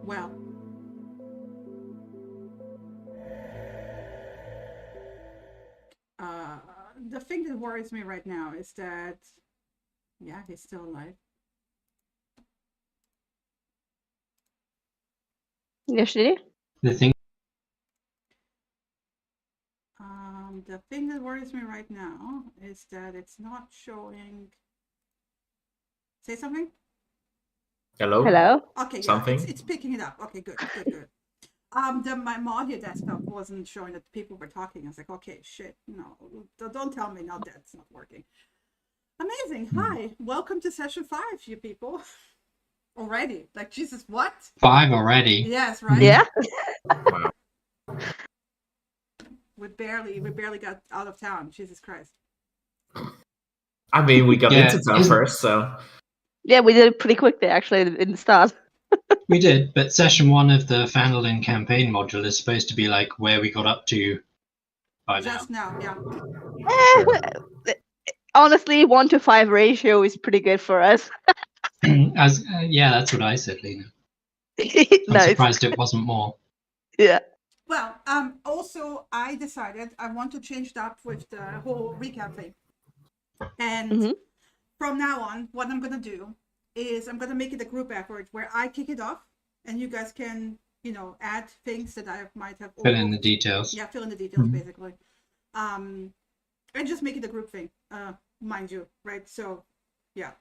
Well, uh, the thing that worries me right now is that, yeah, he's still alive. Yes, did The thing. The thing that worries me right now is that it's not showing. Say something. Hello? Hello? Okay, yeah, Something? it's picking it up. Okay, good, good, good. My audio desktop wasn't showing that people were talking. I was like, okay, shit, no, don't tell me now that's not working. Amazing. Hi, welcome to session 5, you people. Already, like, Jesus, what? 5 already. Yes, right. Yeah? Wow. We barely got out of town. Jesus Christ. I mean, we got Yeah, into town first, so Yeah, we did it pretty quickly, actually, in the start. we did, but session 1 of the Phandelver campaign module is supposed to be like where we got up to by Just now, yeah. Honestly, 1-5 ratio is pretty good for us. now. Yeah, that's what I said, Lena. I'm Nice. surprised it wasn't more. Yeah. Well, also I decided I want to change it up with the whole recap thing. And from now on, what I'm gonna do is I'm gonna make it a group effort where I kick it off, and you guys can, add things that I might have Fill in the details. Yeah, fill in the details basically. And just make it a group thing, mind you, right? So, yeah,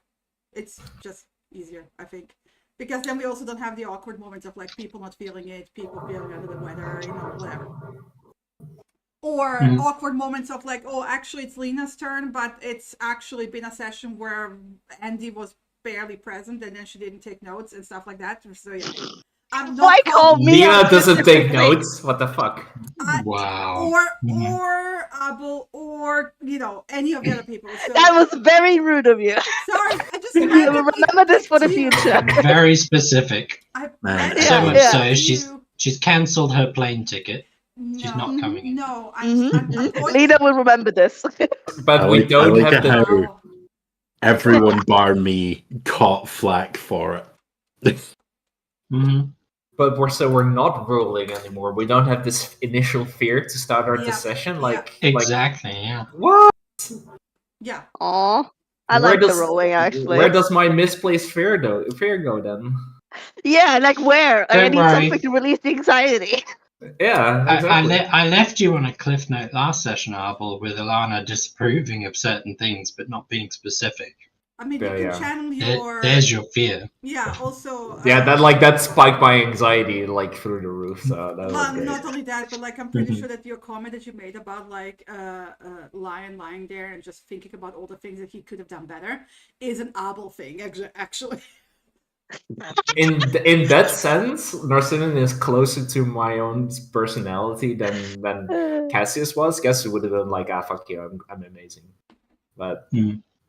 it's just easier, I think. Because then we also don't have the awkward moments of like people not feeling it, people feeling under the weather, whatever. Or awkward moments of like, oh, actually it's Lena's turn, but it's actually been a session where Andy was barely present and then she didn't take notes and stuff like that. So yeah. I'm not Why call me Lena out doesn't take specifically? notes. What the fuck? Wow. Or Abel, or any of the other people. So That was very rude of you. sorry, I just I will remember this for the future. Very specific. Man, So much Yeah. so she's cancelled her plane ticket. She's not coming in. No, I'm Lena will remember this. But we don't have the. Wow. everyone bar me caught flack for it. But we're not rolling anymore. We don't have this initial fear to start our Yeah. session. Exactly, yeah. What? Yeah. Aw. I Where like the does- rolling, actually. Where does my misplaced fear go then? Yeah, like where? I Don't need worry. something to release the anxiety. Yeah, exactly. I left you on a cliff note last session, Arbel, with Alana disapproving of certain things but not being specific. I mean, you can channel your. There's your fear. Yeah. Also. Yeah, that spiked my anxiety through the roof. So that was great. Not only that, but like I'm pretty sure that your comment that you made about like Lion lying there and just thinking about all the things that he could have done better is an Abel thing, actually. In that sense, Narcinan is closer to my own personality than Cassius was. Cassius would have been like, fuck you, I'm amazing. But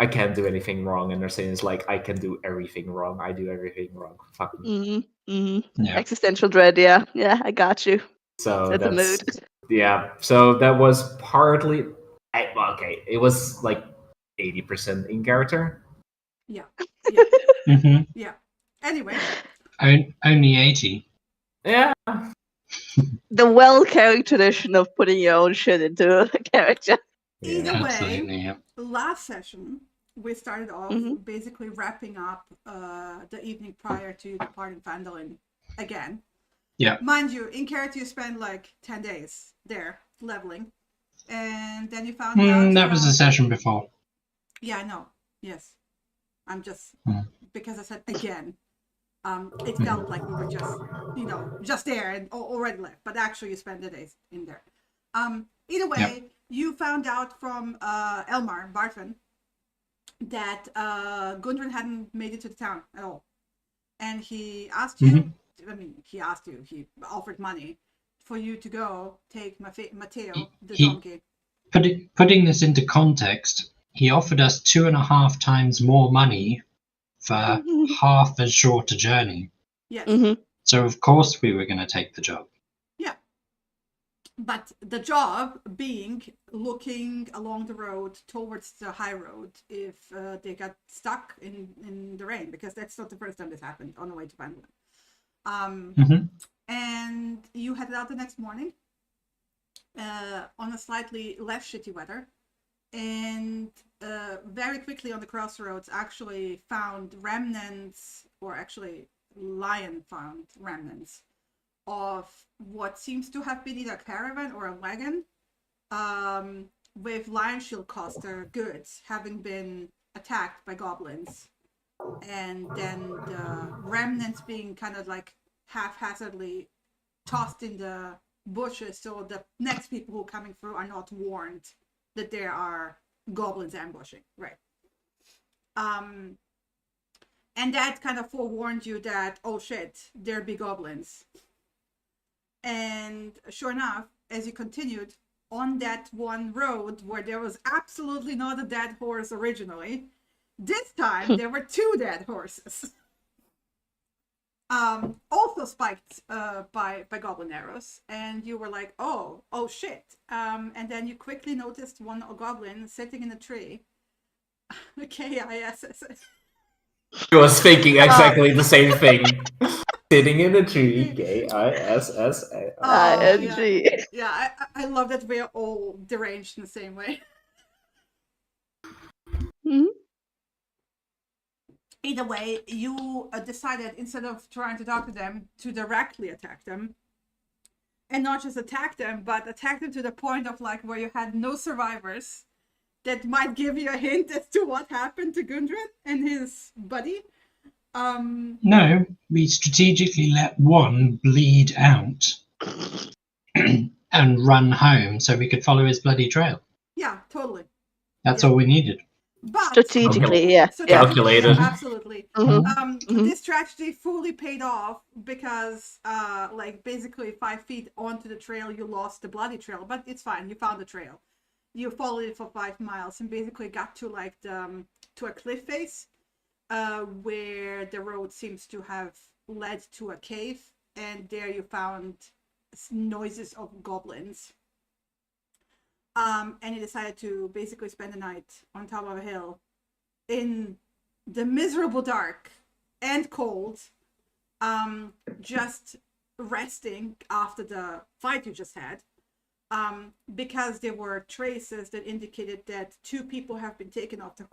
I can't do anything wrong, and Narcinan is like, I can do everything wrong. I do everything wrong. Fuck me. Yeah. Existential dread, yeah. Yeah, I got you. So That's a mood. Yeah, so that was partly... okay, it was like 80% in character. Yeah. Yeah. Anyway. Only 80. Yeah. The well-carried tradition of putting your own shit into a character. Either way, Absolutely, yeah. last session we started off basically wrapping up the evening prior to departing Phandelver again. Yeah. Mind you, in character you spend like 10 days there leveling, and then you found out that was the session before. Yeah, I know. Yes, I'm just because I said again. It felt like we were just there and already left, but actually you spent the days in there. Either way, you found out from Elmar Barthen that Gundren hadn't made it to the town at all, and he asked you. I mean, he offered money for you to go take Matteo, the donkey. Putting this into context, he offered us 2.5 times more money for half as short a journey. Yes. So of course we were going to take the job. Yeah. But the job being looking along the road towards the high road if they got stuck in the rain, because that's not the first time this happened on the way to Phandelver. And you headed out the next morning on a slightly less shitty weather, and very quickly on the crossroads actually found remnants, or actually Lion found remnants of what seems to have been either a caravan or a wagon, with Lion Shield Coster goods having been attacked by goblins, and then the remnants being kind of like haphazardly tossed in the bushes, so the next people who are coming through are not warned that there are goblins ambushing, right? And that kind of forewarned you that, oh shit, there be goblins. And sure enough, as you continued on that one road where there was absolutely not a dead horse originally, this time there were 2 dead horses. Also spiked by goblin arrows, and you were like, oh shit. And then you quickly noticed one goblin sitting in a tree. K-I-S-S. I was thinking exactly the same thing. Sitting in a tree, K-I-S-S-A. Yeah, I love that we're all deranged in the same way. Either way, you decided, instead of trying to talk to them, to directly attack them. And not just attack them, but attack them to the point of like where you had no survivors that might give you a hint as to what happened to Gundren and his buddy. No, we strategically let one bleed out and run home so we could follow his bloody trail. Yeah, totally. That's all we needed. But strategically, Calculated. Absolutely. This strategy fully paid off because, like, basically 5 feet onto the trail, you lost the bloody trail, but it's fine. You found the trail. You followed it for 5 miles and basically got to like to a cliff face, where the road seems to have led to a cave, and there you found noises of goblins. And you decided to basically spend the night on top of a hill in the miserable dark and cold, just resting after the fight you just had, because there were traces that indicated that 2 people have been taken off the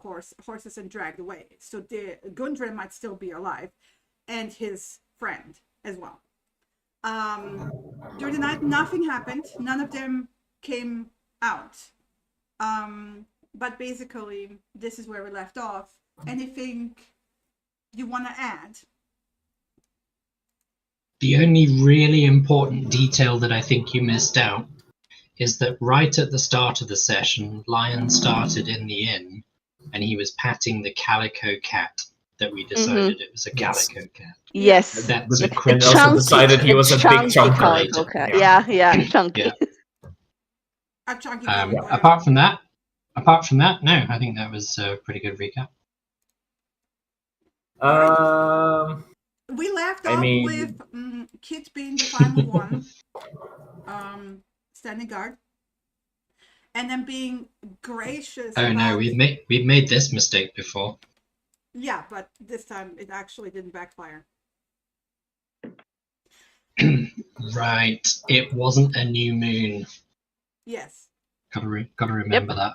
horses and dragged away. So Gundren might still be alive, and his friend as well. During the night, nothing happened. None of them came out. But basically, this is where we left off. Anything you want to add? The only really important detail that I think you missed out is that right at the start of the session, Lion started in the inn and he was patting the calico cat that we decided it was a calico cat. Yes. That's a Quinn also decided he was a big chunker. Okay. Yeah, chunky. Yeah. A chunky Apart from that, no, I think that was a pretty good recap. We left off with Kit being the final one, standing guard, and then being gracious. Oh no, we've made this mistake before. Yeah, but this time it actually didn't backfire. Right, it wasn't a new moon. Yes. Gotta remember that.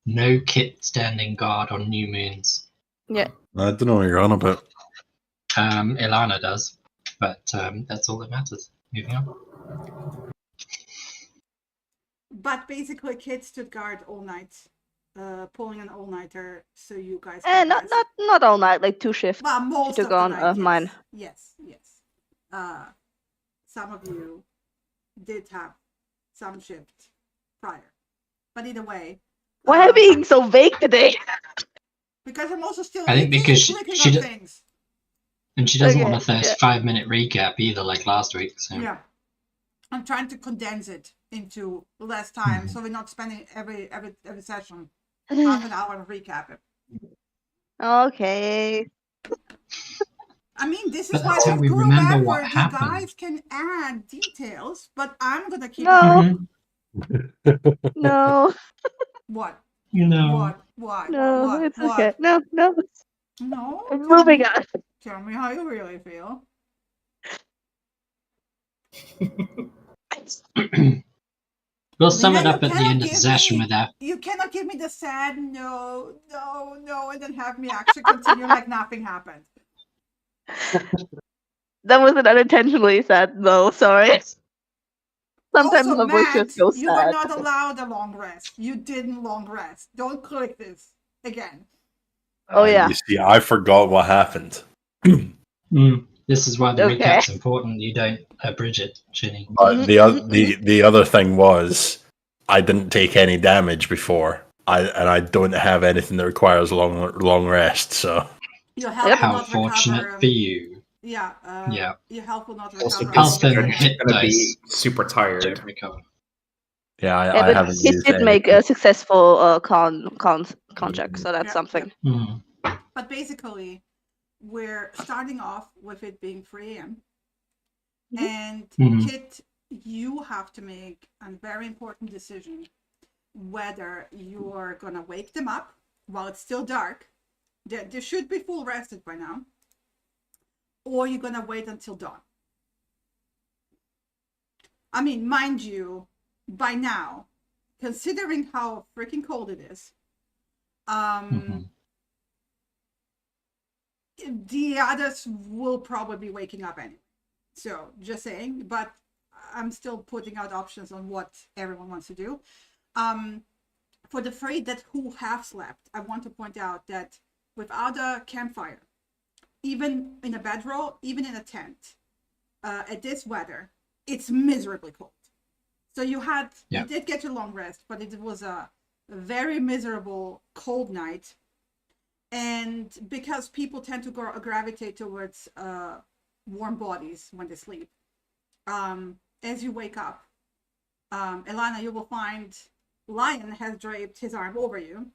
No Kit standing guard on new moons. Yeah. I don't know what you're on about. Ilana does, but that's all that matters. Moving on. But basically, Kit stood guard all night, pulling an all-nighter, so you guys. Not all night, like 2 shifts. Well, most took of the on night, mine. Yes. Some of you did have some shift prior, but either way. Why are you being so vague today? Because I'm also still. I think because she things. And she doesn't want a 35-minute recap either, like last week. So. Yeah, I'm trying to condense it into less time, so we're not spending every session half an hour to recap it. Okay. I mean, this But is why that's how we grew remember backward. what You happened. guys can add details, but I'm gonna keep. No. No. What? You know. What? No, what? it's what? okay. No. No. I'm moving on. Tell me how you really feel. We'll sum Lena, it up you at the cannot end of the give session me- with that. You cannot give me the sad no, and then have me actually continue like nothing happened. That was an unintentionally sad no, sorry. Sometimes Also, my voice Matt, just goes you were sad. not allowed a long rest. You didn't long rest. Don't click this again. Oh yeah. You see, I forgot what happened. This is why the Okay. recap's important. You don't abridge it, Ginny. But Mhm, the other thing was, I didn't take any damage before. I don't have anything that requires long rest. So Your health Yep. will How not fortunate recover. for you. Yeah. Yeah. Your health will not Also, recover. Health consider and she's hit gonna be dice super tired. don't recover. yeah, Yeah, I but haven't he used did make anything. a successful con check, so that's Yeah. something. But basically, we're starting off with it being 3 a.m. And Kit, you have to make a very important decision whether you're gonna wake them up while it's still dark. They should be full rested by now. Or you're gonna wait until dawn. I mean, mind you, by now, considering how freaking cold it is, the others will probably be waking up anyway. So just saying, but I'm still putting out options on what everyone wants to do. For the three that who have slept, I want to point out that without a campfire, even in a bedroll, even in a tent, at this weather, it's miserably cold. So you did get your long rest, but it was a very miserable cold night. And because people tend to gravitate towards warm bodies when they sleep, as you wake up, Elana, you will find Lion has draped his arm over you,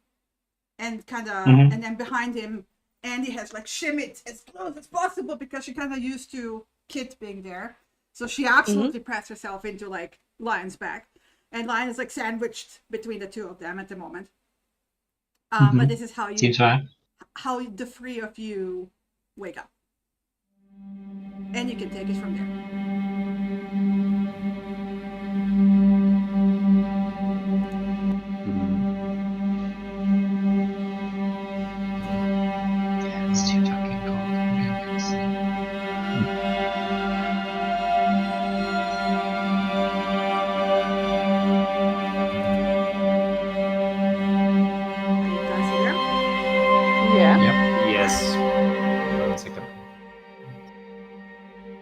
and kind of, and then behind him, Andy has like shimmied as close as possible because she kind of used to Kit being there. So she absolutely pressed herself into like Lion's back, and Lion is like sandwiched between the two of them at the moment. But this is how how the three of you wake up, and you can take it from there. Yeah, it's too fucking cold. I'm gonna go to sleep. Are you guys there? Yeah. Yes. One second.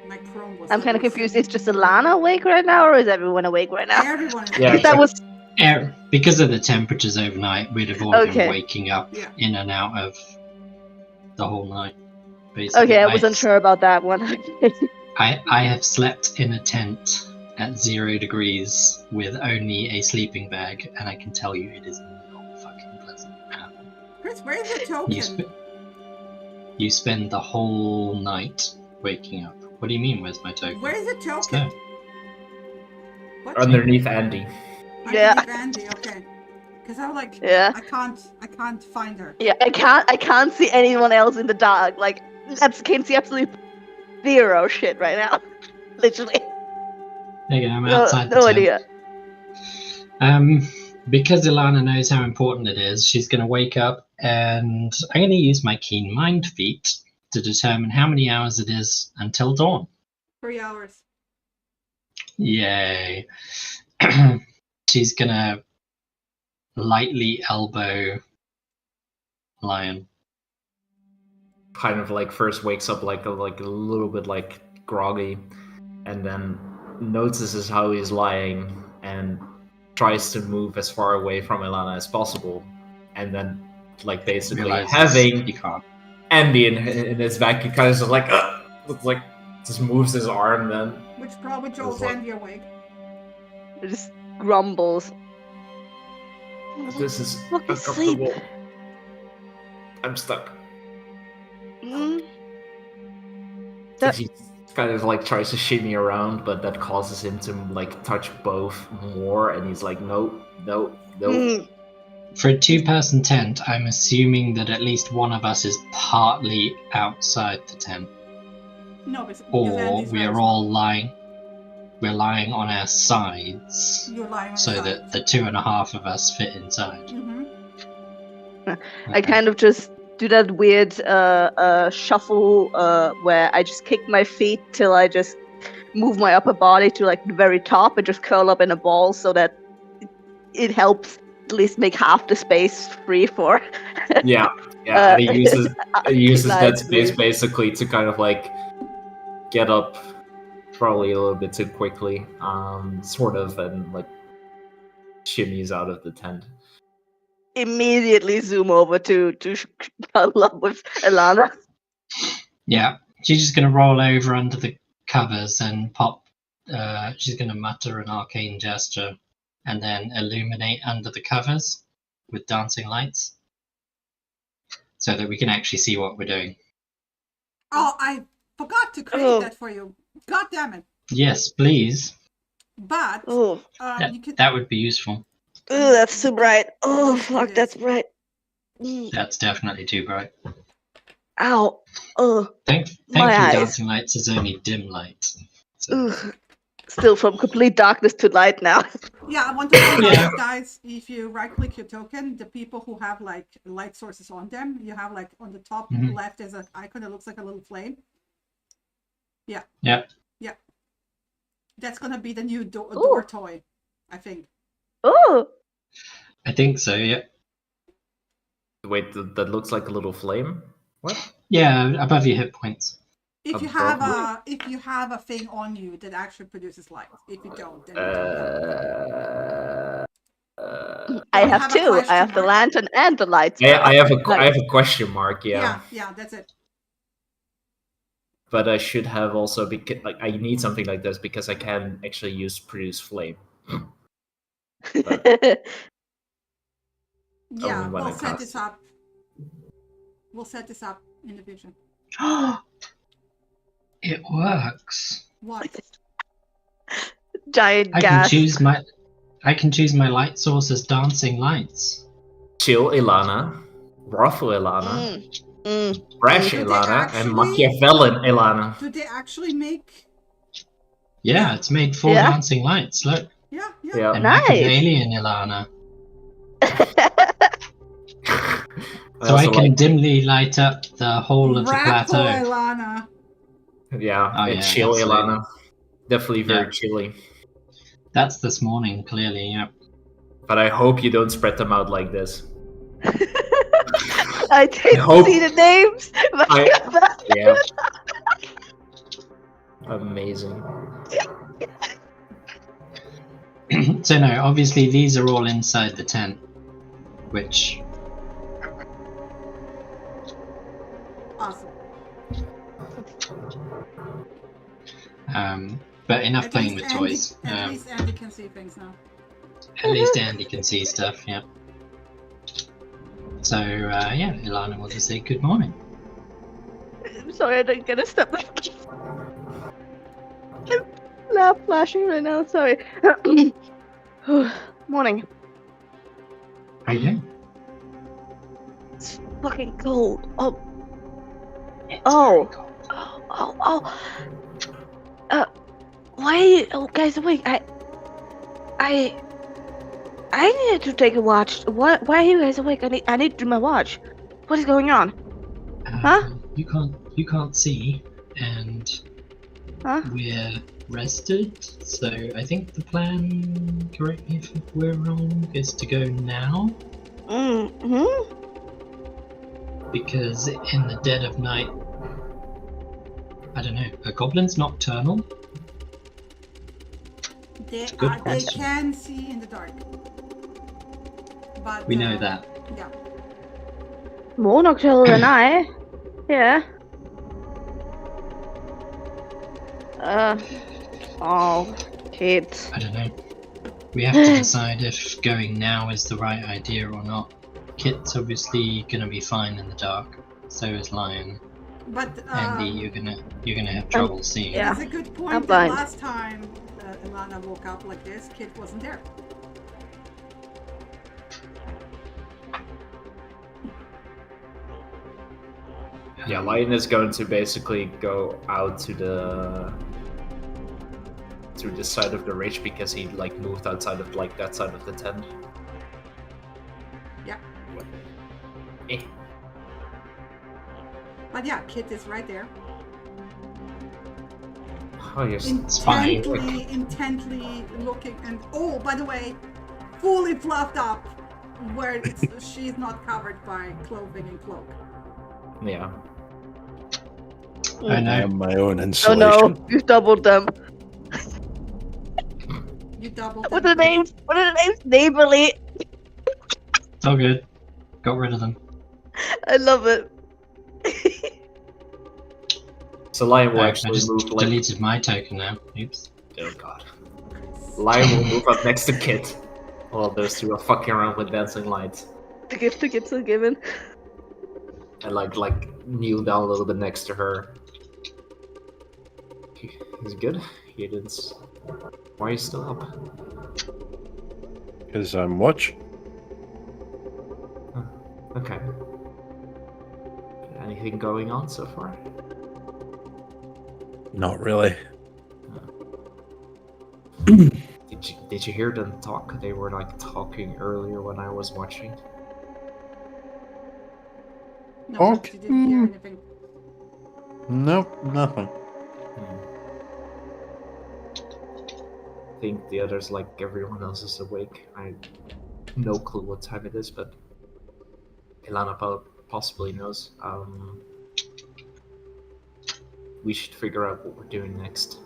My Chrome was. I'm kind of confused. Is just Alana awake right now, or is everyone awake right now? Everyone is. Yeah, If that was Because of the temperatures overnight, we'd have all Okay. been waking up Yeah. in and out of the whole night. Basically, okay. I was unsure about that one. I have slept in a tent at 0 degrees with only a sleeping bag, and I can tell you it is not fucking pleasant at all. Chris, where's the token? You spend the whole night waking up. What do you mean, where's my token? Where's the It's token? there. What? Underneath Andy. Yeah. Underneath Andy, okay. Because I was like, Yeah. I can't find her. Yeah, I can't see anyone else in the dark. Like, can see absolutely zero shit right now. Literally. There you go, I'm outside No the tent. idea. Because Ilana knows how important it is, she's going to wake up, and I'm going to use my keen mind feat to determine how many hours it is until dawn. 3 hours. Yay. She's going to lightly elbow Lion. Kind of like first wakes up like a little bit like groggy, and then notices how he's lying and tries to move as far away from Ilana as possible, and then like basically Realizes having you can't. Andy in his back, he kind of just like just moves his arm then. Which probably jolts like- Andy awake. It just grumbles. This is Fucking sleep. uncomfortable. I'm stuck. Mm. He kind of like tries to shimmy around, but that causes him to like touch both more, and he's like, nope. Mm. For a two-person tent, I'm assuming that at least one of us is partly outside the tent. No, because Or Andy's we very are small. all lying. we're lying on our sides You're lying on so the that sides. the 2.5 of us fit inside. I kind of just do that weird shuffle where I just kick my feet till I just move my upper body to like the very top and just curl up in a ball so that it helps at least make half the space free for. Yeah, and he uses Lion that to space breathe. basically to kind of like get up probably a little bit too quickly, sort of, and like shimmies out of the tent. Immediately zoom over to cuddle up with Ilana. Yeah, she's just going to roll over under the covers and pop. She's going to mutter an arcane gesture and then illuminate under the covers with dancing lights so that we can actually see what we're doing. Oh, I forgot to create that for you. God damn it. Yes, please. But Oh, you can. That would be useful. that's too bright. Oh, Yes, fuck, it that's is. bright. That's definitely too bright. Ow. Ugh. Thankfully, eyes. dancing lights is only dim light. So. Ugh. Still from complete darkness to light now. Yeah, I want to point out, Yeah. guys, if you right-click your token, the people who have like light sources on them, you have like on the top left there's an icon that looks like a little flame. Yeah. Yep. Yeah. That's gonna be the new door toy, I think. Oh. I think so, yeah. Wait, that looks like a little flame? What? Yeah, above your hit points. If you have a thing on you that actually produces light. If you don't, then you don't. I have have a two. I question have the mark? lantern and the lights. I have a question mark, yeah. Yeah, that's it. But I should have also because like I need something like this because I can actually produce flame. Yeah, when I we'll set cast this it. up. We'll set this up in the vision. It works. What? Giant I gas. can choose my light source as dancing lights. Chill Ilana, Brothel Ilana, Brash Do they Ilana, and actually- Machiavellian Ilana. Do they actually make? Yeah, it's made 4 Yeah. dancing lights. Look, Yeah. Yeah. and Nice. Machiavellian Ilana. So I also can like- dimly light up the whole of the Rappo plateau. Ilana. Yeah, Oh, and yeah, chill that's Ilana. Definitely very Yeah. chilly. That's this morning, clearly, yeah. But I hope you don't spread them out like this. I didn't hope- see the names. Yeah. Amazing. So no, obviously these are all inside the tent, which Awesome. but enough At playing least with Andy- toys. At least Andy can see things now. At least Andy can see stuff, yeah. So yeah, Ilana will just say good morning. I'm sorry, I didn't get a step. I'm laugh flashing right now. Sorry. Morning. How you doing? It's fucking cold. Oh. It's Oh. very cold. Oh. Why are you guys awake? I needed to take a watch. Why are you guys awake? I need to do my watch. What is going on? Huh? You can't see, and Huh? we're rested. So I think the plan, correct me if we're wrong, is to go now, Mm-hmm. because in the dead of night, I don't know, are goblins nocturnal? They good they question. can see in the dark. But We know that. Yeah. More nocturnal than I. Yeah. Oh, shit. I don't know. We have to decide if going now is the right idea or not. Kit's obviously gonna be fine in the dark. So is Lion. But Andy, you're gonna have trouble seeing. yeah. it's a good I'm point that blind. last time Ilana woke up like this, Kit wasn't there. Yeah, Lion is going to basically go out to through the side of the ridge because he like moved outside of like that side of the tent. Yeah. Eh. But yeah, Kit is right there. Oh yes. fine. Intently looking, and oh, by the way, fully fluffed up, where she's not covered by clothing and cloak. Yeah. Oh I no. have my own Oh insulation. no, you've doubled them. You doubled. What are the names? What are the names? Neighborly. It's all good. Got rid of them. I love it. So Lion will Oh, I actually just move like. deleted my token now. Oops. Oh god. Lion will move up next to Kit. While those two are fucking around with dancing lights. The gift to gifts are given. And like kneel down a little bit next to her. Is it good? He didn't. Why are you still up? Because I'm watch. Okay. Anything going on so far? Not really. Did you hear them talk? They were like talking earlier when I was watching. No, Okay. you didn't hear anything. Nope, nothing. I think the others, like everyone else, is awake. I have no clue what time it is, but Ilana possibly knows. We should figure out what we're doing next.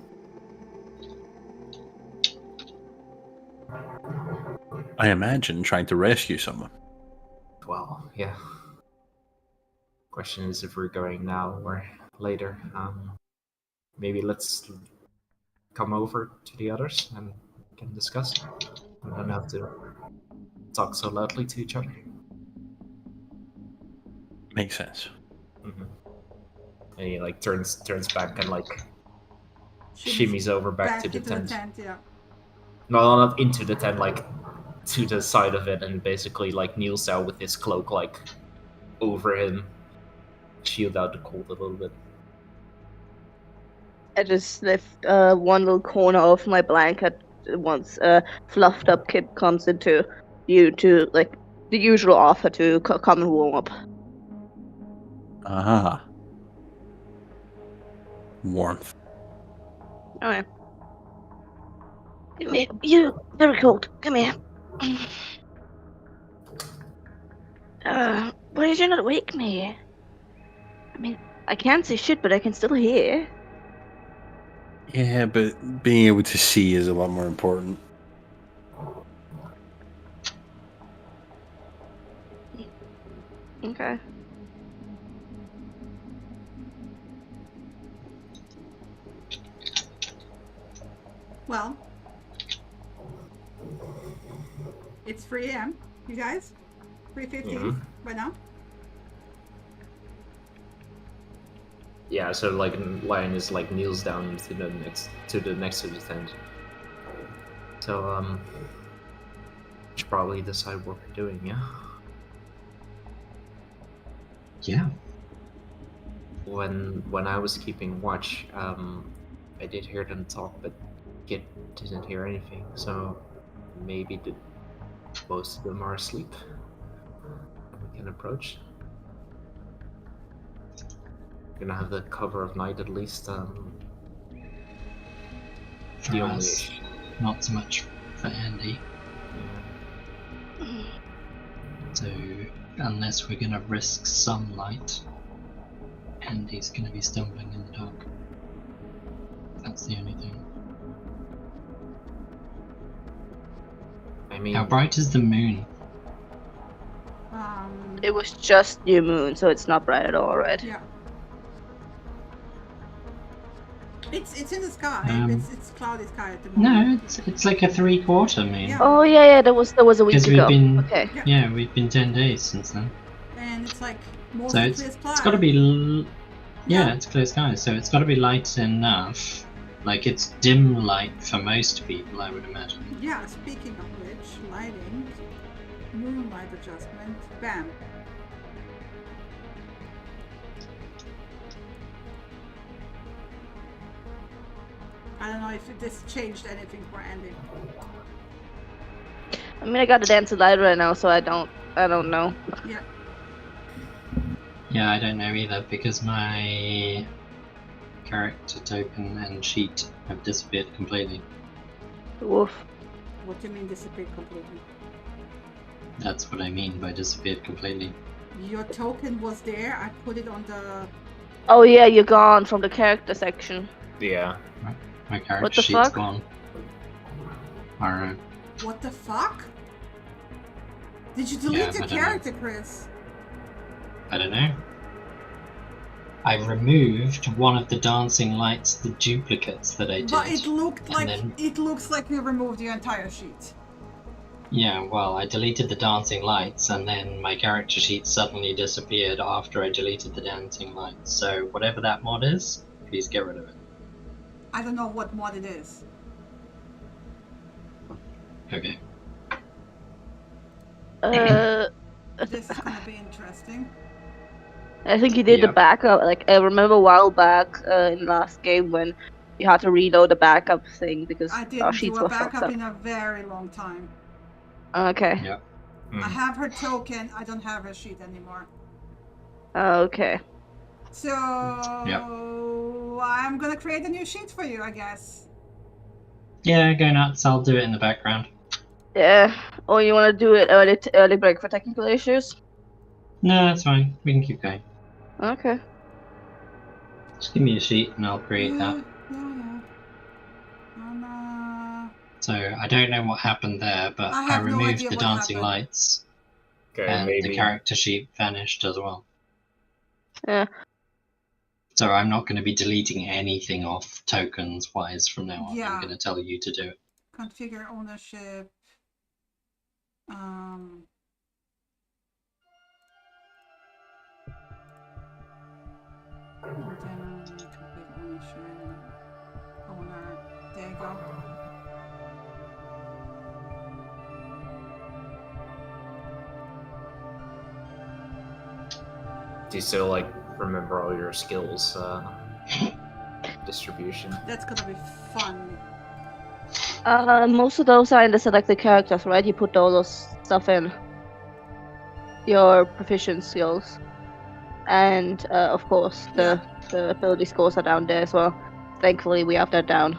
I imagine trying to rescue someone. Well, yeah. Question is if we're going now or later. Maybe let's come over to the others and we can discuss. We don't have to talk so loudly to each other. Makes sense. Mm-hmm. And he like turns back and like shimmies over back to the into tent. Yeah. No, not into the tent, like to the side of it, and basically like kneels down with his cloak like over him, shield out the cold a little bit. I just lift one little corner of my blanket once fluffed up Kid comes into you to like the usual offer to come and warm up. Ah. Warmth. Alright. Come here. You very cold. Come here. Why did you not wake me? I mean, I can't see shit, but I can still hear. Yeah, but being able to see is a lot more important. Okay. Well, it's 3 a.m. You guys, 3:15 by now. Yeah, so like Lion is like kneels down to the next to the tent. So we should probably decide what we're doing, yeah? Yeah. When I was keeping watch, I did hear them talk, but Kit didn't hear anything, so maybe most of them are asleep. We can approach. Gonna have the cover of night at least. For The only us, issue. not so much for Andy. Yeah. So unless we're gonna risk sunlight, Andy's gonna be stumbling in the dark. That's the only thing. I mean, How bright is the moon? It was just new moon, so it's not bright at all, right? Yeah. It's in the sky. It's cloudy sky at the moment. No, it's like a 3/4 moon. Yeah. Oh yeah, there was a week Because ago. we've been Okay. yeah, we've been 10 days since then. And it's like most So clear it's sky. got to be Yeah. it's clear sky, so it's got to be light enough. Like it's dim light for most people, I would imagine. Yeah, speaking of which, lighting, moonlight adjustment, bam. I don't know if this changed anything for Andy. I mean, I got the dancing light right now, so I don't know. Yeah. Yeah, I don't know either because my character token and sheet have disappeared completely. Woof. What do you mean disappeared completely? That's what I mean by disappeared completely. Your token was there. I put it on the. Oh yeah, you're gone from the character section. Yeah. My What character the sheet's fuck? gone. I don't know. What the fuck? Did you delete Yeah, your I don't know. character, Chris? I don't know. I removed one of the dancing lights, the duplicates that I did. But it looked and like then- it looks like you removed your entire sheet. Yeah, well, I deleted the dancing lights, and then my character sheet suddenly disappeared after I deleted the dancing lights. So whatever that mod is, please get rid of it. I don't know what mod it is. Okay. This is gonna be interesting. I think you did the Yep. backup. Like I remember a while back in last game when you had to reload the backup thing because I our didn't sheets do a were fucked backup up. in a very long time. Okay. Yep. I have her token. I don't have her sheet anymore. Okay. So I'm gonna create a new sheet for you, I guess. Yeah, go nuts. I'll do it in the background. Yeah. Or you want to do it early break for technical issues? No, that's fine. We can keep going. Okay. Just give me a sheet and I'll create that. Yeah. So I don't know what happened there, but I I have no removed idea the what dancing happened. lights Okay, and maybe. the character sheet vanished as well. Yeah. So I'm not going to be deleting anything off tokens wise from now on. Yeah. I'm going to tell you to do it. Configure ownership. And then configure ownership. Owner. There you go. Do you still like remember all your skills distribution? That's gonna be fun. Most of those are in the selected characters, right? You put all those stuff in. Your proficient skills. And of course the ability scores are down there as well. Thankfully we have that down.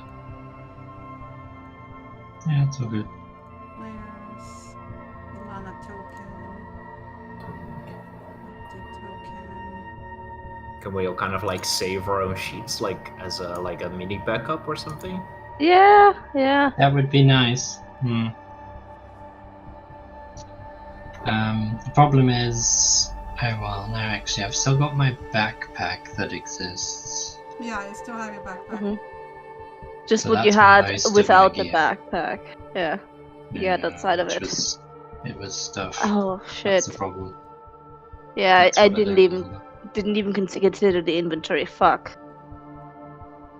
Yeah, it's all good. Players. Ilana token. Update token. Can we all kind of like save our own sheets like as a mini backup or something? Yeah. That would be nice. The problem is... Oh well, no, actually, I've still got my backpack that exists. Yeah, you still have your backpack. Mhm. Just So what you that's had most of without my the gear. backpack. Yeah. Yeah, that side of which it. It was stuff. Oh shit. That's the problem. Yeah, That's I what didn't don't even remember. consider the inventory. Fuck.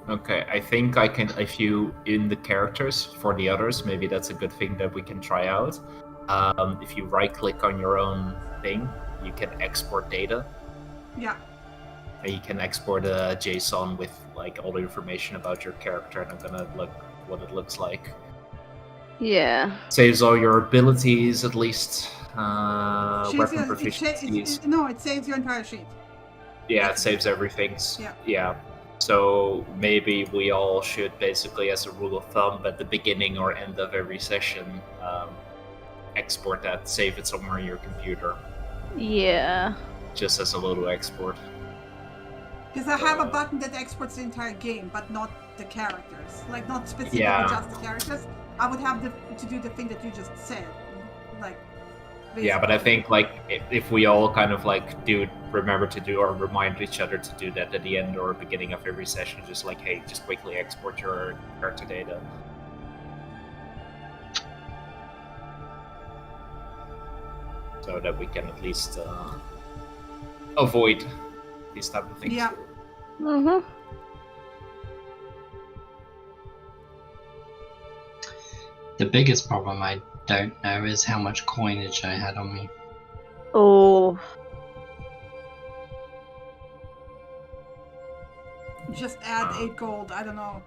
Okay, I think I can. If you in the characters for the others, maybe that's a good thing that we can try out. If you right-click on your own thing, you can export data. Yeah. And you can export a JSON with like all the information about your character, and I'm gonna look what it looks like. Yeah. Saves all your abilities, at least. She's Weapon it proficiencies. no, it saves your entire sheet. Yeah, it saves everything. Yeah. So maybe we all should basically, as a rule of thumb, at the beginning or end of every session, export that, save it somewhere in your computer, Yeah. just as a little export. Because I have a button that exports the entire game, but not the characters. Like, not specifically Yeah. just the characters. I would have to do the thing that you just said. Like, Yeah, but I basically. think like if we all kind of like remember to do or remind each other to do that at the end or beginning of every session, just like, hey, just quickly export your character data. So that we can at least avoid these type of things. Yeah. Mhm. The biggest problem I don't know is how much coinage I had on me. Oh. Just add 8 gold. I don't know.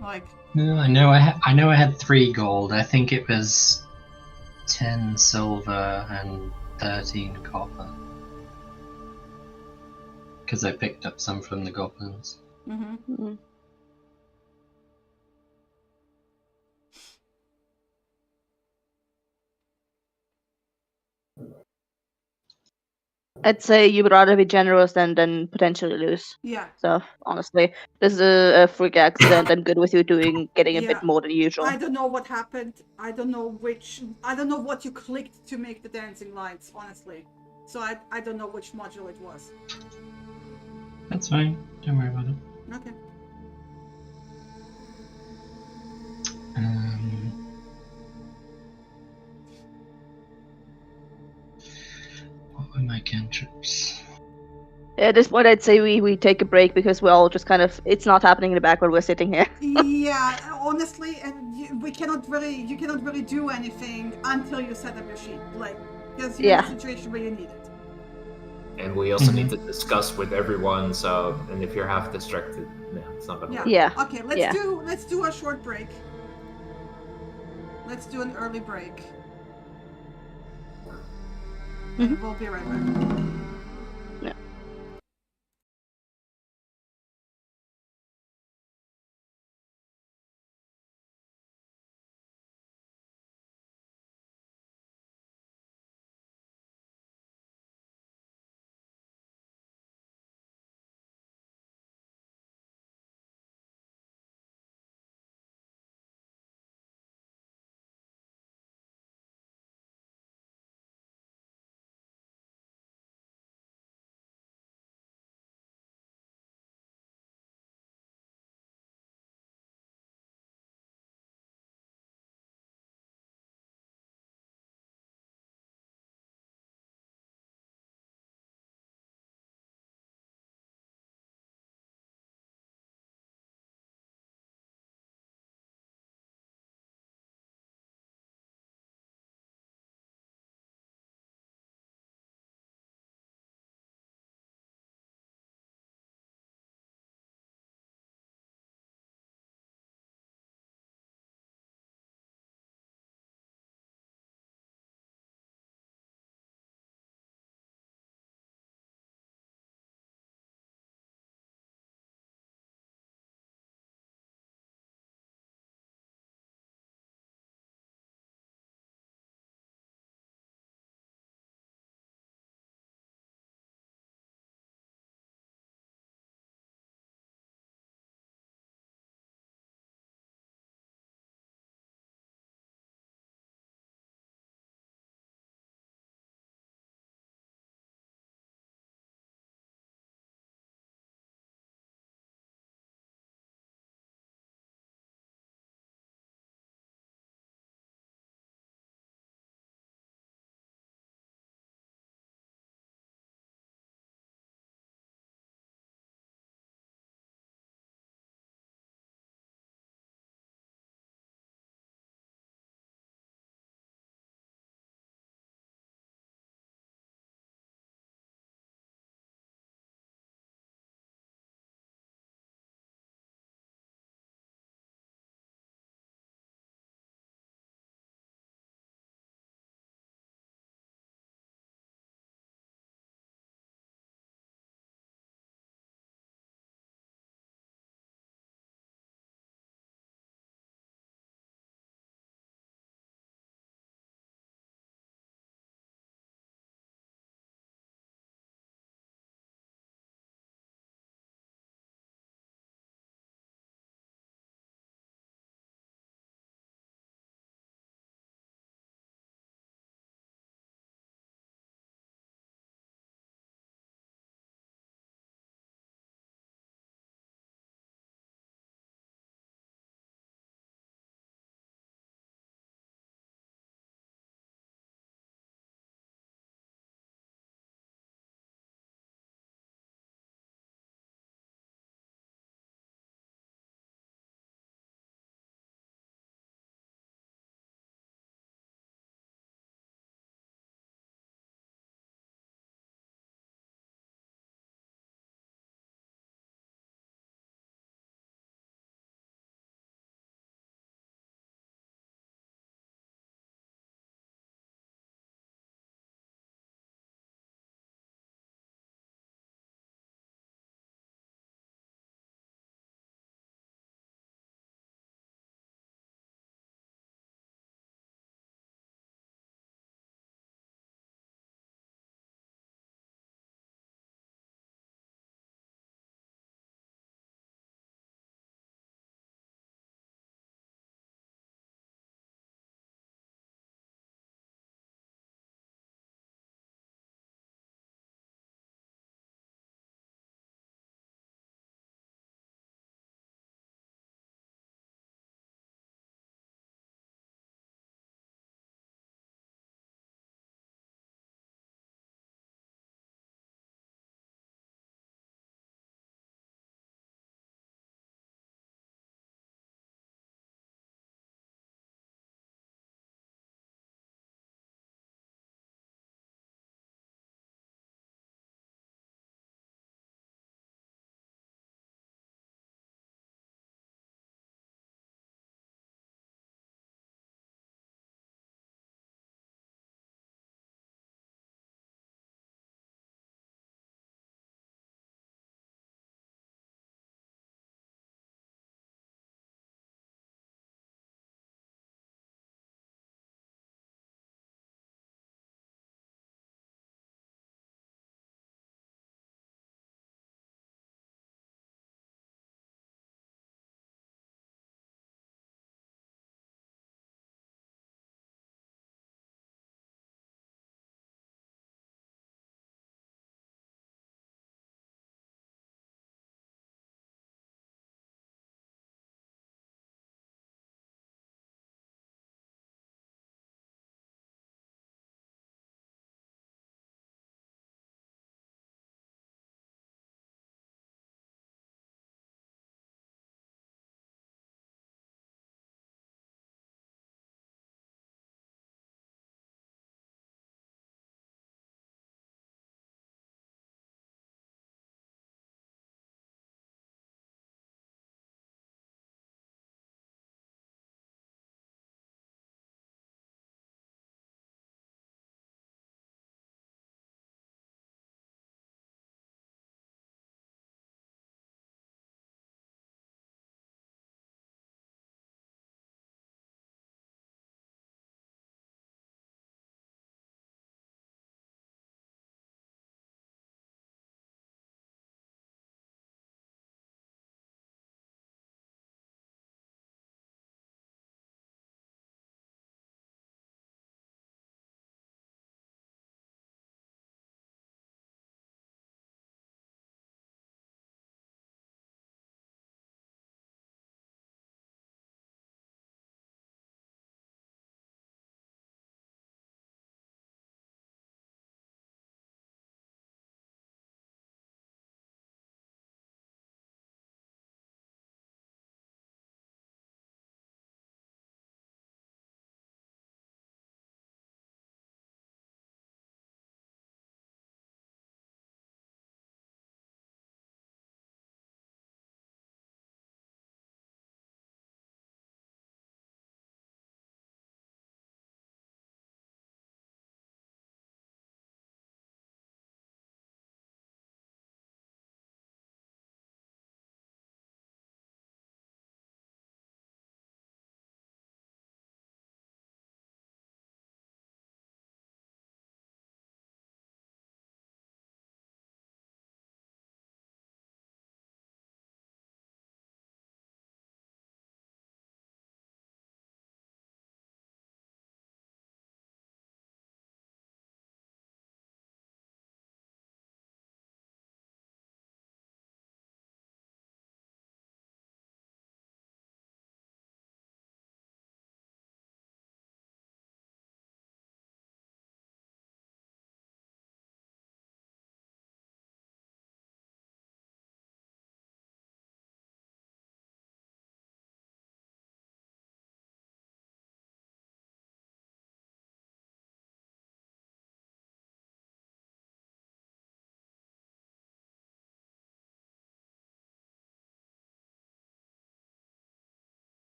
Like, No, I know I had 3 gold. I think it was 10 silver and 13 copper. Because I picked up some from the goblins. Mm. I'd say you would rather be generous than potentially lose. yeah. So honestly, this is a freak accident. I'm good with you getting a Yeah. bit more than usual. I don't know what happened. I don't know what you clicked to make the dancing lights, honestly. So I don't know which module it was. That's fine. Don't worry about it. Okay. What were my cantrips? At this point, I'd say we take a break because we're all just kind of it's not happening in the background. We're sitting here. Yeah, honestly, and you cannot really do anything until you set up your sheet, like, because you're in a situation where you need it. And we also need to discuss with everyone. So, and if you're half distracted, it's not gonna work. Yeah. Okay, let's do a short break. Let's do an early break. And we'll be right back.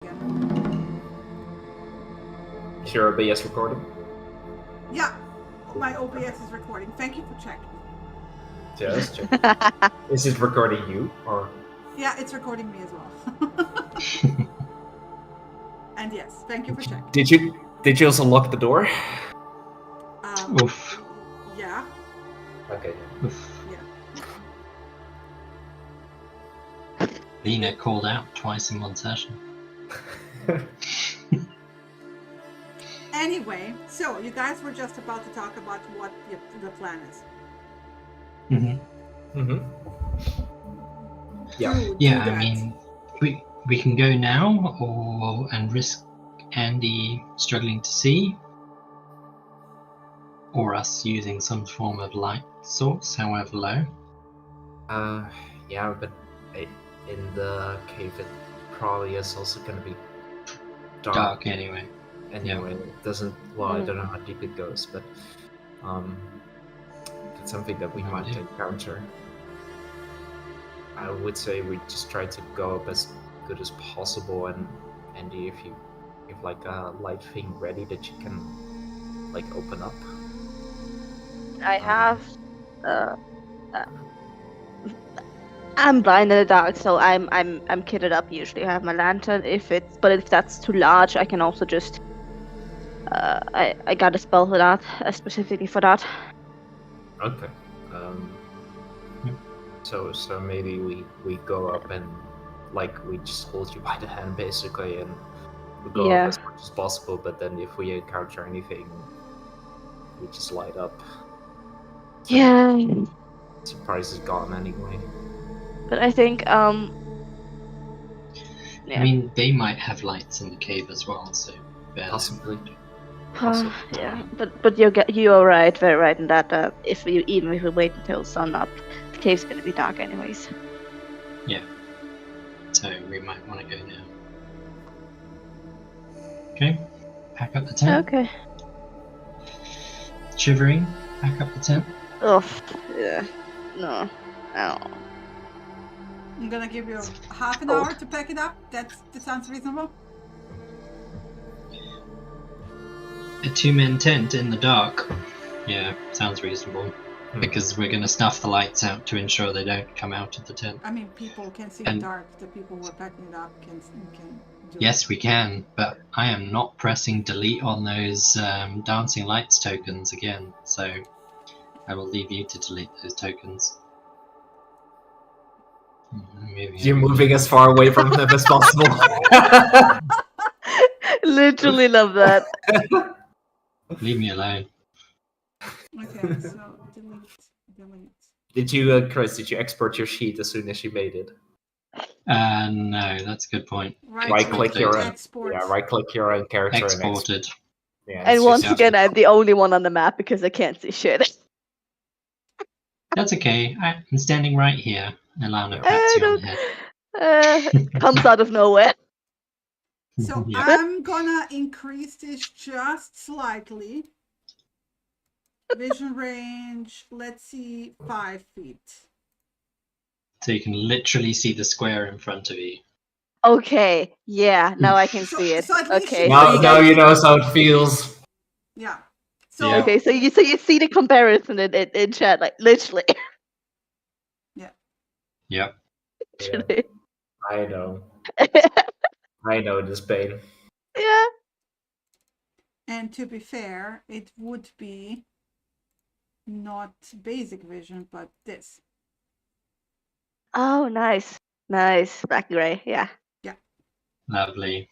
again. Is your OBS recording? Yeah, my OBS is recording. Thank you for checking. Just check. Is it recording you or? Yeah, it's recording me as well. And yes, thank you for checking. Did you also lock the door? Oof. Yeah. Okay. Oof. Yeah. Lena called out twice in one session. Anyway, so you guys were just about to talk about what the plan is. Yeah. Do Yeah, that. I mean, we can go now, and risk Andy struggling to see, or us using some form of light source, however low. Yeah, but in the cave it probably is also gonna be Dark anyway. Anyway, it doesn't. Well, I don't know how deep it goes, but it's something that we might encounter. I would say we just try to go up as good as possible, and Andy, if you have like a light thing ready that you can like open up. I have. I'm blind in the dark, so I'm kitted up. Usually, I have my lantern. If that's too large, I can also just. I got a spell for that, specifically for that. Okay. So maybe we go up and like we just hold you by the hand basically, and we go up as much as possible. But then if we encounter anything, we just light up. So Yeah. Surprise is gone anyway. But I think I mean, they might have lights in the cave as well, so possibly. Yeah, but you're right, very right in that. Even if we wait until sun up, the cave's gonna be dark anyways. Yeah. So we might want to go now. Okay. Pack up the tent. Okay. Shivering. Pack up the tent. Oh, yeah. No. I'm gonna give you half an hour to pack it up. That sounds reasonable. A 2-man tent in the dark. Yeah, sounds reasonable. Because we're gonna snuff the lights out to ensure they don't come out of the tent. I mean, people can see in the dark. The people who are packing it up can do Yes, we can, but I am not pressing delete on those dancing lights tokens again, so I will leave you to delete those tokens. You're moving as far away from them as possible. Literally love that. Leave me alone. Okay, so delete. Did you, Chris? Did you export your sheet as soon as you made it? No, that's a good point. Right-click your export. Yeah, right-click your own character Exported. And once again, I'm the only one on the map because I can't see shit. That's okay. I'm standing right here. Alana pats you on the head. It comes out of nowhere. So Yeah. I'm gonna increase this just slightly. Vision range, let's see, 5 feet. So you can literally see the square in front of you. Okay, yeah, now I can see it. So at least Okay, Now you know how it feels. Yeah. So Yeah. Okay, so you see the comparison in chat, like literally. Yep. Yeah, I know. I know this pain. Yeah. And to be fair, it would be not basic vision, but this. Oh, nice. Black gray, yeah. Lovely.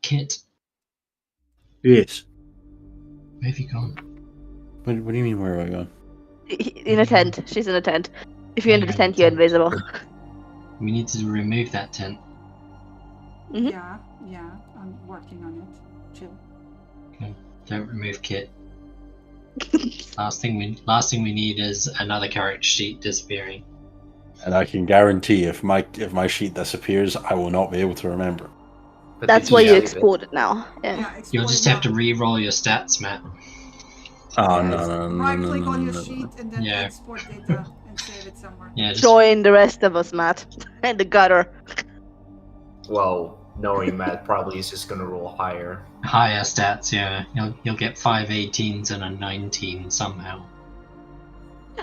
Kit, Yes. where have you gone? What do you mean, where have I gone? In a tent. She's in a tent. If you're in the tent, you're invisible. We need to remove that tent. Mhm. Yeah, I'm working on it. Chill. Okay. Don't remove Kit. Last thing we need is another character sheet disappearing. And I can guarantee if my sheet disappears, I will not be able to remember. But That's did why you save it? export it now. Yeah. Export You'll just it have to now. re-roll your stats, Matt. Oh, Yes. no. Right click on your sheet and then Yeah. export data and save it somewhere. Yeah, just Join the rest of us, Matt, in the gutter. Well, knowing Matt probably is just gonna roll higher. higher stats. Yeah, you'll get 5 18s and a 19 somehow.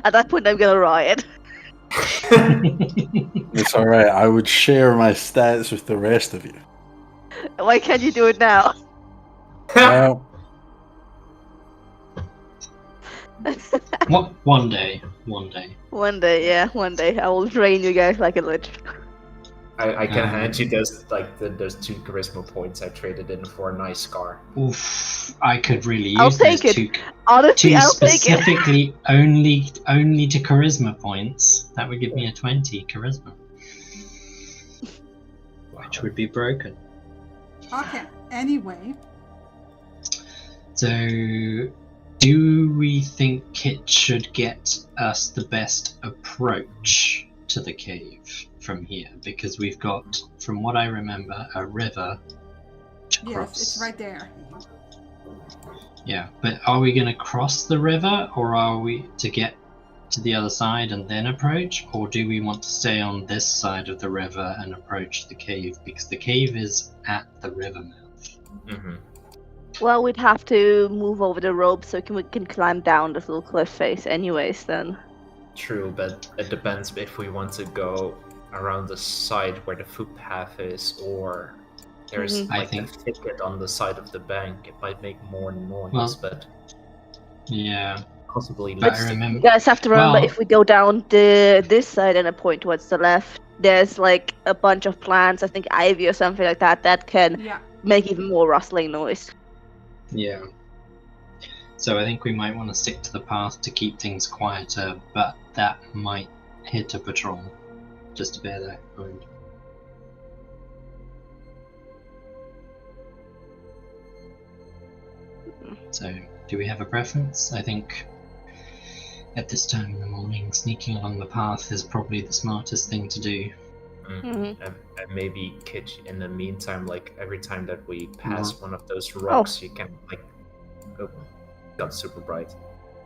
At that point, I'm gonna riot. It's all right. I would share my stats with the rest of you. Why can't you do it now? Well, What? One day. One day, yeah, one day I will drain you guys like a lich. I can hand you those those 2 charisma points I traded in for a nice scar. Oof, I could really I'll use those take it. two. Honestly, Two I'll take it. specifically only to charisma points. That would give me a 20 charisma, which would be broken. Okay. Anyway, So, do we think Kit should get us the best approach to the cave from here? Because we've got, from what I remember, a river to yes, cross. it's right there. Yeah, but are we going to cross the river, or are we to get to the other side and then approach, or do we want to stay on this side of the river and approach the cave? Because the cave is at the river mouth. Mm-hmm. Well, we'd have to move over the rope so we can climb down this little cliff face anyways, then. True, but it depends if we want to go around the side where the footpath is, or there's Mhm. I like think- a thicket on the side of the bank. It might make more noise, Well- but Yeah, possibly but less. I You remember. guys have to remember, Well- if we go down this side and a point towards the left, there's like a bunch of plants, I think ivy or something like that, that can Yeah. make even more rustling noise. Yeah. So I think we might want to stick to the path to keep things quieter, but that might hit a patrol. Just to bear that in mind. So, do we have a preference? I think at this time in the morning, sneaking along the path is probably the smartest thing to do. Mhm. And maybe Kitch, in the meantime, like every time that we pass Mhm. one of those rocks, you can like got super bright.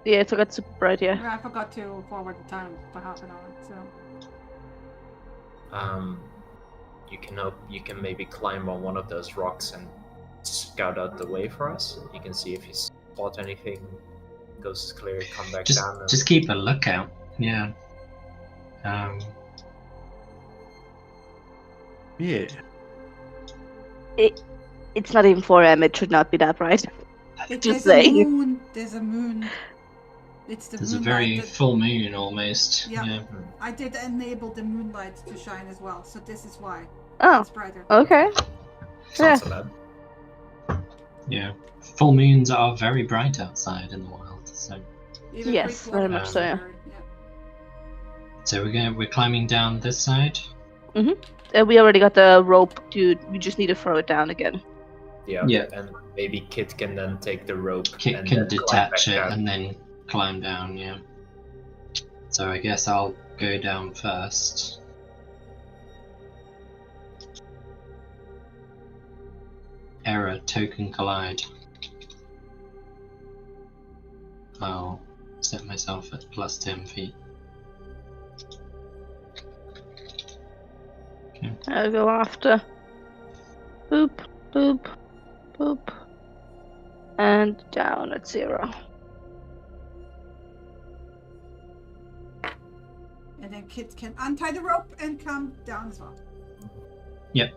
Yeah, it's got super bright, yeah. I forgot to forward the time by half an hour. So You can maybe climb on one of those rocks and scout out the way for us. You can see if you spot anything. Coast is clear. Come back Just, down. just keep a lookout. Yeah. yeah. It's not even 4 AM, it should not be that bright. There's Just a saying. moon. There's a moon. It's the There's a moonlight. very that- full moon almost. Yeah. I did enable the moonlight to shine as well, so this is why Oh, it's brighter. okay. It's not Yeah. so bad. Yeah. Full moons are very bright outside in the wild. Even Yes, very three-quarters much of so, yeah. the bird, yeah. So we're climbing down this side. We already got the rope, dude. We just need to throw it down again. Yeah. Yeah. And maybe Kit can then take the rope. Kit and can then climb detach back it down. and then climb down. Yeah. So I guess I'll go down first. Error, token collide. I'll set myself at plus 10 feet. I'll go after. Boop, boop, boop. And down at 0. And then Kit can untie the rope and come down as well. Yep.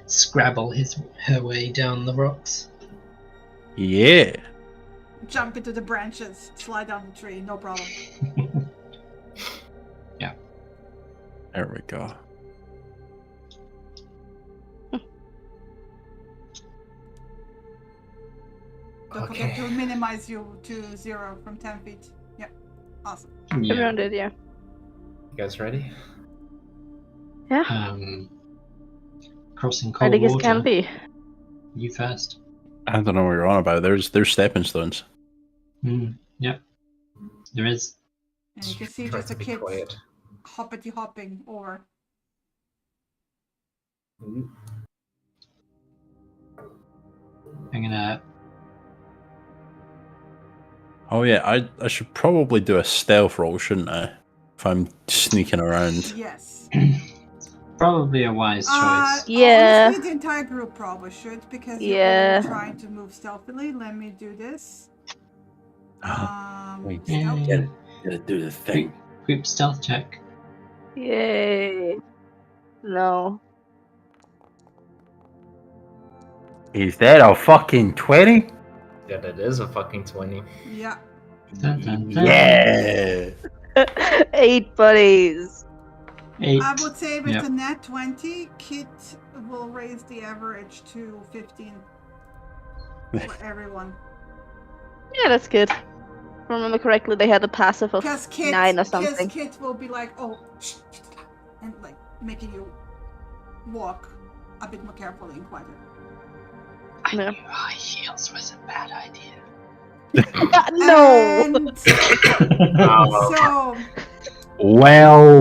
Scrabble her way down the rocks. Yeah. Jump into the branches, slide down the tree, no problem. There we go. Don't forget to minimize you to 0 from 10 feet. Yep. Awesome. Yeah. Everyone did, yeah. You guys ready? Crossing cold Ready as water. can be. You first. I don't know what you're on about. There's stepping stones. Yep. There is. And you can see Try just to a be kid quiet. hoppity hopping over. Ooh. I'm gonna Oh yeah, I should probably do a stealth roll, shouldn't I? If I'm sneaking around. Yes. Probably a wise choice. Yeah. Honestly, the entire group probably should because you're Yeah. all trying to move stealthily. Let me do this. Wait, Stealth. Yay. Gotta do the thing. Group stealth check. Yay. No. Is that a fucking 20? Yeah, that is a fucking 20. Yeah. Dun, dun, dun. Yeah. 8 buddies. 8. I would say with Yep. the net 20, Kit will raise the average to 15 for everyone. Yeah, that's good. If I remember correctly, they had a passive of Because Kit, 9 or something. Kit will be like, oh, shh, and like making you walk a bit more carefully and quieter. I Yeah. knew high heels was a bad idea. No! And Oh, so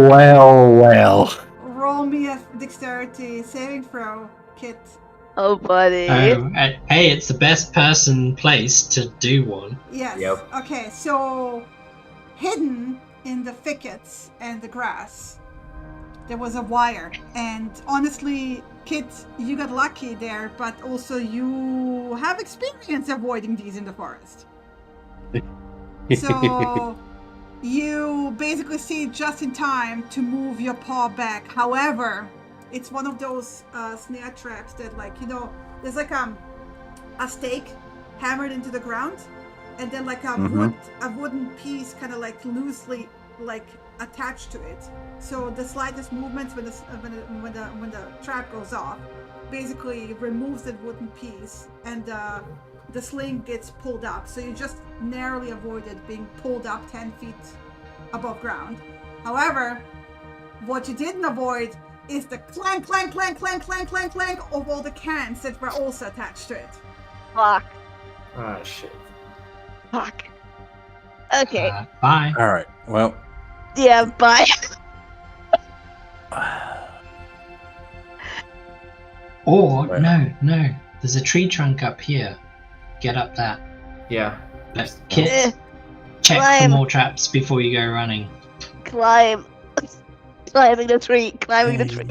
Well. roll me a dexterity saving throw, Kit. Oh, buddy. Oh, hey, it's the best person placed to do one. Yes. Yep. Okay, so hidden in the thickets and the grass, there was a wire. And honestly, Kit, you got lucky there, but also you have experience avoiding these in the forest. So you basically see it just in time to move your paw back. However, it's one of those snare traps that, like, you know, there's like a stake hammered into the ground, and then like a wooden piece kind of like loosely like attached to it. So the slightest movements when the trap goes off, basically removes that wooden piece, and the sling gets pulled up. So you just narrowly avoided being pulled up 10 feet above ground. However, what you didn't avoid is the clank, clank, clank, clank, clank, clank, clank of all the cans that were also attached to it. Fuck. ah, shit. Fuck. Okay. Bye. All right. Well. Yeah, bye. Or, Well. no. There's a tree trunk up here. Get up that. Yeah. Kit, check for Climb. more traps before you go running. Climb. Climbing the tree. Climbing the tree.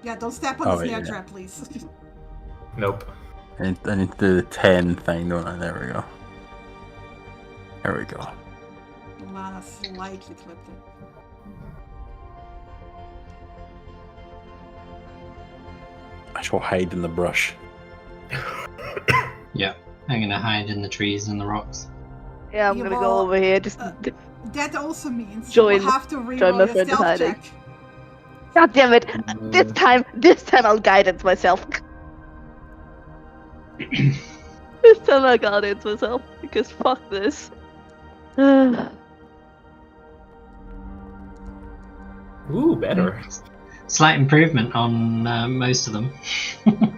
Yeah, don't step on Oh, the snare yeah. trap, please. Nope. I need to do the 10 thing, don't I? There we go. There we go. Lana slightly clipped it. I shall hide in the brush. Yep. I'm gonna hide in the trees and the rocks. Yeah, I'm You gonna will, go over here. Just. That also means Join- you'll have to join reroll my your friend stealth hiding. check. God damn it! This time I'll guidance myself. This time I'll guidance myself because fuck this. Ooh, better. Slight improvement on most of them.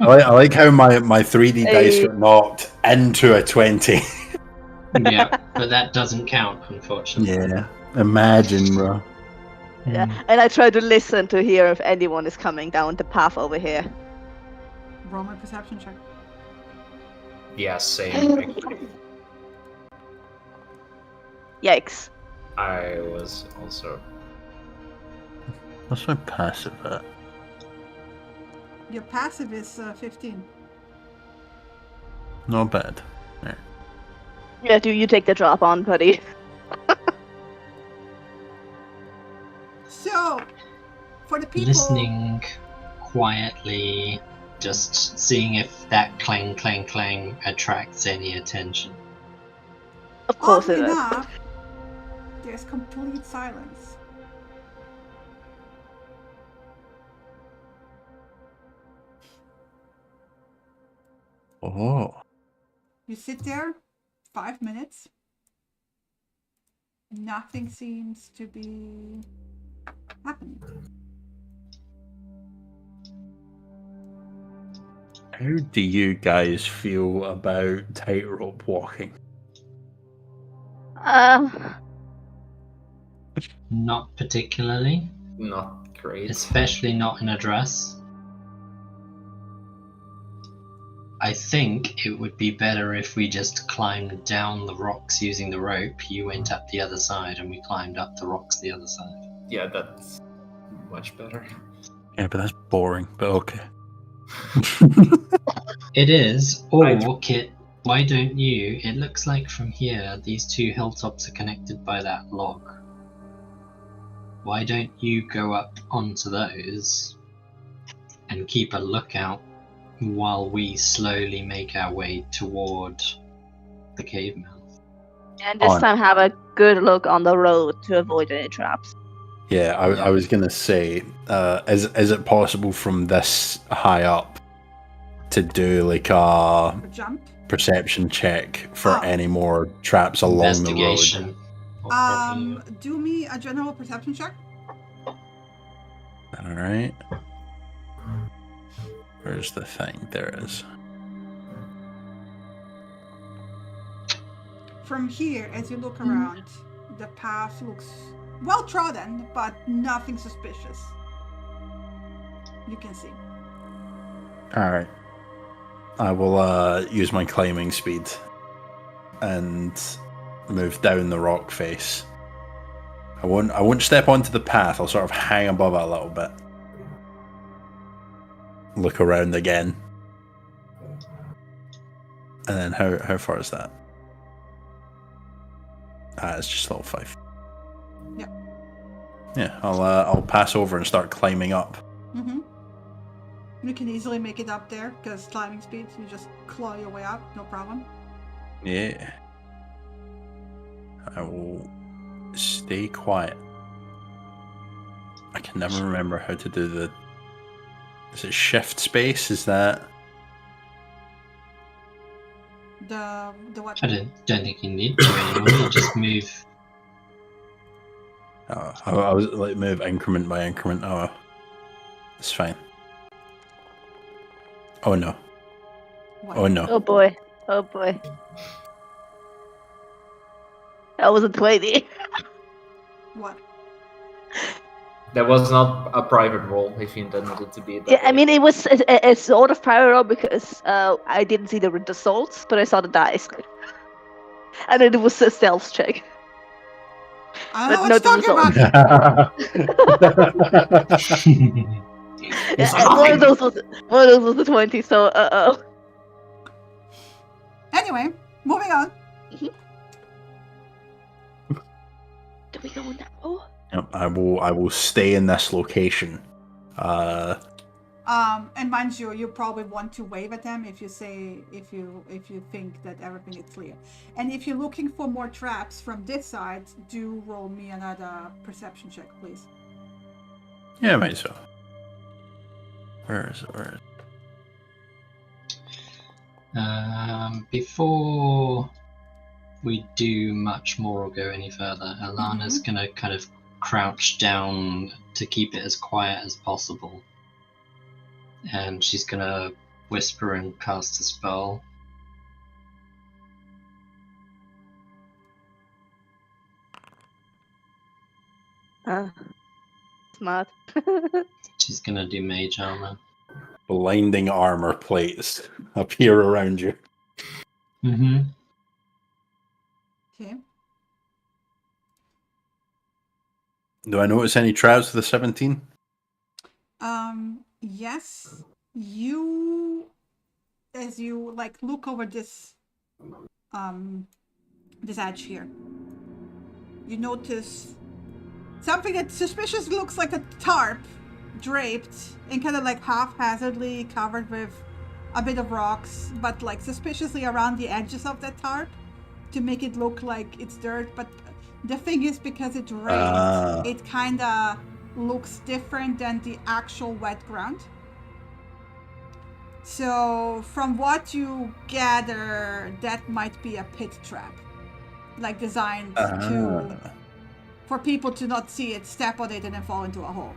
I like how my 3D dice Hey. got knocked into a 20. Yeah, but that doesn't count, unfortunately. Yeah. Imagine, bro. Yeah, and I try to listen to hear if anyone is coming down the path over here. Roll my perception check. Yeah, same. Actually. Yikes. I was also. What's my passive at? Your passive is 15. Not bad. Yeah, do you take the drop on, buddy? So, for the people... Listening quietly, just seeing if that clang, clang, clang attracts any attention. Of course Oddly it is. enough, there's complete silence. Oh. You sit there, 5 minutes. Nothing seems to be happening. How do you guys feel about tightrope walking? Not particularly, Not great. especially not in a dress. I think it would be better if we just climbed down the rocks using the rope. You went up the other side, and we climbed up the rocks the other side. Yeah, that's much better. Yeah, but that's boring. But okay. It is. Or, I- Kit, why don't you? It looks like from here, these two hilltops are connected by that log. Why don't you go up onto those and keep a lookout while we slowly make our way toward the cave mouth? And this On. time have a good look on the road to avoid any traps. Yeah, I was gonna say, is it possible from this high up to do like a A jump. perception check for Oh. any more traps along the road? Investigation. Or probably- Do me a general perception check. All right. Where's the thing? There it is. From here, as you look around, the path looks well trodden, but nothing suspicious. You can see. All right. I will use my climbing speed and move down the rock face. I won't step onto the path. I'll sort of hang above it a little bit. Look around again. And then how far is that? It's just level 5. Yeah. Yeah, I'll pass over and start climbing up. Mm-hmm. You can easily make it up there because climbing speed. You just claw your way up, no problem. Yeah. I will stay quiet. I can never remember how to do the... Is it shift space? Is that... The what? I don't think you need to anymore. You just move. Oh, I was like move increment by increment. Oh, it's fine. Oh no. What? Oh no. Oh boy. Oh boy. That was a 20. What? That was not a private roll if you intended it to be. That Yeah, I way. mean, it was a sort of parallel because I didn't see the results, but I saw the dice. And then it was a stealth check. I don't know But what you're no, talking the about. It's Yeah, one of fine. those was a 20, so Anyway, moving on. Do we go now? Oh. Yep, I will stay in this location. And mind you, you probably want to wave at them if you think that everything is clear. And if you're looking for more traps from this side, do roll me another perception check, please. Yeah, might so. Where is it? Before we do much more or go any further, Alana's gonna kind of crouch down to keep it as quiet as possible. And she's gonna whisper and cast a spell. Smart. She's gonna do mage armor. Blinding armor plates appear around you. Mm-hmm. Okay. Do I notice any traps with the 17? Yes. You, as you like look over this this edge here, you notice something that suspiciously looks like a tarp draped and kind of like haphazardly covered with a bit of rocks, but like suspiciously around the edges of that tarp to make it look like it's dirt. But the thing is, because it rained, it kind of looks different than the actual wet ground. So from what you gather, that might be a pit trap, like designed for people to not see it, step on it, and then fall into a hole.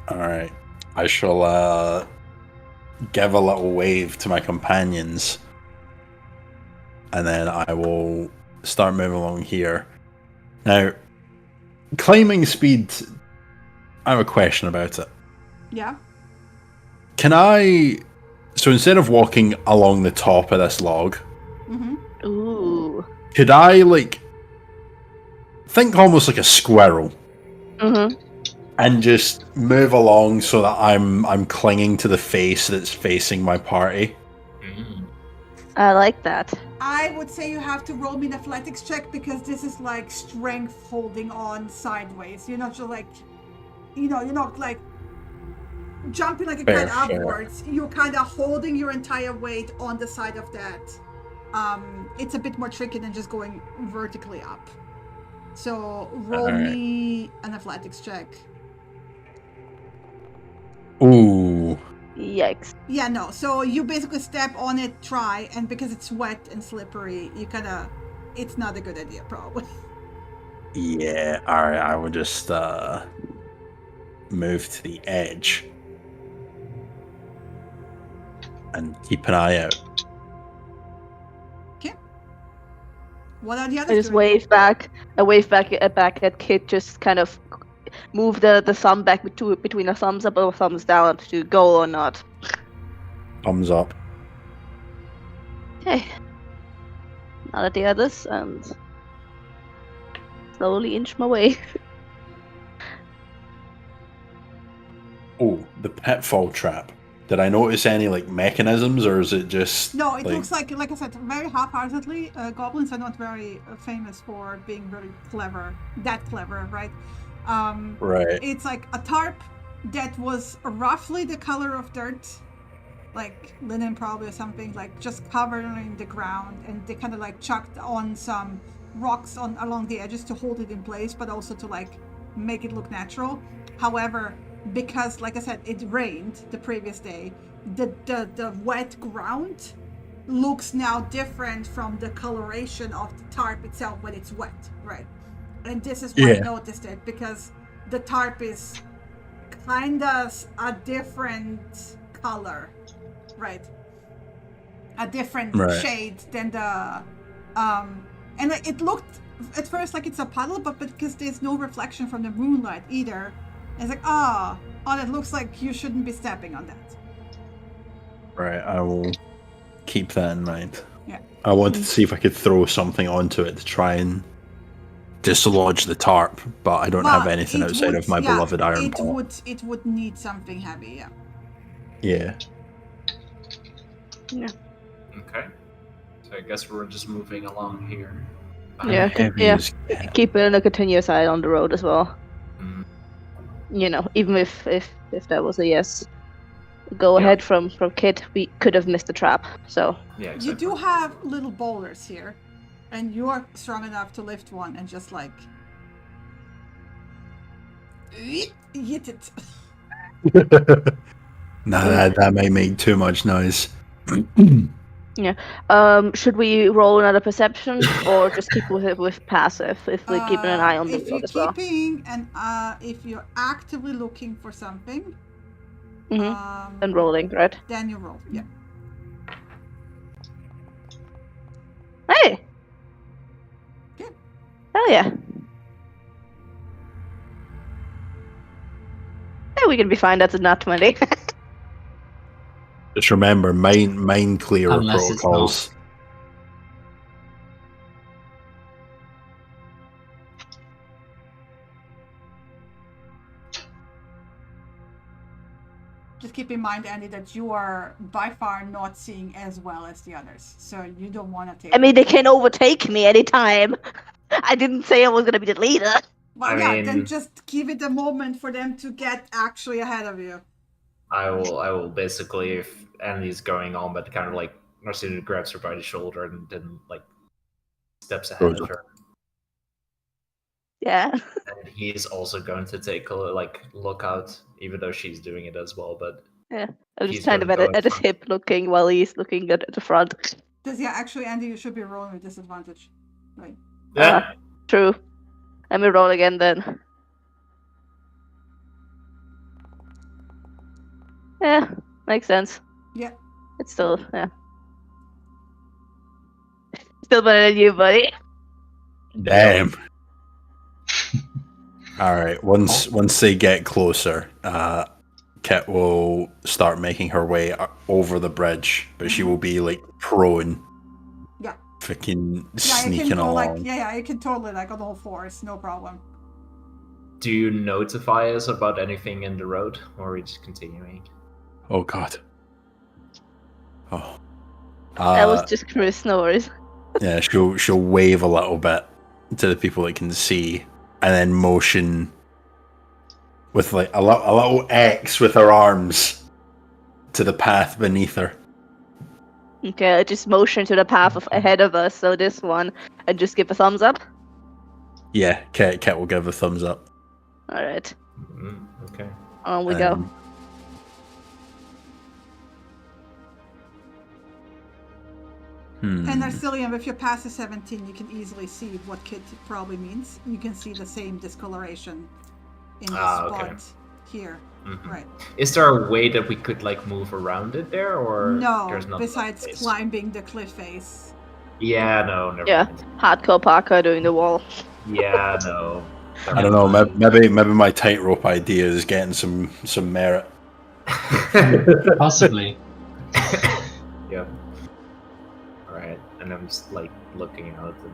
Alright. I shall give a little wave to my companions. And then I will start moving along here. Now, climbing speed, I have a question about it. Yeah. Can I? So instead of walking along the top of this log, Ooh. could I think almost like a squirrel, and just move along so that I'm clinging to the face that's facing my party? I like that. I would say you have to roll me an athletics check because this is like strength holding on sideways. You're not just like, you're not like jumping like a Fair, kite upwards. You're kind of holding your entire weight on the side of that. It's a bit more tricky than just going vertically up. So roll me an athletics check. Ooh. Yikes. Yeah, no. So you basically step on it, try, and because it's wet and slippery, it's not a good idea, probably. Yeah, alright, I will just move to the edge and keep an eye out. Okay. What are the I others just doing? wave back. I wave back at Kit, just kind of move the thumb back between a thumbs up or thumbs down to go or not. Thumbs up. Okay. Now at the others and slowly inch my way. Oh, the pitfall trap. Did I notice any mechanisms, or is it just? No, it looks like I said, very half-heartedly. Goblins are not very famous for being very clever. That clever, right? Right. It's like a tarp that was roughly the color of dirt, like linen probably or something, like just covered in the ground, and they kind of chucked on some rocks along the edges to hold it in place, but also to make it look natural. However, because like I said, it rained the previous day, the wet ground looks now different from the coloration of the tarp itself when it's wet, right? And this is why I noticed it, because the tarp is kind of a different color, right? A different shade than the and it looked at first like it's a puddle, but because there's no reflection from the moonlight either, it's like that looks like you shouldn't be stepping on that. Right, I will keep that in mind. Yeah. I wanted to see if I could throw something onto it to try and dislodge the tarp, but I don't have anything outside of my beloved iron pot. It would need something heavy, Yeah. Yeah. Okay. So I guess we're just moving along here. Yeah. Keep it in a continuous eye on the road as well. Even if that was a yes. Go ahead from Kit, we could have missed the trap. So yeah, exactly. You do have little boulders here, and you are strong enough to lift one and just hit it. Nah, that might make too much noise. should we roll another perception or just keep with passive if we're keeping an eye on the road as well? If you're actively looking for something, and rolling, right? Then you roll, yeah. Hey! Yeah. Hell yeah. Hey, we can be fine, that's a nat 20. Just remember, mind clear Unless it's protocols. Just keep in mind, Andy, that you are by far not seeing as well as the others, so you don't want to take. I mean, they can overtake me anytime. I didn't say I was gonna be the leader. Well, then just give it a moment for them to get actually ahead of you. I will basically, if Andy's going on, but kind of Narcina grabs her by the shoulder and then steps ahead of her. Yeah. And he's also going to take a look out, even though she's doing it as well. But yeah, I'm just kind of at his hip looking while he's looking at the front. Actually, Andy, you should be rolling with disadvantage, right? Yeah. True. Let me roll again then. Yeah, makes sense. Yeah. It's still, Still better than you, buddy. Damn. All right. Once they get closer, Kit will start making her way over the bridge, but she will be like prone. Yeah. Freaking Yeah, you sneaking can go along. like you can totally like on all fours, no problem. Do you notify us about anything in the road, or are we just continuing? Oh god. Oh. That was just Chris, no worries. Yeah, she'll wave a little bit to the people that can see, and then motion with like a little X with her arms to the path beneath her. Okay, I just motion to the path ahead of us, so this one, and just give a thumbs up. Yeah, Kit will give a thumbs up. Alright. Okay. On we go. And Narcillium, if you're past the 17, you can easily see what Kit probably means. You can see the same discoloration in the spot here. Right. Is there a way that we could like move around it there, or no? There's not besides climbing the cliff face. Yeah, no, never Yeah, mind. hardcore parkour doing the wall. Yeah, no. I don't know. Maybe my tightrope idea is getting some merit. Possibly. Yeah. All right, and I'm just like looking out and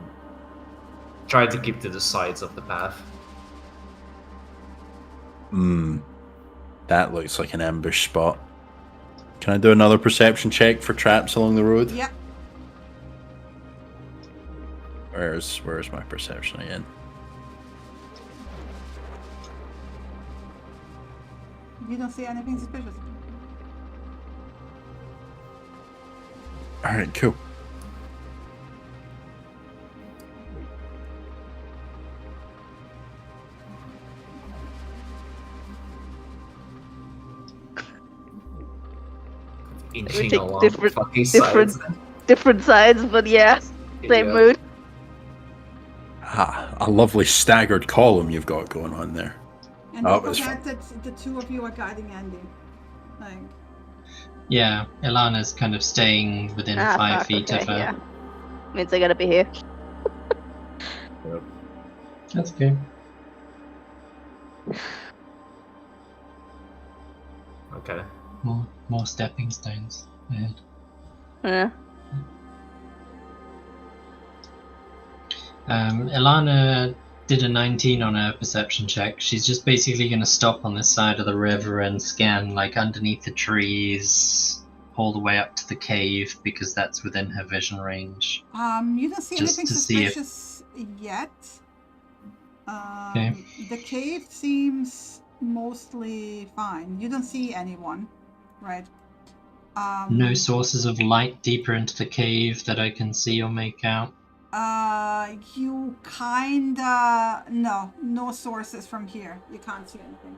trying to keep to the sides of the path. That looks like an ambush spot. Can I do another perception check for traps along the road? Yep. Where's my perception again? You don't see anything suspicious. Alright, cool. Inching take along different- the fucking different- sides. Different sides, but yeah, same Yeah. mood. Ah, a lovely staggered column you've got going on there. And Oh, don't it's forget that the two of you are guiding Andy. Like, Yeah, Ilana's kind of staying within 5 feet of her. Yeah. Means I gotta be here. That's good. Okay. More stepping stones ahead. Yeah. Ilana did a 19 on her perception check. She's just basically going to stop on this side of the river and scan like underneath the trees all the way up to the cave because that's within her vision range. you don't see Just anything to see if- suspicious yet. Okay. The cave seems mostly fine. You don't see anyone, right? No sources of light deeper into the cave that I can see or make out. You kinda no sources from here. You can't see anything.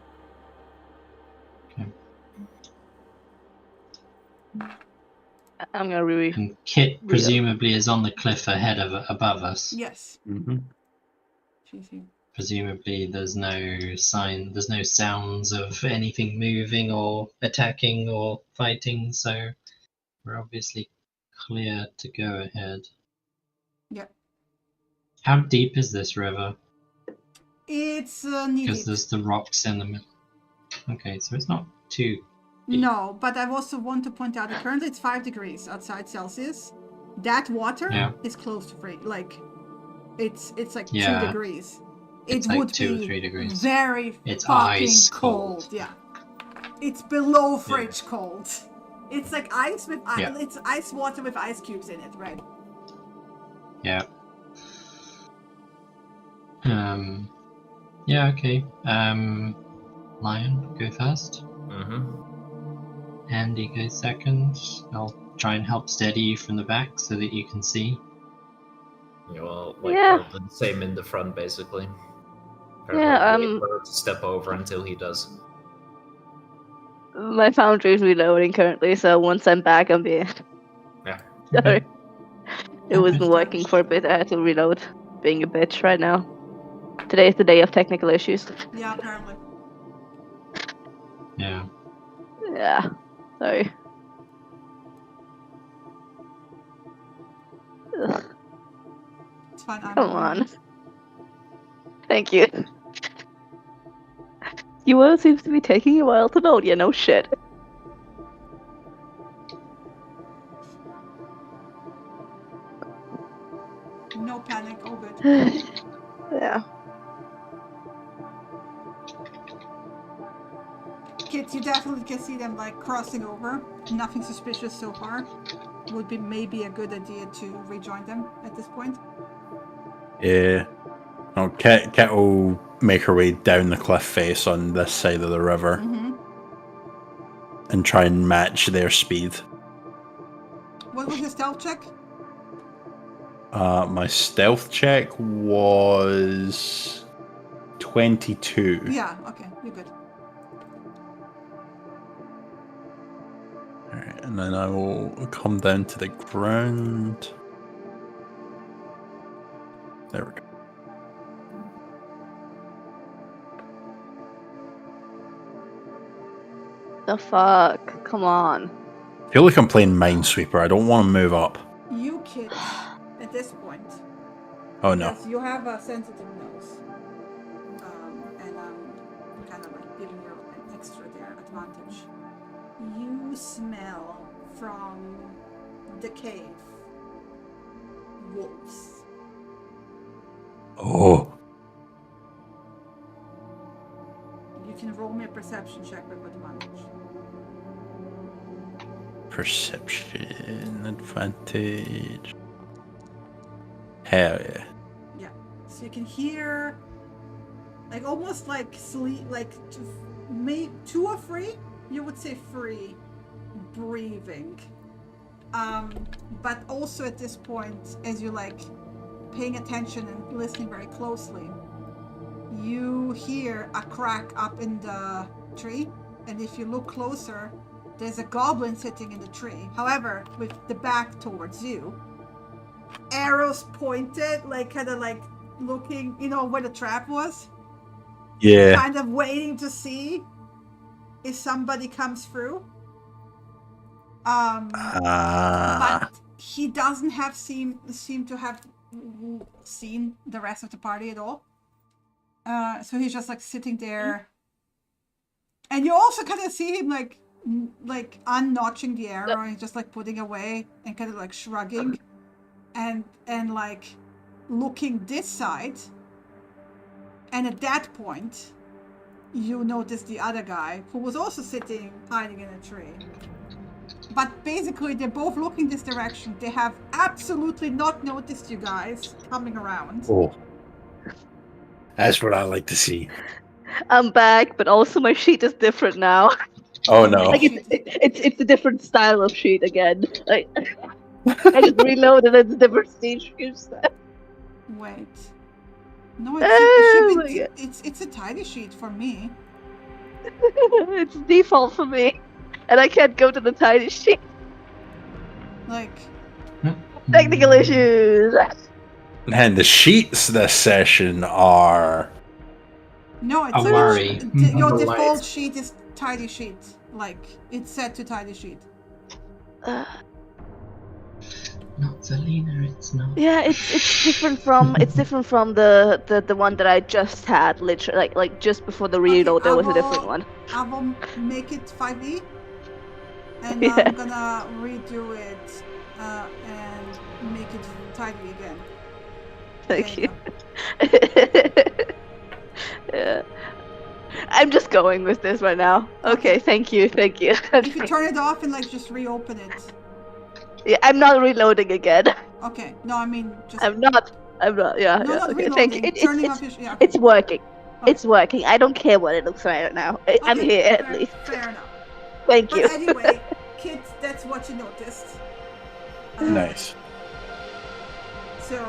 Okay. I'm gonna read. And Kit presumably is on the cliff above us. Yes. Mm-hmm. She's here. Presumably there's no sounds of anything moving or attacking or fighting, so we're obviously clear to go ahead. Yep. How deep is this river? It's knee Because deep. there's the rocks in the middle. Okay, so it's not too deep. No, but I also want to point out that currently it's 5 degrees outside Celsius. That water is close to free. Like, it's like 2 degrees. It's it like would 2 or be 3 degrees. very It's fucking ice cold. cold. Yeah, it's below fridge cold. It's like ice with it's ice water with ice cubes in it, right? Yeah. Yeah, okay. Lion, go first. Mm-hmm. Andy goes second. I'll try and help steady you from the back so that you can see. Yeah, well, I'll do the same in the front, basically. Yeah, Wait for her to step over until he does. My foundry is reloading currently, so once I'm back, I'm being. Yeah. Sorry. It wasn't working for a bit. I had to reload. Being a bitch right now. Today is the day of technical issues. Yeah, apparently. Yeah. Yeah. Sorry. Ugh. It's fine. Come on. Thank you. keyword seems to be taking a while to load. Yeah, no shit. No panic, all good. Yeah. Kids, you definitely can see them like crossing over. Nothing suspicious so far. Would be maybe a good idea to rejoin them at this point. Yeah. No, Kit will make her way down the cliff face on this side of the river and try and match their speed. What was your stealth check? My stealth check was 22. Yeah, okay, you're good. Alright, and then I will come down to the ground. There we go. The fuck? Come on. I feel like I'm playing Minesweeper. I don't want to move up. You kids, at this point, Oh no. because you have a sensitive nose, and I'm kind of like giving you an extra there advantage. You smell from the cave wolves. Oh. You can roll me a perception check with advantage. Perception advantage. Hell yeah. Yeah. So you can hear, like almost like sleep, like two or three. You would say three breathing. But also at this point, as you're like paying attention and listening very closely, you hear a crack up in the tree, and if you look closer, there's a goblin sitting in the tree. However, with the back towards you, arrows pointed, like kind of like looking, you know, where the trap was. Yeah. Kind of waiting to see if somebody comes through. But he doesn't have seem to have seen the rest of the party at all. So he's just like sitting there, and you also kind of see him like unnotching the arrow and just like putting away and kind of like shrugging, and like looking this side. And at that point, you notice the other guy who was also sitting hiding in a tree. But basically, they're both looking this direction. They have absolutely not noticed you guys coming around. Oh. That's what I like to see. I'm back, but also my sheet is different now. Oh no. Like it's a different style of sheet again. Like I just reloaded and it's a different stage. Wait. No, it's a tidy sheet for me. It's default for me. And I can't go to the tiny sheet. Like Technical issues. And the sheets this session are... No, it's Don't worry. Your default sheet is tidy sheet. Like, it's set to tidy sheet. Not Selena, it's not. Yeah, it's different from the one that I just had. Literally, like just before the reload, there was a different one. I will make it 5e, and Yeah. I'm gonna redo it and make it tidy again. Thank There you. go. Yeah. I'm just going with this right now. Okay, thank you. If you turn it off and like just reopen it. Yeah, I'm not reloading again. Okay. No, I mean just. I'm not. Yeah. No, yeah. not Okay, reloading. thank you. Turning off your. Yeah, okay. It's working. Okay. It's working. I don't care what it looks like right now. I'm Okay, here at fair- least. Fair enough. Thank But you. anyway, kids, that's what you noticed. Nice. So,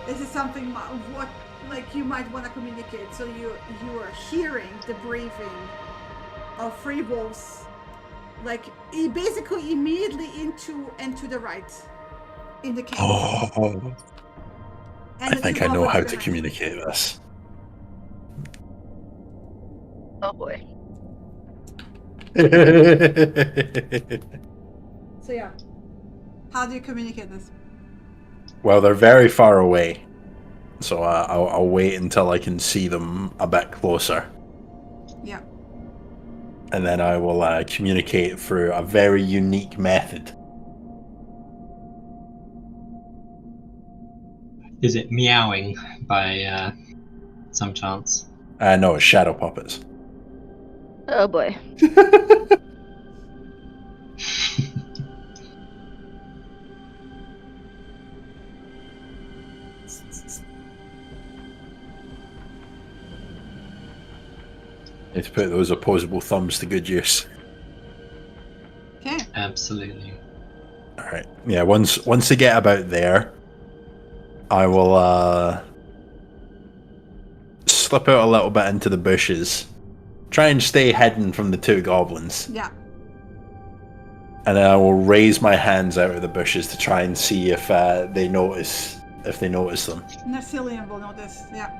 this is something what like you might want to communicate. So you are hearing the breathing of three wolves, like basically immediately into and to the right in the cave. Oh, And I the think two I know goblins how to behind. communicate this. Oh boy. So yeah, how do you communicate this? Well, they're very far away, so I'll wait until I can see them a bit closer. and then I will communicate through a very unique method. Is it meowing by some chance? No, it's shadow puppets. Oh boy. Need to put those opposable thumbs to good use. Okay. Absolutely. All right. Yeah. Once they get about there, I will slip out a little bit into the bushes, try and stay hidden from the two goblins, Yeah. and then I will raise my hands out of the bushes to try and see if they notice them. Narcillian will notice. Yeah.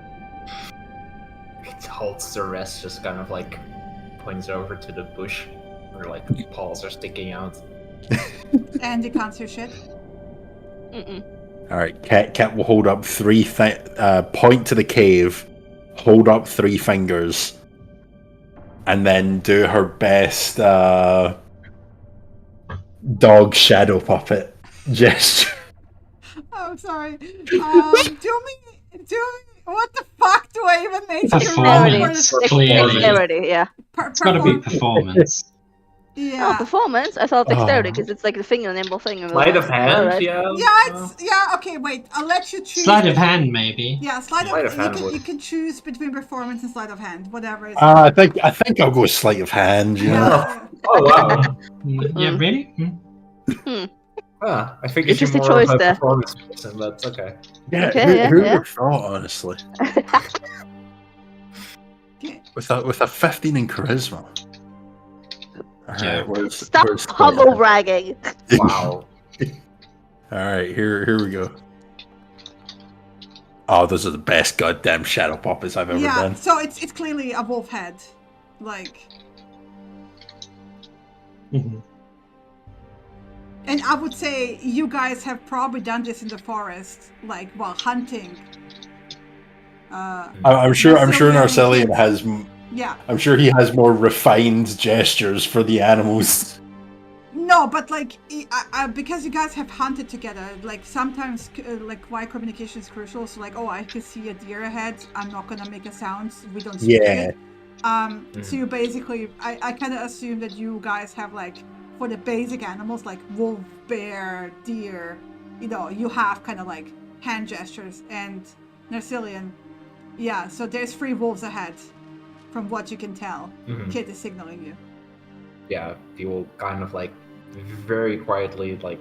It holds the rest, just kind of like points over to the bush where like the paws are sticking out. And you can't see shit. Mm-mm. All right. Cat will hold up point to the cave, hold up 3 fingers, and then do her best dog shadow puppet gesture. Oh, sorry. What the fuck do I even make you roll for Performance, this? clearly. Dexterity, yeah. It's got to be performance. Oh, Yeah. performance? I thought dexterity Oh. because it's like the finger nimble thing. and Sleight of like, hand, alright. Yeah, okay, wait. I'll let you choose. Sleight of hand, maybe. Yeah, sleight Sleight of of hand hand. would- You can choose between performance and sleight of hand, whatever is. I think I'll go sleight of hand. You know? Yeah. Oh wow. Yeah, really? Hmm. I figured you're Interesting more of choice a there. performance person, but okay. Yeah, Okay, who would yeah. have thought, honestly? Okay. With a 15 in charisma. Yeah. Alright, Stop humble bragging. Wow. Alright, here we go. Oh, those are the best goddamn shadow puppets I've ever Yeah, done. so it's clearly a wolf head. Like, Mhm. and I would say you guys have probably done this in the forest, like while hunting. I'm sure Narcillian has. Yeah. I'm sure he has more refined gestures for the animals. No, but like, because you guys have hunted together, like sometimes like quiet communication is crucial. So like, oh, I can see a deer ahead. I'm not gonna make a sound. We don't speak Yeah. it. So you basically, I kind of assume that you guys have like, for the basic animals like wolf, bear, deer, you have kind of like hand gestures. And Narcillian, yeah. So there's 3 wolves ahead, from what you can tell. Kid is signaling you. Yeah, he will kind of like very quietly like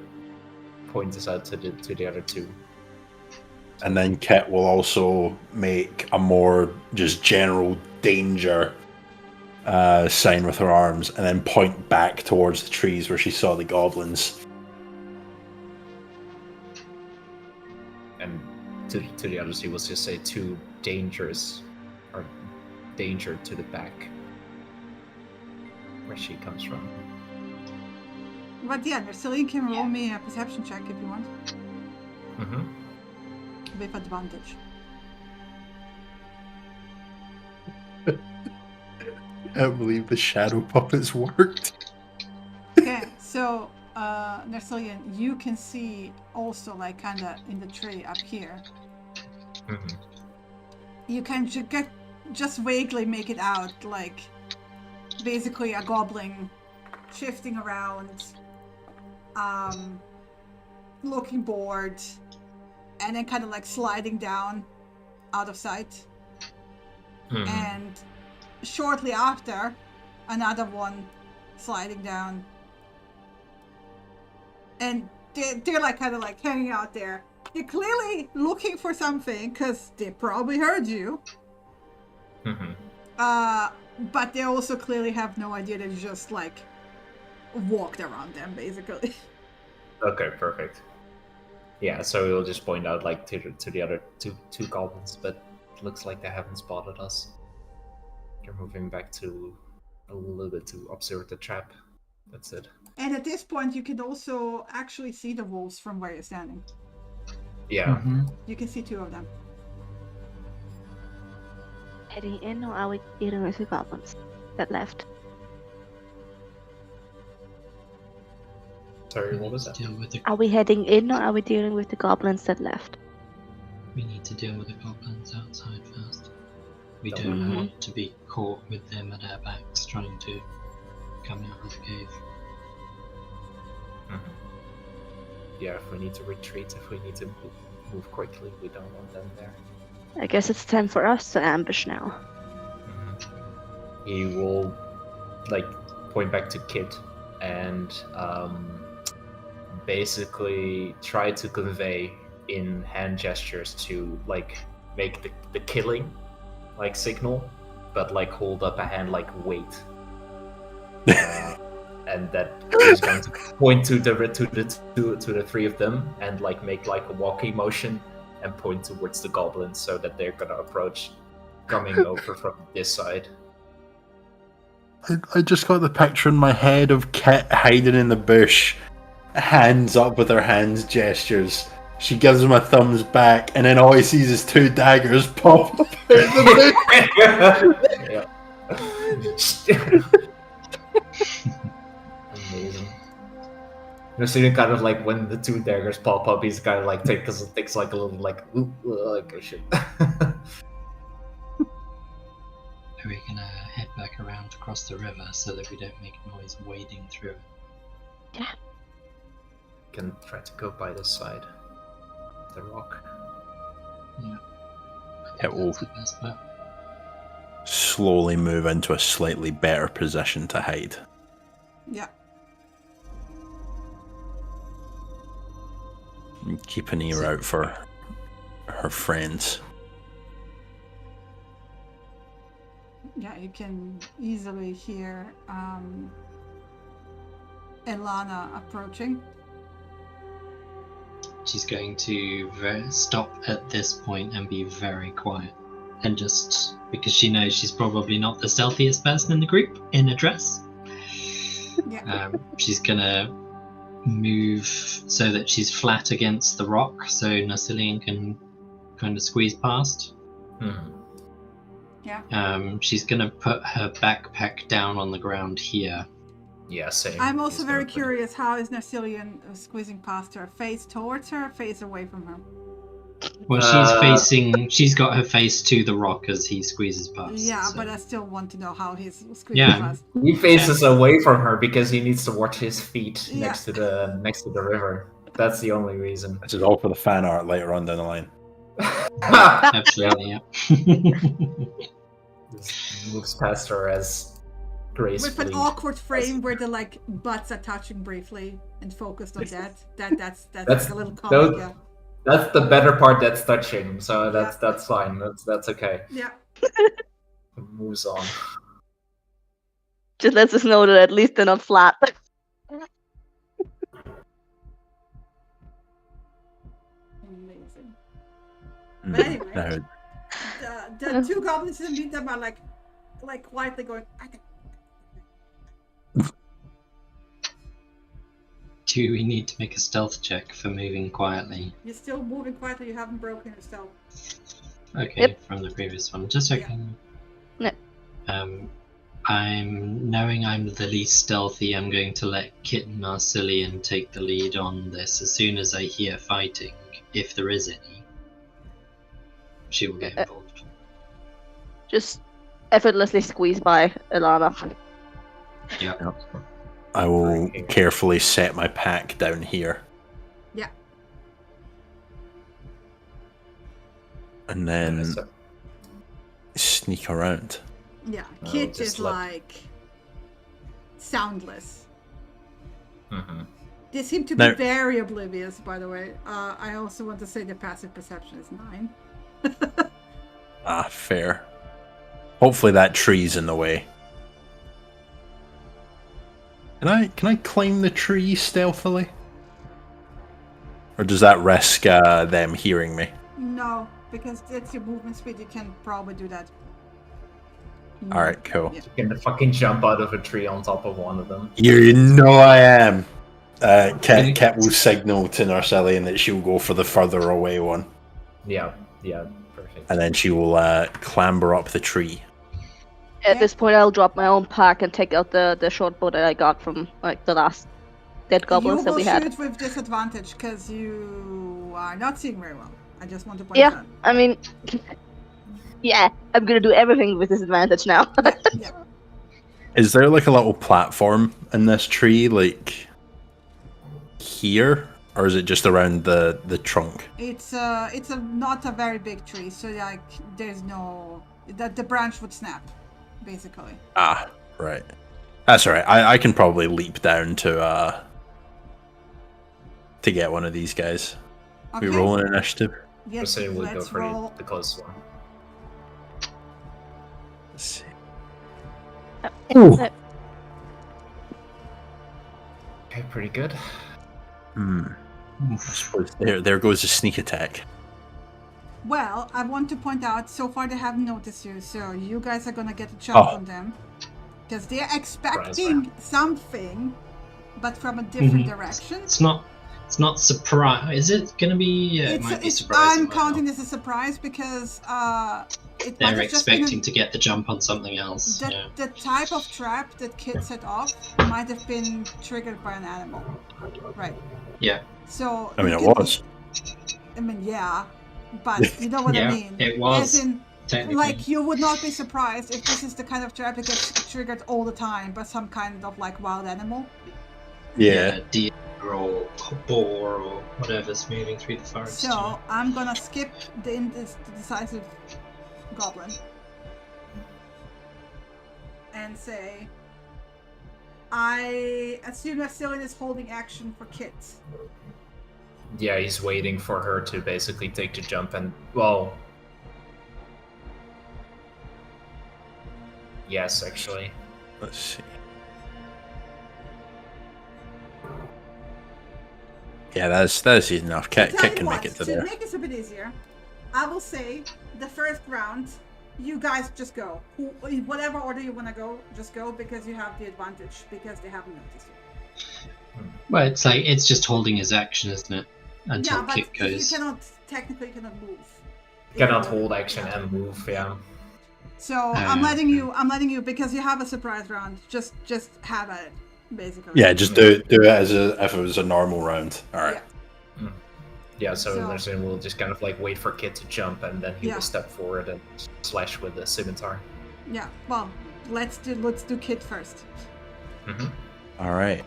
point this out to the other 2. And then Kit will also make a more just general danger sign with her arms, and then point back towards the trees where she saw the goblins. And to the others, he will just say 2 dangers, or danger to the back, where she comes from. But yeah, Narcillian can roll me a perception check if you want, with advantage. I can't believe the shadow puppets worked. Okay, so Narcillian, you can see also like kind of in the tree up here. You can just vaguely make it out, like basically a goblin shifting around, looking bored, and then kind of like sliding down out of sight. And shortly after, another one sliding down. And they're like kind of like hanging out there. They're clearly looking for something because they probably heard you. But they also clearly have no idea that you just like walked around them, basically. Okay, perfect. Yeah, so we'll just point out like to the other two goblins, but it looks like they haven't spotted us. They're moving back to a little bit to observe the trap. That's it. And at this point, you can also actually see the wolves from where you're standing. Yeah. You can see 2 of them. Heading in, or are we dealing with the goblins that left? Sorry, We what need was to that? deal with the. Are we heading in, or are we dealing with the goblins that left? We need to deal with the goblins outside first. We Don't don't Mhm. want to be caught with them at our backs trying to come out of the cave. Mhm. Yeah, if we need to retreat, if we need to move quickly, we don't want them there. I guess it's time for us to ambush now. He will like point back to Kit and basically try to convey in hand gestures to like make the killing like signal, but like hold up a hand like wait. And that he's going to point to the three of them and like make like a walking motion and point towards the goblins so that they're gonna approach coming over from this side. I just got the picture in my head of Kit hiding in the bush, hands up with her hands gestures. She gives him a thumbs back, and then all he sees is two daggers pop up out of the bush. Amazing. You're seeing kind of like when the two daggers pop up, he's kind of like takes like a little like oop, like oh, shit. Are we gonna head back around across the river so that we don't make noise wading through it? Can try to go by this side. The rock. Yeah. It will That's the best bet. slowly move into a slightly better position to hide. Yeah. And keep an ear out for her friends. Yeah, you can easily hear Elana approaching. She's going to stop at this point and be very quiet. And just because she knows she's probably not the stealthiest person in the group in a dress, Yeah. she's gonna move so that she's flat against the rock so Narcillian can kind of squeeze past. Yeah. She's gonna put her backpack down on the ground here. Yeah, same. I'm also He's very gonna put it- curious, how is Narcillian squeezing past her? Face towards her, face away from her? Well, she's got her face to the rock as he squeezes past. Yeah, so- but I still want to know how he's squeezing Yeah. past. He faces away from her because he needs to watch his feet Yeah. next to the river. That's the only reason. This is all for the fan art later on down the line. Absolutely, yeah. Just moves past her as gracefully. With an awkward frame where the like butts are touching briefly and focused on that. That's like a little comic. Yeah. That's the better part that's touching, so that's fine. That's okay. Yeah. Moves on. Just lets us know that at least they're not flat. Amazing. Mm. But anyway, Now, the two goblins in meet them are like quietly going. Do we need to make a stealth check for moving quietly? You're still moving quietly. You haven't broken yourself. Okay, Yep. from the previous one. Just checking. No. I'm knowing I'm the least stealthy. I'm going to let Kit and Narcillian take the lead on this. As soon as I hear fighting, if there is any, she will get involved. Just effortlessly squeeze by Elana. Yeah. I will carefully set my pack down here. Yeah. And then sneak around. Yeah. Oh, Kit just is like- like soundless. Mm-hmm. They seem to be No. very oblivious, by the way. I also want to say the passive perception is 9. Ah, fair. Hopefully that tree's in the way. Can I climb the tree stealthily? Or does that risk them hearing me? No, because it's your movement speed. You can probably do that. Alright, cool. Yeah. You can fucking jump out of a tree on top of one of them. You know I am. Cat will signal to Narcillian that she'll go for the further away one. Yeah, perfect. And then she will clamber up the tree. At this point, I'll drop my own pack and take out the short bow that I got from like the last dead goblins that we had. You will shoot with disadvantage because you are not seeing very well. I just want to point Yeah, out. I mean, yeah, I'm gonna do everything with disadvantage now. Yeah. Is there like a little platform in this tree, like here, or is it just around the trunk? It's not a very big tree, so like there's no the branch would snap, basically. Ah, right. That's all right. I can probably leap down to get one of these guys. Okay. We roll an initiative. Yes, So we'll go let's for roll. the closest one. Let's see. Ooh. Okay, pretty good. I suppose there goes a sneak attack. Well, I want to point out, so far they haven't noticed you, so you guys are gonna get a jump on them. Because they're expecting something, but from a different direction. It's not surprise. Is it gonna be? It might be surprise. I'm counting this as a surprise because they're expecting to get the jump on something else. The type of trap that Kit set off might have been triggered by an animal. Right. Yeah. So I mean, it was. I mean, yeah, but you know what I mean. It was. As in, technically. like, you would not be surprised if this is the kind of trap that gets triggered all the time by some kind of like wild animal. Yeah. Deer or boar or whatever's moving through the forest. So I'm gonna skip the decisive goblin and say, I assume Asilian is holding action for Kit. Yeah, he's waiting for her to basically take the jump and, well... Yes, actually. Let's see. Yeah, that's easy enough. Cat can make it to there. To make this a bit easier, I will say the first round, you guys just go. Whatever order you want to go, just go because you have the advantage because they haven't noticed you. Well, it's just holding his action, isn't it? Until Kit goes. You technically cannot move. Cannot hold action and move, yeah. So I'm letting you because you have a surprise round. Just have at it, basically. Yeah, just do it as if it was a normal round. All right. Yeah. Yeah, so Narsin will just kind of like wait for Kit to jump, and then he will step forward and slash with the scimitar. Yeah. Well, let's do Kit first. Mm-hmm. All right.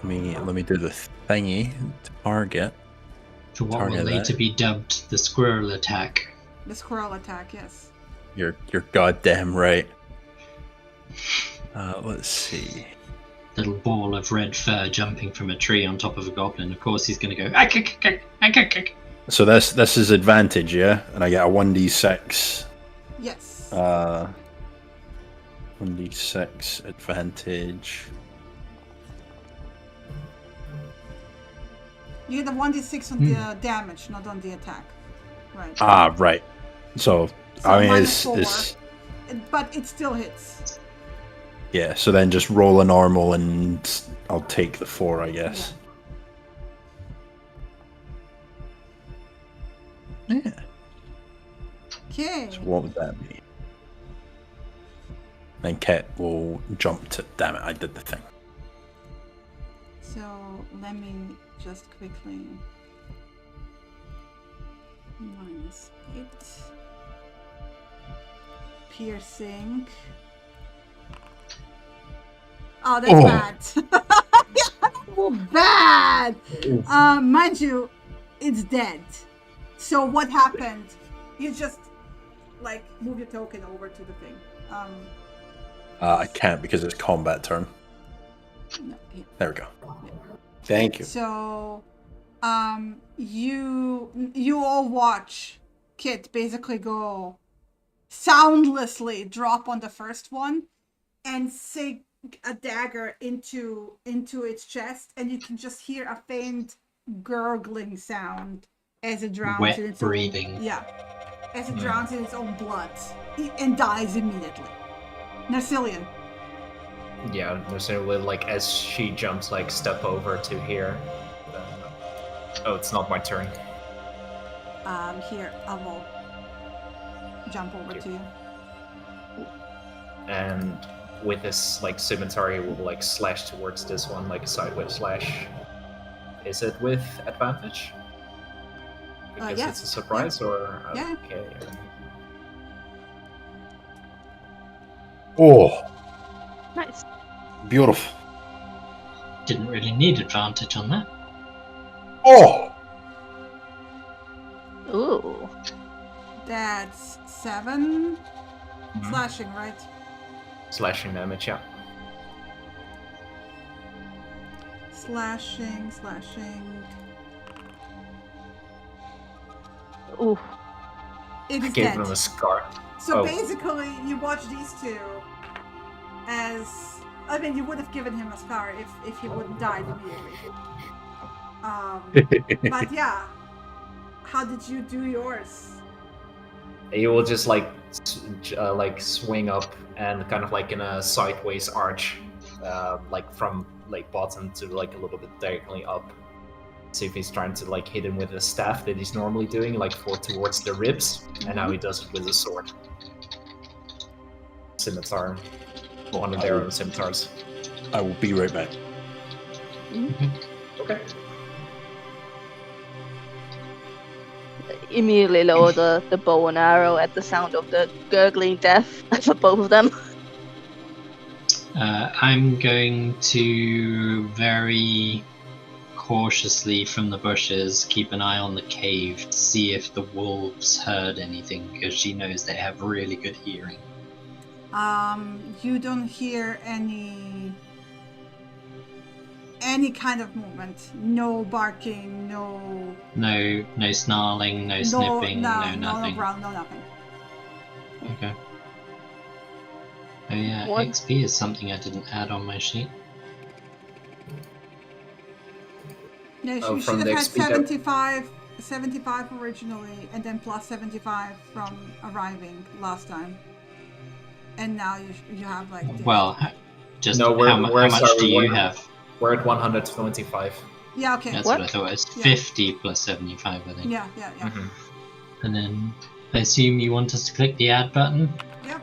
Let me do the thingy to target. For what will later be dubbed the squirrel attack. The squirrel attack, yes. You're goddamn right. Let's see. Little ball of red fur jumping from a tree on top of a goblin. Of course, he's going to go. So this is advantage, yeah, and I get a 1d6. Yes. 1d6 advantage. You get a 1d6 on the damage, not on the attack. Right. Ah, right. So I mean, it's but it still hits. Yeah. So then just roll a normal, and I'll take the 4, I guess. Yeah. Okay. So what would that be? Then Ket will jump to. Damn it! I did the thing. So let me just quickly -8 piercing. Oh, that's bad. Bad. Mind you, it's dead. So what happened? You just like move your token over to the thing. I can't because it's combat turn. No, here. There we go. Yeah. Thank you. So, you all watch Kit basically go soundlessly drop on the first one and sink a dagger into its chest, and you can just hear a faint gurgling sound as it drowns in its breathing. As it drowns in its own blood and dies immediately. Narcillian. Yeah, Narcillian will, like, as she jumps, like, step over to here. Oh, it's not my turn. Here, I will jump over to you. And with this, like, scimitar, he will, like, slash towards this one, like a sideways slash. Is it with advantage? Because yes. it's a surprise, or Yeah. okay. Oh, Nice. beautiful. Didn't really need advantage on that. Oh, Ooh. That's 7 Mhm. slashing, right? Slashing damage, yeah. Slashing. Ooh. It is Gave dead. him a scar. So Oh. basically, you watch these two as... I mean, you would have given him a scar if he wouldn't died immediately. But yeah, how did you do yours? He will just like swing up and kind of like in a sideways arch, like from like bottom to like a little bit diagonally up. See if he's trying to like hit him with a staff that he's normally doing, like towards the ribs, and now he does it with a sword. Scimitar. One of their own scimitars. I will be right back. Okay. Immediately lower the bow and arrow at the sound of the gurgling death for both of them. I'm going to very cautiously from the bushes keep an eye on the cave to see if the wolves heard anything, because she knows they have really good hearing. You don't hear any kind of movement. No barking, no snarling, no sniffing, no nothing. No growl, no nothing. Okay. Oh yeah, What? XP is something I didn't add on my sheet. No, Oh, you from should the have had XP 75 originally, and then plus 75 from arriving last time. And now you have like... Well, just No, how much do you have? We're at 125. Yeah, okay. That's what I thought. It's 50 plus 75, I think. Yeah. Mhm. And then I assume you want us to click the add button? Yeah.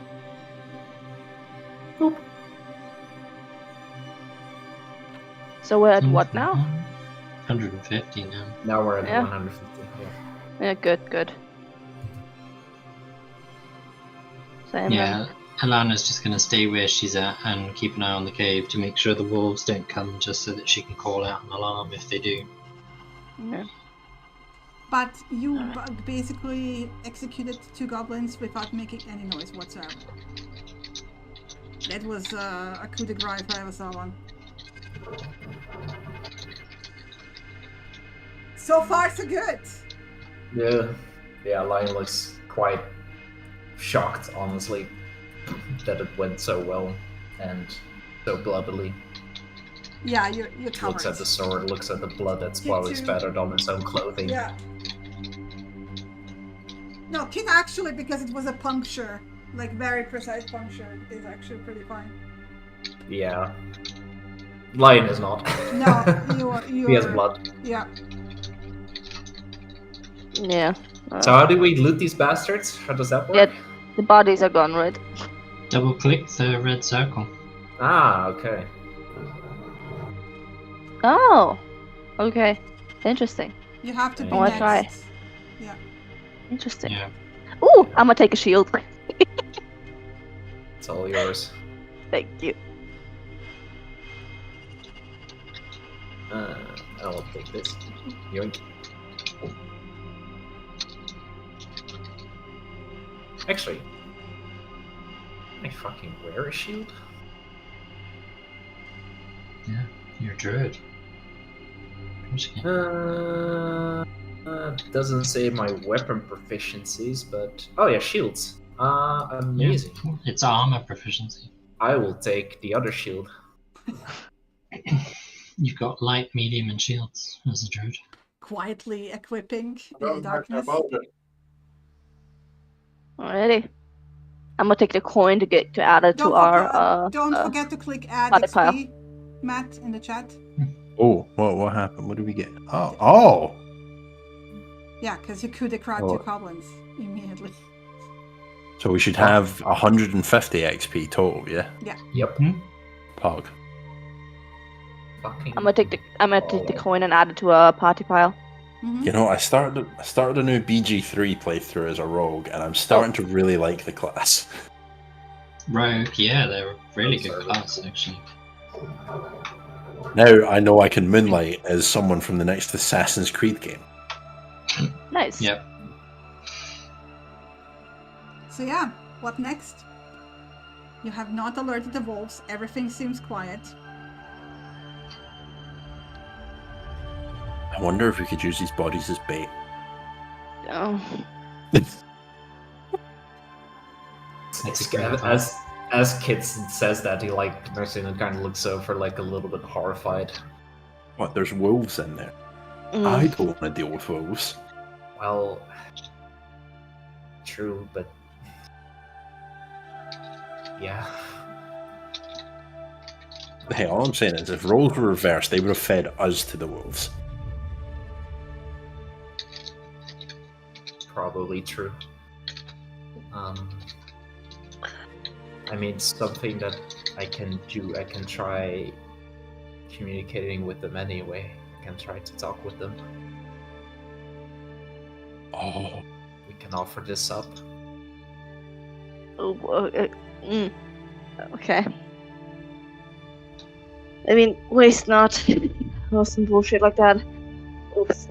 So we're at what now? 150 now. Now we're at Yeah. 150. Yeah. Yeah, good. Same. Yeah, Alana's just going to stay where she's at and keep an eye on the cave to make sure the wolves don't come, just so that she can call out an alarm if they do. Yeah. But you basically executed 2 goblins without making any noise whatsoever. That was a coup de grace if I ever saw one. So far, so good. Yeah. Lion looks quite shocked, honestly, that it went so well and so bloodily. Yeah, you're covered. Looks at the sword, looks at the blood that's probably spattered on his own clothing. Yeah. No, Kit actually, because it was a puncture, like very precise puncture, is actually pretty fine. Yeah. Lion is not. No, you He has blood. Yeah. Yeah. So how do we loot these bastards? How does that work? Yeah, the bodies are gone, right? Double click the red circle. Ah, okay. Oh. Okay. Interesting. You have to be I wanna next. try. Yeah. Interesting. Yeah. Ooh, I'm gonna take a shield. It's all yours. Thank you. I'll take this. Yoink. Actually, can I fucking wear a shield? Yeah, you're a druid. Of course you can. Doesn't say my weapon proficiencies, but oh yeah, shields. Amazing. Yeah, it's armor proficiency. I will take the other shield. You've got light, medium, and shields as a druid. Quietly equipping in the darkness. Alrighty. I'm gonna take the coin to add it to our Don't forget to click add body XP, pile. Matt, in the chat. Oh, what happened? What did we get? Oh. Yeah, because you could have cracked 2 goblins immediately. So we should have 150 XP total, yeah? Yep. Pog. Fucking. I'm gonna take the coin and add it to a party pile. Mhm. You know, I started a new BG3 playthrough as a rogue, and I'm starting to really like the class. Rogue, yeah, they're a really good class, actually. Now I know I can moonlight as someone from the next Assassin's Creed game. Nice. Yep. So yeah, what next? You have not alerted the wolves. Everything seems quiet. I wonder if we could use these bodies as bait. Oh. That's a great thought. As Kit says that, he like Narcina kind of looks over like a little bit horrified. What? There's wolves in there. I don't want to deal with wolves. Well, true, but yeah. Hey, all I'm saying is, if roles were reversed, they would have fed us to the wolves. Probably true. I mean, something that I can do, I can try communicating with them anyway. I can try to talk with them. Oh, We can offer this up. Okay. I mean, waste not. Or some bullshit like that. Oops.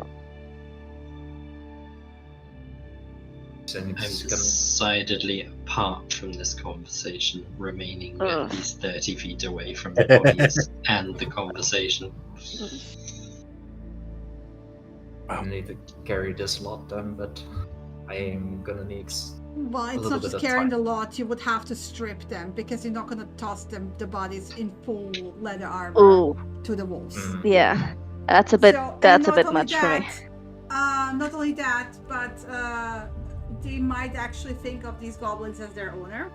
And I'm it's gonna... decidedly apart from this conversation, remaining Ugh. at least 30 feet away from the bodies and the conversation. I need to carry this lot then, but I am gonna need... Well, it's little not bit just of carrying time. the lot. You would have to strip them because you're not going to toss them, the bodies in full leather armor Ooh, to the wolves. Mm. yeah. That's a bit. So, and That's a not bit only much for me. that, Not only that, but they might actually think of these goblins as their owner.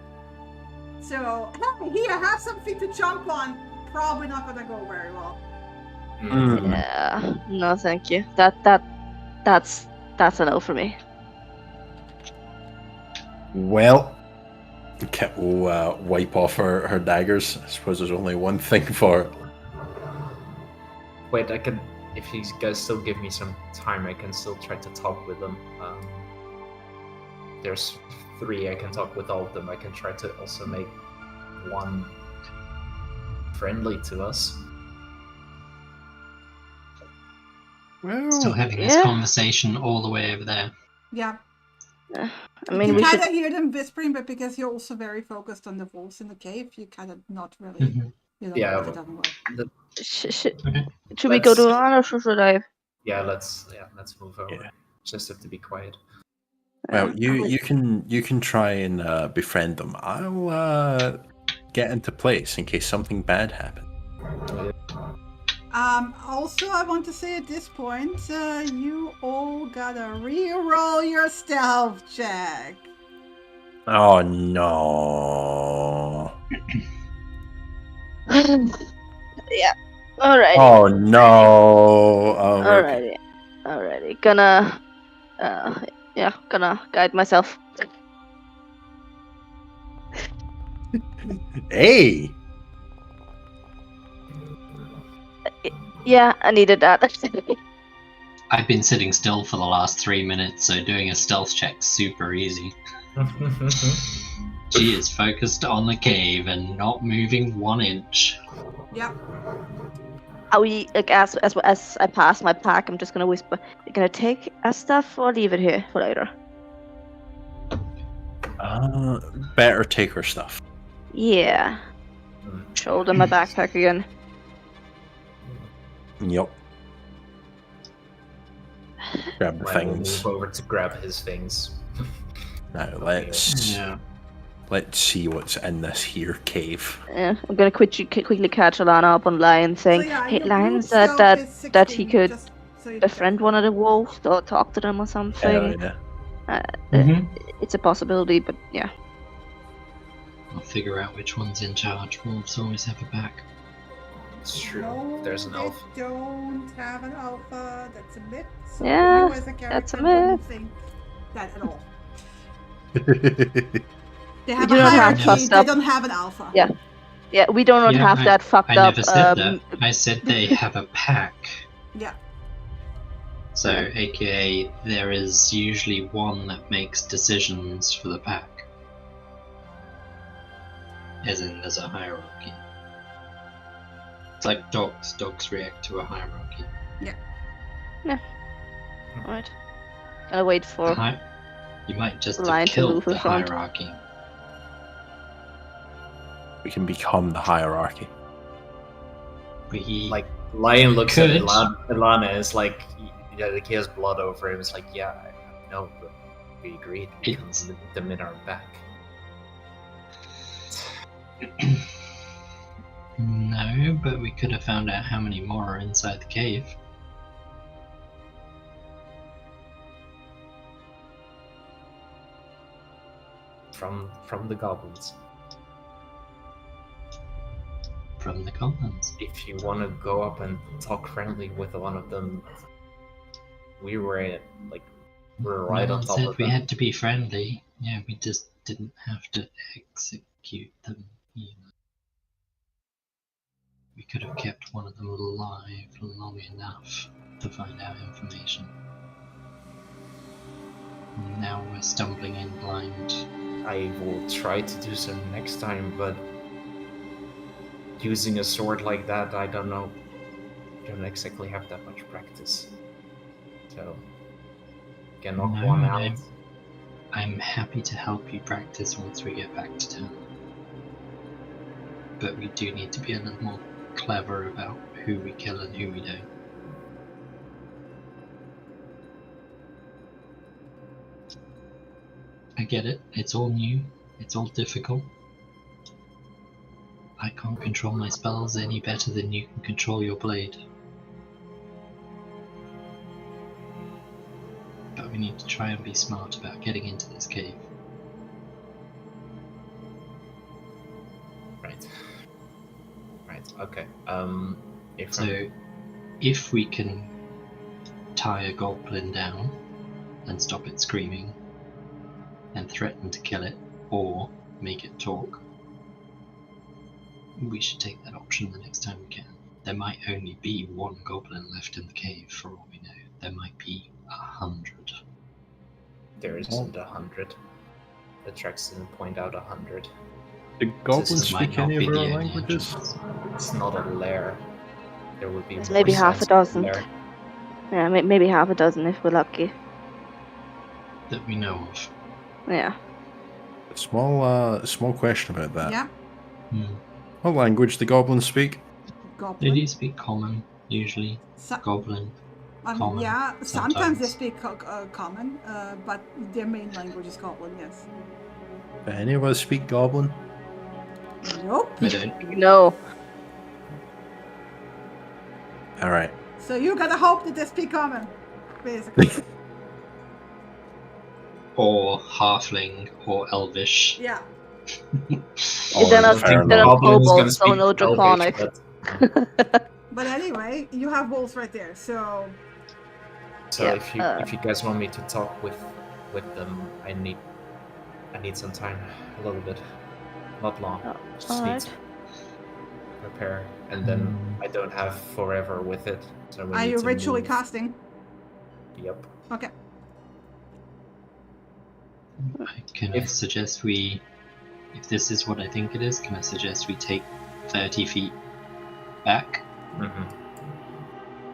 So, hey, here, have something to jump on. Probably not going to go very well. Mm. Yeah. No, thank you. That's a no for me. well. Kit will wipe off her daggers. I suppose there's only one thing for it. Wait, I can... If you guys still give me some time, I can still try to talk with them. There's 3, I can talk with all of them. I can try to also make one friendly to us. Well, Still having this yeah. conversation all the way over there. Yeah. I You mean, can we kind should. of hear them whispering, but because you're also very focused on the wolves in the cave, you kind of not really, Mhm. you know, Yeah, look at them well. Should we go Let's- to on or should I? Yeah, let's move over. Yeah. Just have to be quiet. well, you can try and befriend them. I'll get into place in case something bad happens. Also, I want to say at this point, you all gotta re-roll your stealth check. Oh no! Yeah. Alrighty. Oh no! Okay. Alrighty. Gonna guide myself. Hey! Yeah, I needed that. I've been sitting still for the last 3 minutes, so doing a stealth check's super easy. She is focused on the cave and not moving 1 inch. Yep. Are we like as I pass my pack? I'm just gonna whisper. You gonna take our stuff or leave it here for later? Better take her stuff. Yeah. Shoulder my backpack again. Yep. Grab the I will things. move over to grab his things. Now let's Yeah. let's see what's in this here cave. Yeah, I'm gonna quickly catch Alana up on Lion, saying, So, yeah, "Hey, your Lion group said stealth that is that he 16, could just so you befriend one of the wolves or talk to them or Hell something. yeah. Mhm. It's a possibility, but yeah." I'll figure out which one's in charge. Wolves always have a back. It's true. No, There's an they elf. don't have an alpha. That's a myth. So Yeah, you as a character that's a wouldn't myth. think that at all. They We have do a not have hierarchy. trust They up. don't have an alpha. Yeah. Yeah, we don't Yeah, have that fucked I up. never said that. I said they have a pack. Yeah. So, aka, there is usually one that makes decisions for the pack. As in, there's a hierarchy. It's like dogs. Dogs react to a hierarchy. Alright. I'll wait for You might just have Lion to killed move in the front. hierarchy. We can become the hierarchy. But he, Like Lion looks Could. at Ilana and is like, he has blood over him. It's like, yeah, I know, but we agreed. We can It's- limit them in our back. No, but we could have found out how many more are inside the cave. From the goblins. From the goblins. If you want to go up and talk friendly with one of them, we're right No on one top said of we them. had to be friendly. Yeah, we just didn't have to execute them. You know. We could have kept one of them alive long enough to find out information. Now we're stumbling in blind. I will try to do so next time, but using a sword like that, I don't know. I don't exactly have that much practice. So, can knock No, one and out. I'm happy to help you practice once we get back to town. But we do need to be a little more clever about who we kill and who we don't. I get it, it's all new, it's all difficult. I can't control my spells any better than you can control your blade. But we need to try and be smart about getting into this cave. Right. Okay. So, if we can tie a goblin down and stop it screaming and threaten to kill it or make it talk, we should take that option the next time we can. There might only be one goblin left in the cave for all we know. There might be 100. there isn't 100. The tracks didn't point out 100. Do goblins This might speak not any be of the our only languages? entrance. It's not a lair. There would be There's more maybe half a sense in a dozen. lair. Yeah, maybe half a dozen if we're lucky. That we know of. Yeah. Small question about that. Yeah. What language do goblins speak? They Goblin. do speak common, usually. So, Goblin. Common, yeah, sometimes they sometimes. speak common, but their main language is Goblin, yes. Do any of us speak goblin? Nope. I don't. No. Alright. So you gotta hope that they speak common, basically. Or halfling, or elvish. Yeah. Oh, They're not, fair they're enough. not Goblin's gonna kobolds, so speak no Elvish, draconic. but- But anyway, you have wolves right there, so So Yeah, if you guys want me to talk with them, I need some time, a little bit, not long. Just need Alright. to prepare, and then I don't have forever with it. So we are need you to ritually move. casting? Yep. Okay. Can I suggest we, if this is what I think it is, can I suggest we take 30 feet back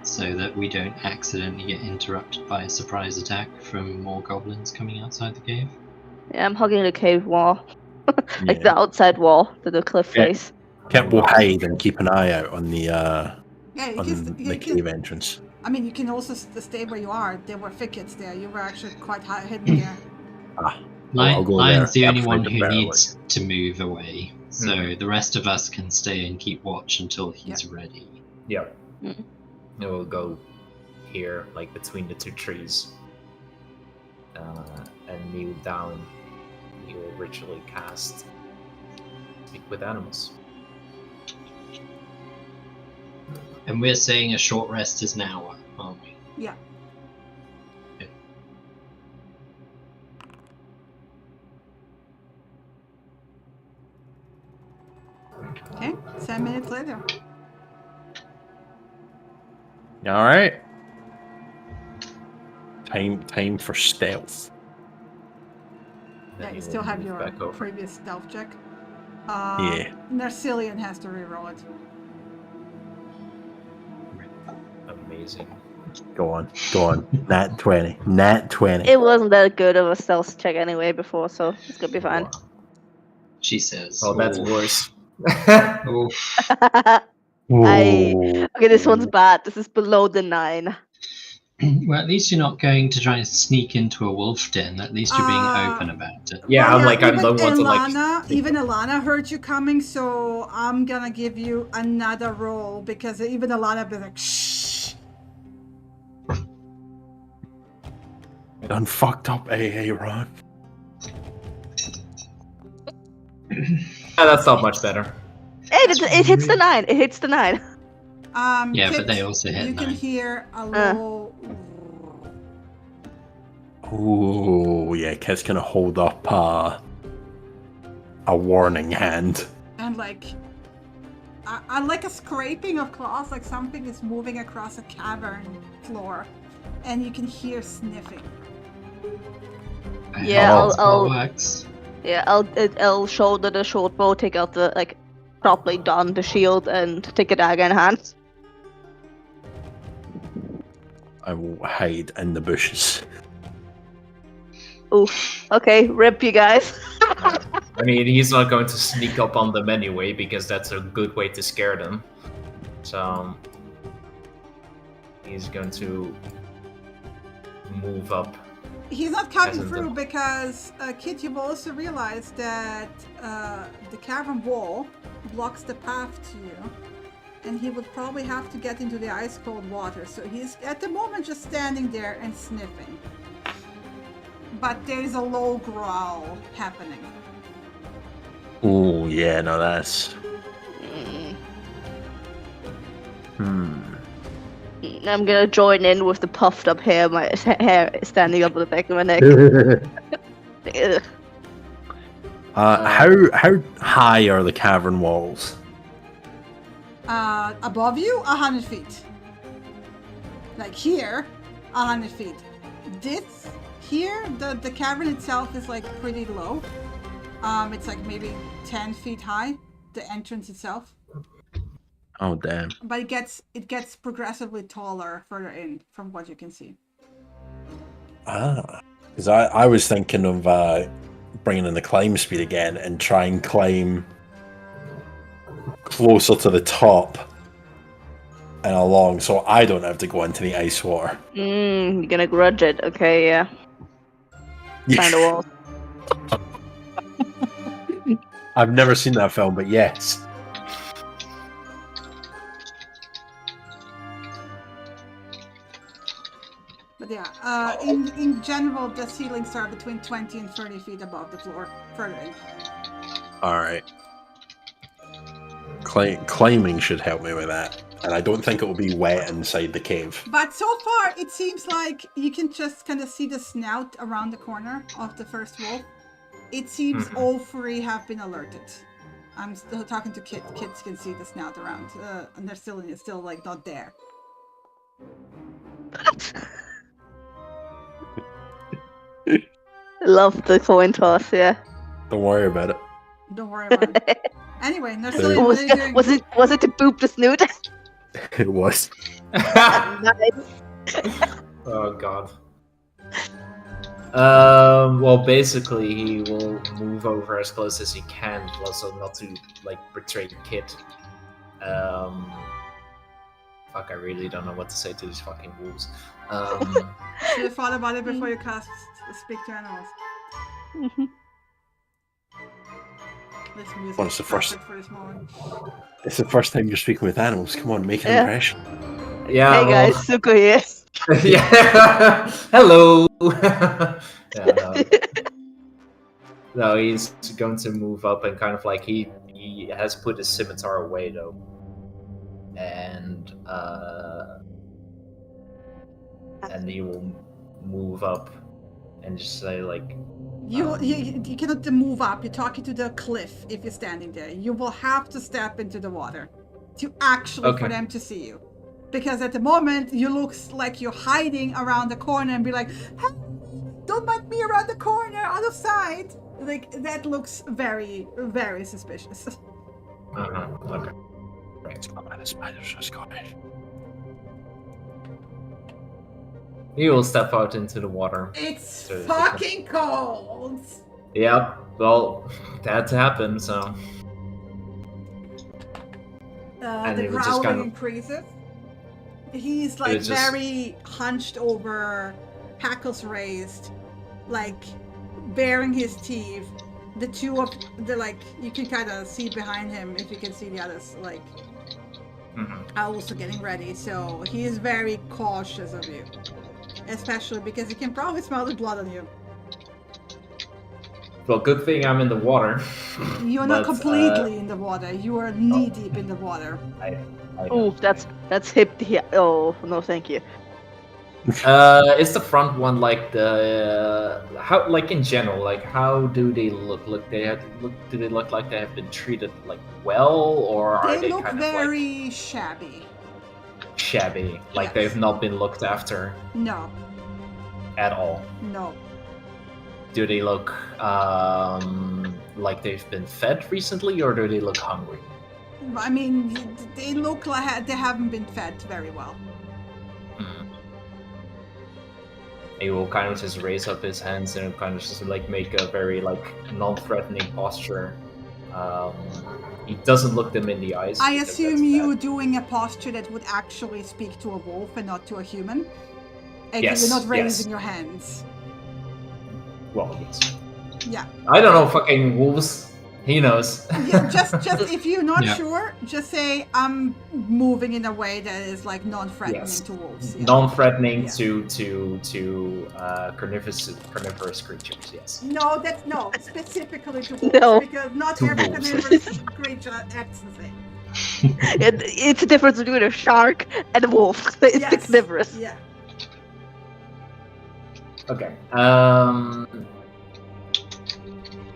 so that we don't accidentally get interrupted by a surprise attack from more goblins coming outside the cave? Yeah, I'm hugging the cave wall. Like Yeah. the outside wall to the cliff Yeah. face. Kip will hide and keep an eye out on the Yeah, you on can. the You cave can. entrance. I mean, you can also stay where you are. There were thickets there. You were actually quite high hidden there. I'll go Lion's there. the only I'll one find a who better needs to move away, so the rest of us can stay and keep watch until he's ready. Yep. Mm. It will go here, like between the two trees, and kneel down. You will ritually cast Speak with Animals. And we're saying a short rest is an hour, aren't we? Yeah. Okay. 10 minutes later. All right. Time for stealth. Yeah, Then you he still will have move your back over. previous stealth check. Yeah. Narcillian has to reroll it. Amazing. Go on. Nat 20. Nat 20. It wasn't that good of a stealth check anyway before, so it's gonna be fine. Wow. She says. Oh, that's "Oof, worse. oof." Okay, this one's bad. This is below the 9. Well, at least you're not going to try and sneak into a wolf den. At least you're being open about it. Yeah, I'm like, I even don't want to, like, Ilana, sneak even up. Ilana heard you coming, so I'm gonna give you another roll because even Ilana be like, shh. Done fucked up, AA Ron. That's not much better. It hits the 9. It hits the 9. Yeah, Kit, but they also hit you can 9. hear a low. Oh, yeah, Kit's gonna hold up a warning hand. And like, I like a scraping of claws, like something is moving across a cavern floor, and you can hear sniffing. Yeah, That's how I'll- it works. Yeah, I'll shoulder the short bow, take out the properly don the shield, and take a dagger in hand. I will hide in the bushes. Oof. Okay, rip you guys. I mean, he's not going to sneak up on them anyway, because that's a good way to scare them. So he's going to move up. He's not coming Hasn't through done. because, Kit, you've also realized that the cavern wall blocks the path to you, and he would probably have to get into the ice cold water. So he's at the moment just standing there and sniffing. But there's a low growl happening. Oh, yeah, no, that's... I'm gonna join in with the puffed up hair, my hair standing up on the back of my neck. Ugh. How high are the cavern walls? Above you, 100 feet. Like here, 100 feet. This here, the cavern itself is like pretty low. It's like maybe 10 feet high, the entrance itself. Oh, damn. But it gets progressively taller further in from what you can see. Because I was thinking of bringing in the climb speed again and try and climb closer to the top and along so I don't have to go into the ice water. You're gonna grudge it. Okay, yeah. Find a wall. I've never seen that film, but yes. But yeah, in general, the ceilings are between 20 and 30 feet above the floor, further in. Alright. Climbing should help me with that. And I don't think it will be wet inside the cave. But so far, it seems like you can just kind of see the snout around the corner of the first wolf. It seems all three have been alerted. I'm still talking to Kit. Kids can see the snout around, and they're still like not there. Love the coin toss, yeah. Don't worry about it. Don't worry about it. Anyway, Narcillian, what are you doing? Was it to boop the snoot? It was. Nice. Oh god. Well, basically, he will move over as close as he can, also not to like betray the kid. Fuck, I really don't know what to say to these fucking wolves. Should have thought about it before you cast Speak to Animals. This music What's is the first- perfect for this moment. It's the first time you're speaking with animals. Come on, make an Yeah. impression. Yeah. Hey guys, Suko here. Yeah. Hello. Yeah, no, he's going to move up and kind of like he has put his scimitar away though, and he will move up and just say like, You cannot move up. You're talking to the cliff if you're standing there. You will have to step into the water to actually for them to see you. Because at the moment, you look like you're hiding around the corner and be like, hey, don't bite me around the corner, out of sight. Like, that looks very, very suspicious. Okay. It's not bad, the spiders just got it. He will step out into the water. It's fucking cold. Yep. Well, that happened, so. And The it was just growling kind of- increases. He's like was just- very hunched over, hackles raised, like baring his teeth. The two of the like you can kind of see behind him if you can see the others like are also getting ready. So he is very cautious of you, especially because he can probably smell the blood on you. Well, good thing I'm in the water. You're not completely in the water. You are knee deep in the water. Oh, that's hip. Yeah. Oh no, thank you. Is the front one like the how like in general, like how do they look? Do they look like they have been treated like well, or are They they look kind very of shabby. like shabby, like Yes. they've not been looked after No, at all? no. Do they look like they've been fed recently, or do they look hungry? I mean, they look like they haven't been fed very well. He will kind of just raise up his hands and kind of just like make a very like non-threatening posture. He doesn't look them in the eyes. I because assume that's you bad. doing a posture that would actually speak to a wolf and not to a human. And Yes, you're not raising yes. your hands. Well, yes. Yeah. I don't know, fucking wolves. He knows. Yeah, just if you're not Yeah. sure, just say I'm moving in a way that is like non-threatening Yes. to wolves. Yeah. Non-threatening Yeah. to carnivorous creatures. Yes. No, that's no, specifically to wolves. No. Because not To every wolves. carnivorous creature acts the same. It's the difference between a shark and a wolf. It's the Yes. carnivorous. Yeah. Okay.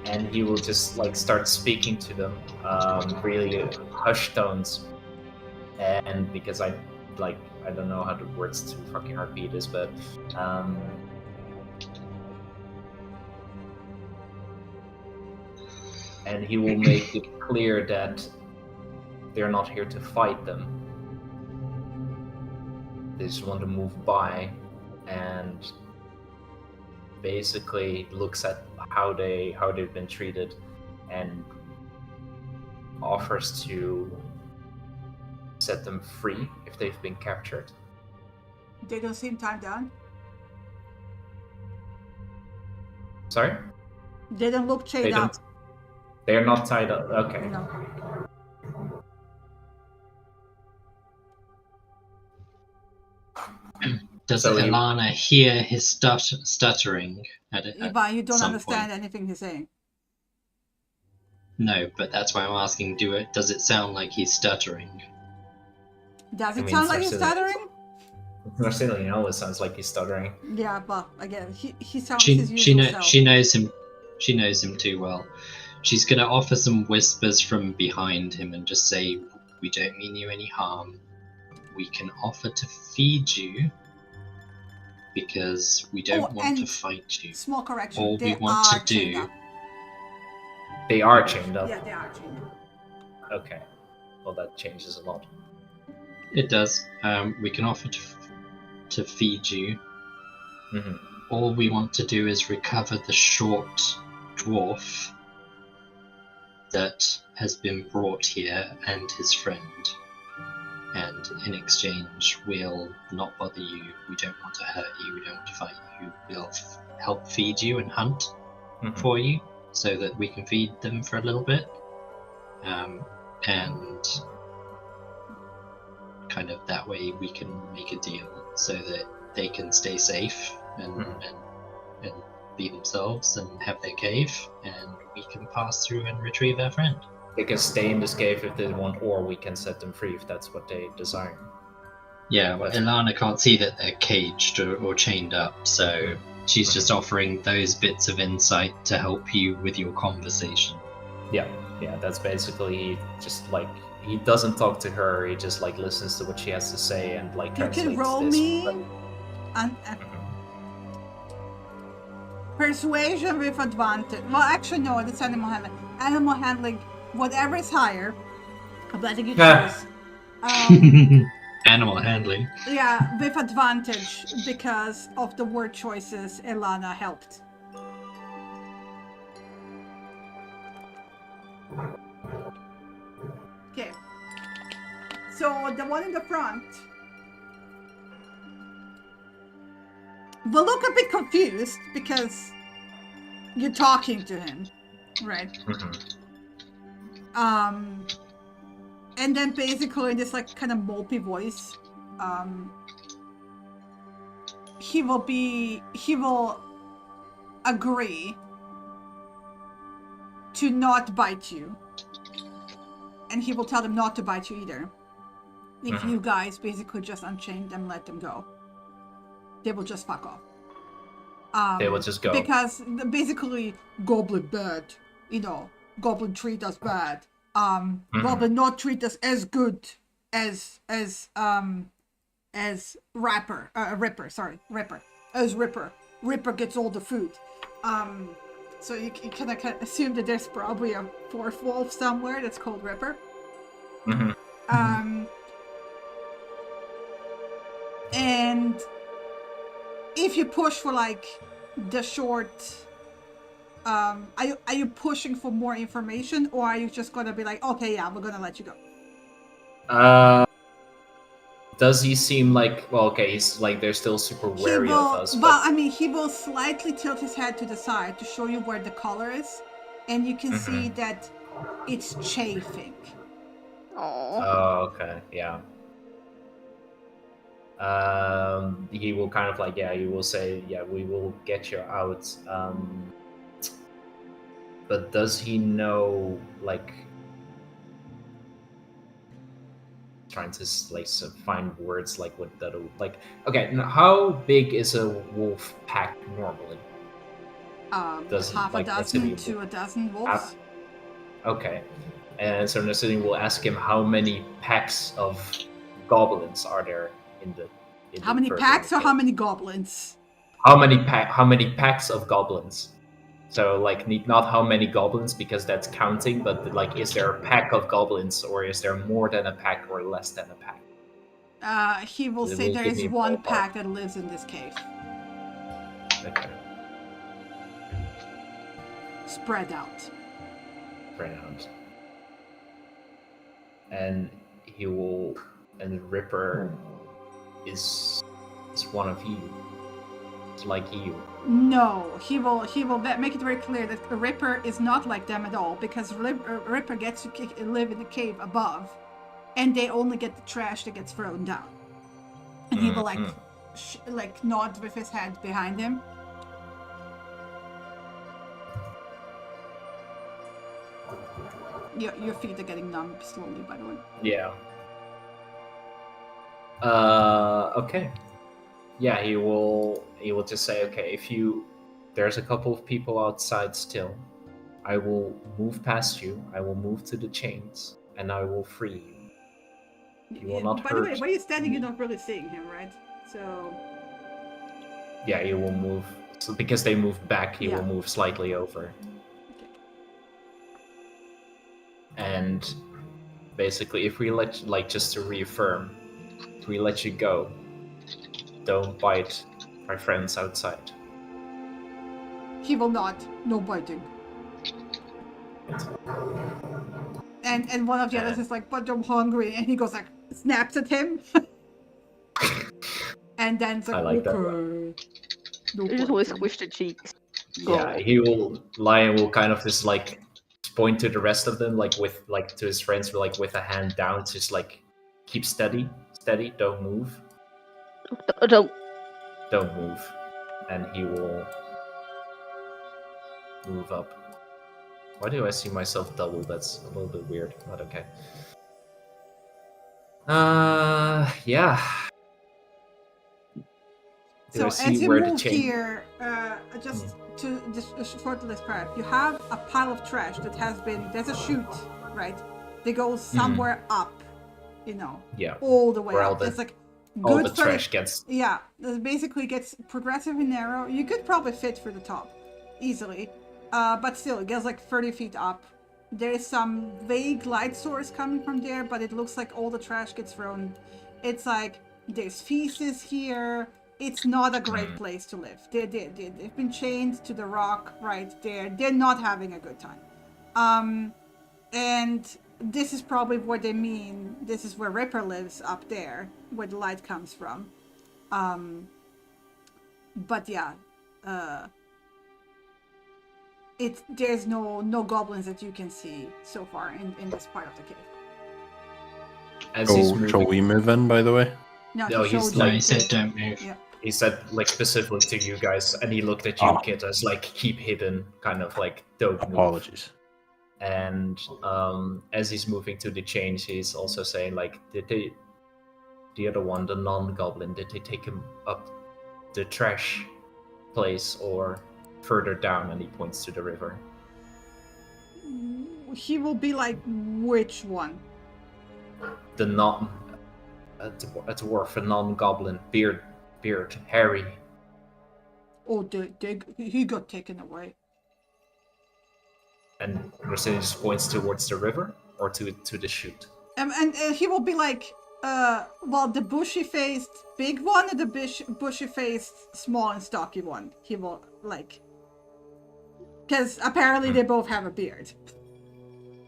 And he will just like start speaking to them, really hushed tones. And because I don't know how the words to fucking repeat this, but and he will make it clear that they're not here to fight them. They just want to move by, and basically looks at how they've been treated and offers to set them free if they've been captured. They don't seem tied down. Sorry? They don't look chained They up. don't. They're not tied up. Okay. No. Does So you- Ilana hear his stuttering? But you don't some understand anything he's saying. No, but that's why I'm asking. Does it sound like he's stuttering? Does I it mean, sound like he's Narcilla- stuttering? Narcilla, you know, it sounds like he's stuttering. Yeah, but again, he sounds She his she usual know, self. she knows him. She knows him too well. She's gonna offer some whispers from behind him and just say, "We don't mean you any harm. We can offer to feed you because we don't want to and fight you. Small correction. All they we want are to chained do." up. They are chained up. Yeah, they are chained up. Okay. Well, that changes a lot. It does. We can offer to feed you. Mm-hmm. All we want to do is recover the short dwarf that has been brought here and his friend. And in exchange, we'll not bother you. We don't want to hurt you. We don't want to fight you. We'll help feed you and hunt for you so that we can feed them for a little bit. And kind of that way we can make a deal so that they can stay safe and be themselves and have their cave, and we can pass through and retrieve our friend. They can stay in this cave if they want, or we can set them free if that's what they desire. Yeah, well, Ilana can't see that they're caged or chained up, so She's just offering those bits of insight to help you with your conversation. Yeah, that's basically just like he doesn't talk to her. He just like listens to what she has to say and like You translates can roll this. me But- an persuasion with advantage. Well, actually, no, it's animal handling. Animal handling, whatever is higher, I'm letting you choose. Animal handling. Yeah, with advantage because of the word choices Elana helped. Okay. So the one in the front will look a bit confused because you're talking to him, right? And then basically in this like kind of mopey voice, he will agree to not bite you, and he will tell them not to bite you either. If you guys basically just unchain them, let them go, they will just fuck off. They will just go. Because basically goblin bad, goblin treat us bad. Goblin not treat us as good as Ripper. As Ripper. Ripper gets all the food. So you kind of assume that there's probably a fourth wolf somewhere that's called Ripper. And if you push for like the short, are you pushing for more information, or are you just gonna be like, okay, yeah, we're gonna let you go? Does he seem like, well, okay, he's like, they're still super wary of us. Well, I mean, he will slightly tilt his head to the side to show you where the collar is, and you can see that it's chafing. Oh, okay, yeah. He will kind of like, he will say, we will get you out. But does he know, like, trying to like find words like what that like? Okay, now how big is a wolf pack normally? Half a dozen to a dozen wolves. Okay, and so Nasini will ask him how many packs of goblins are there in the. How many packs or how many goblins? How many packs of goblins? So like not how many goblins because that's counting, but like is there a pack of goblins or is there more than a pack or less than a pack? He will say there is one pack that lives in this cave. Okay. Spread out. And Ripper is one of you. It's like you. No, he will make it very clear that the Ripper is not like them at all, because Ripper gets to live in the cave above, and they only get the trash that gets thrown down. And he will like nod with his head behind him. Your feet are getting numb slowly, by the way. Yeah. Okay. Yeah, he will just say, okay, there's a couple of people outside still, I will move past you, I will move to the chains, and I will free you. You will not hurt. By the way, where you're standing, you're not really seeing him, right? So. Yeah, he will move. So because they moved back, he will move slightly over. Okay. And basically, if we just to reaffirm, if we let you go, don't bite my friends outside. He will not. No biting. And one of the others is like, but I'm hungry. And he goes like, snaps at him. And then it's like, like okay. No I just always squish the cheeks. Yeah, Lion will kind of just like point to the rest of them, like with like to his friends, with a hand down, just like keep steady, don't move. Don't move. And he will move up. Why do I see myself double? That's a little bit weird, but okay. Yeah. Do So I as see you where the move chain? here, just to shortly describe, you have a pile of trash that has been, there's a chute, right? That goes somewhere up, Yeah. all the way Where all up. the- It's like All good the trash gets. Yeah, it basically gets progressively narrow. You could probably fit through the top easily, but still, it gets like 30 feet up. There is some vague light source coming from there, but it looks like all the trash gets thrown. It's like there's feces here. It's not a great place to live. They've been chained to the rock right there. They're not having a good time. And this is probably what they mean. This is where Ripper lives up there, where the light comes from. But yeah, there's no goblins that you can see so far in this part of the cave. As he's moving, Shall we move in, by the way? No, No, he he's showed No, you. he said don't move. Yeah. he said like specifically to you guys, and he looked at you, Oh. Kit, as like keep hidden, kind of like don't move. Apologies. And as he's moving to the chains, he's also saying like, did they, the other one, the non-goblin, did they take him up the trash place or further down? And he points to the river. He will be like, which one? The non, a dwarf, a non-goblin, beard, hairy. Oh, he got taken away. And Rosina just points towards the river or to the chute. And he will be like, well, the bushy-faced big one or the bushy-faced small and stocky one. He will like, because apparently they both have a beard.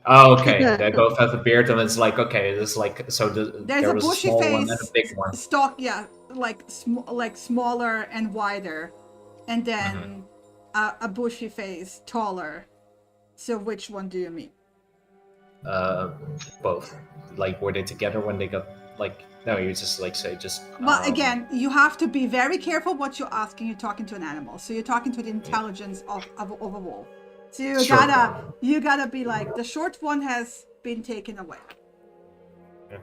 Oh, okay. They both have a beard, and it's like, okay, it's like, so There's there a was a bushy small face, one and a big one. like smaller and wider, and then a bushy face, taller. So which one do you mean? Both. Like, were they together when they got, like, no, you just, like, say, just... Well, again, you have to be very careful what you're asking. You're talking to an animal, so you're talking to the intelligence of a wolf. So you gotta be like, the short one has been taken away. Okay.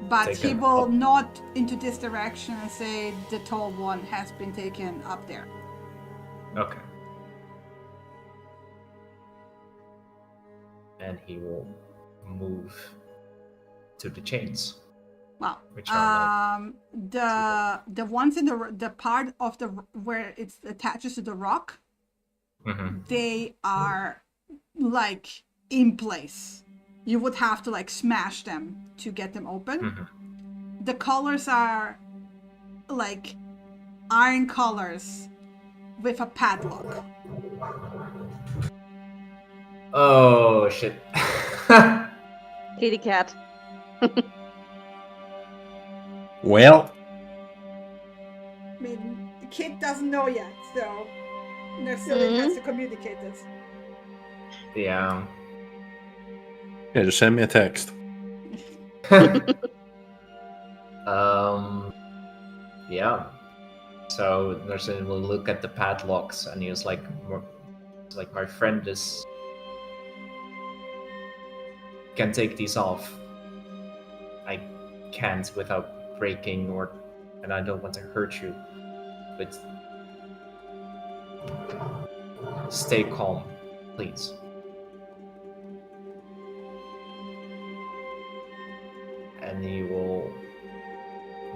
But he Taken will up. not into this direction and say the tall one has been taken up there. Okay. And he will move to the chains. Well, Which are the ones in the part of the where it attaches to the rock, they are like in place. You would have to like smash them to get them open. The colors are like iron colors with a padlock. Oh, shit. Kitty cat. Well, I mean, the kid doesn't know yet, so Narcillin has to communicate this. Yeah. yeah, just send me a text. Yeah. So Narcillin will look at the padlocks, and he was like, my friend is can take these off. I can't without breaking, and I don't want to hurt you, but stay calm, please. And he will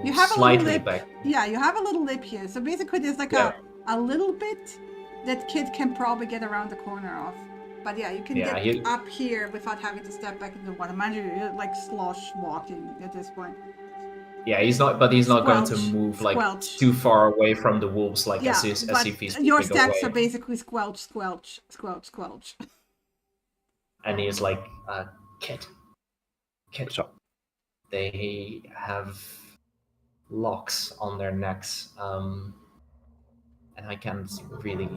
You have a slightly little lip. back. Yeah, you have a little lip here. So basically, there's like Yeah. a little bit that kid can probably get around the corner of. But yeah, you can Yeah, get up here without having to step back into the water. Mind you, you're like slosh walking at this point. Yeah, he's not going to Squelch, move like squelch. too far away from the wolves, like Yeah, as but if he's your moving steps away. are basically squelch, squelch, squelch, squelch. And he's like, Kit, What's up? they have locks on their necks, and I can't really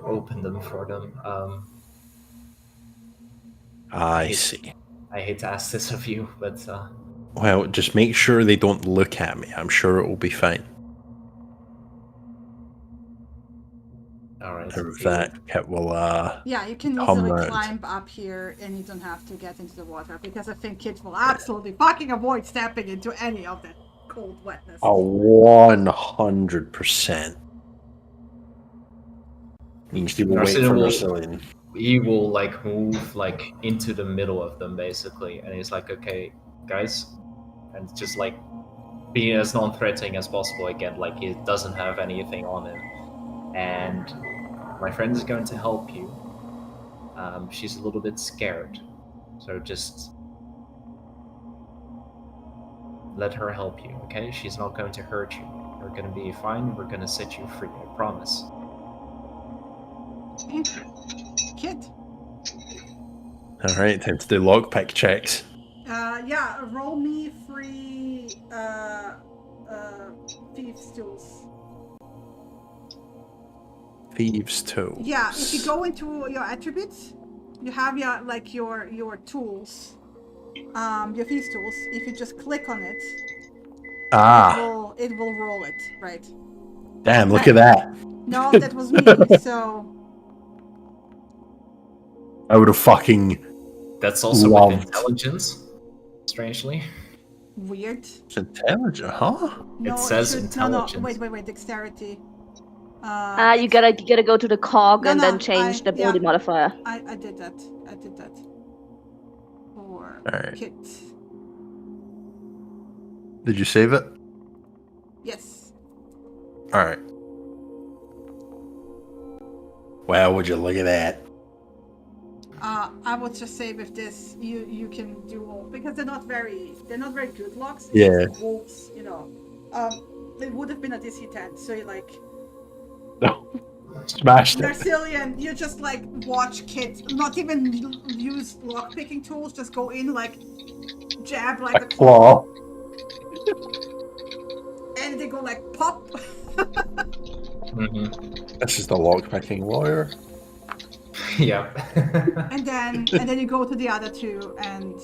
open them for them. I see. I hate to ask this of you, but Well, just make sure they don't look at me. I'm sure it will be fine. all right. With that, Kit will Yeah, you can Come easily round. climb up here and you don't have to get into the water because I think kids will absolutely fucking avoid stepping into any of cold wetness. 100%. She will wait for Marcelian. He will like move like into the middle of them basically, and he's like, okay, guys, and just like being as non-threatening as possible again, like he doesn't have anything on him. And my friend is going to help you. She's a little bit scared, so just let her help you, okay? She's not going to hurt you. We're gonna be fine. We're gonna set you free, I promise. Kid. Alright, time to do lockpick checks. Yeah, roll me 3 thieves' tools. Thieves' tools. Yeah, if you go into your attributes, you have your tools, your thieves' tools. If you just click on it, it will roll it, right? Damn, look at that. No, that was me, so... I would have fucking That's also loved. with intelligence, strangely. Weird. It's intelligent, huh? No, It says should, intelligence. No, wait, dexterity. You gotta go to the cog and then change the yeah, body modifier. I did that. For Alright. Kit. Did you save it? Yes. Alright. Wow, would you look at that? I would just say with this, you can do all, because they're not very good locks. It's Yeah. just wolves, you know. It would have been a DC 10, so you like No. Smashed it. Narcilian, you just like watch Kit not even use lock picking tools, just go in like jab like A claw. and they go like pop. This is the lockpicking lawyer. Yeah. and then you go to the other two and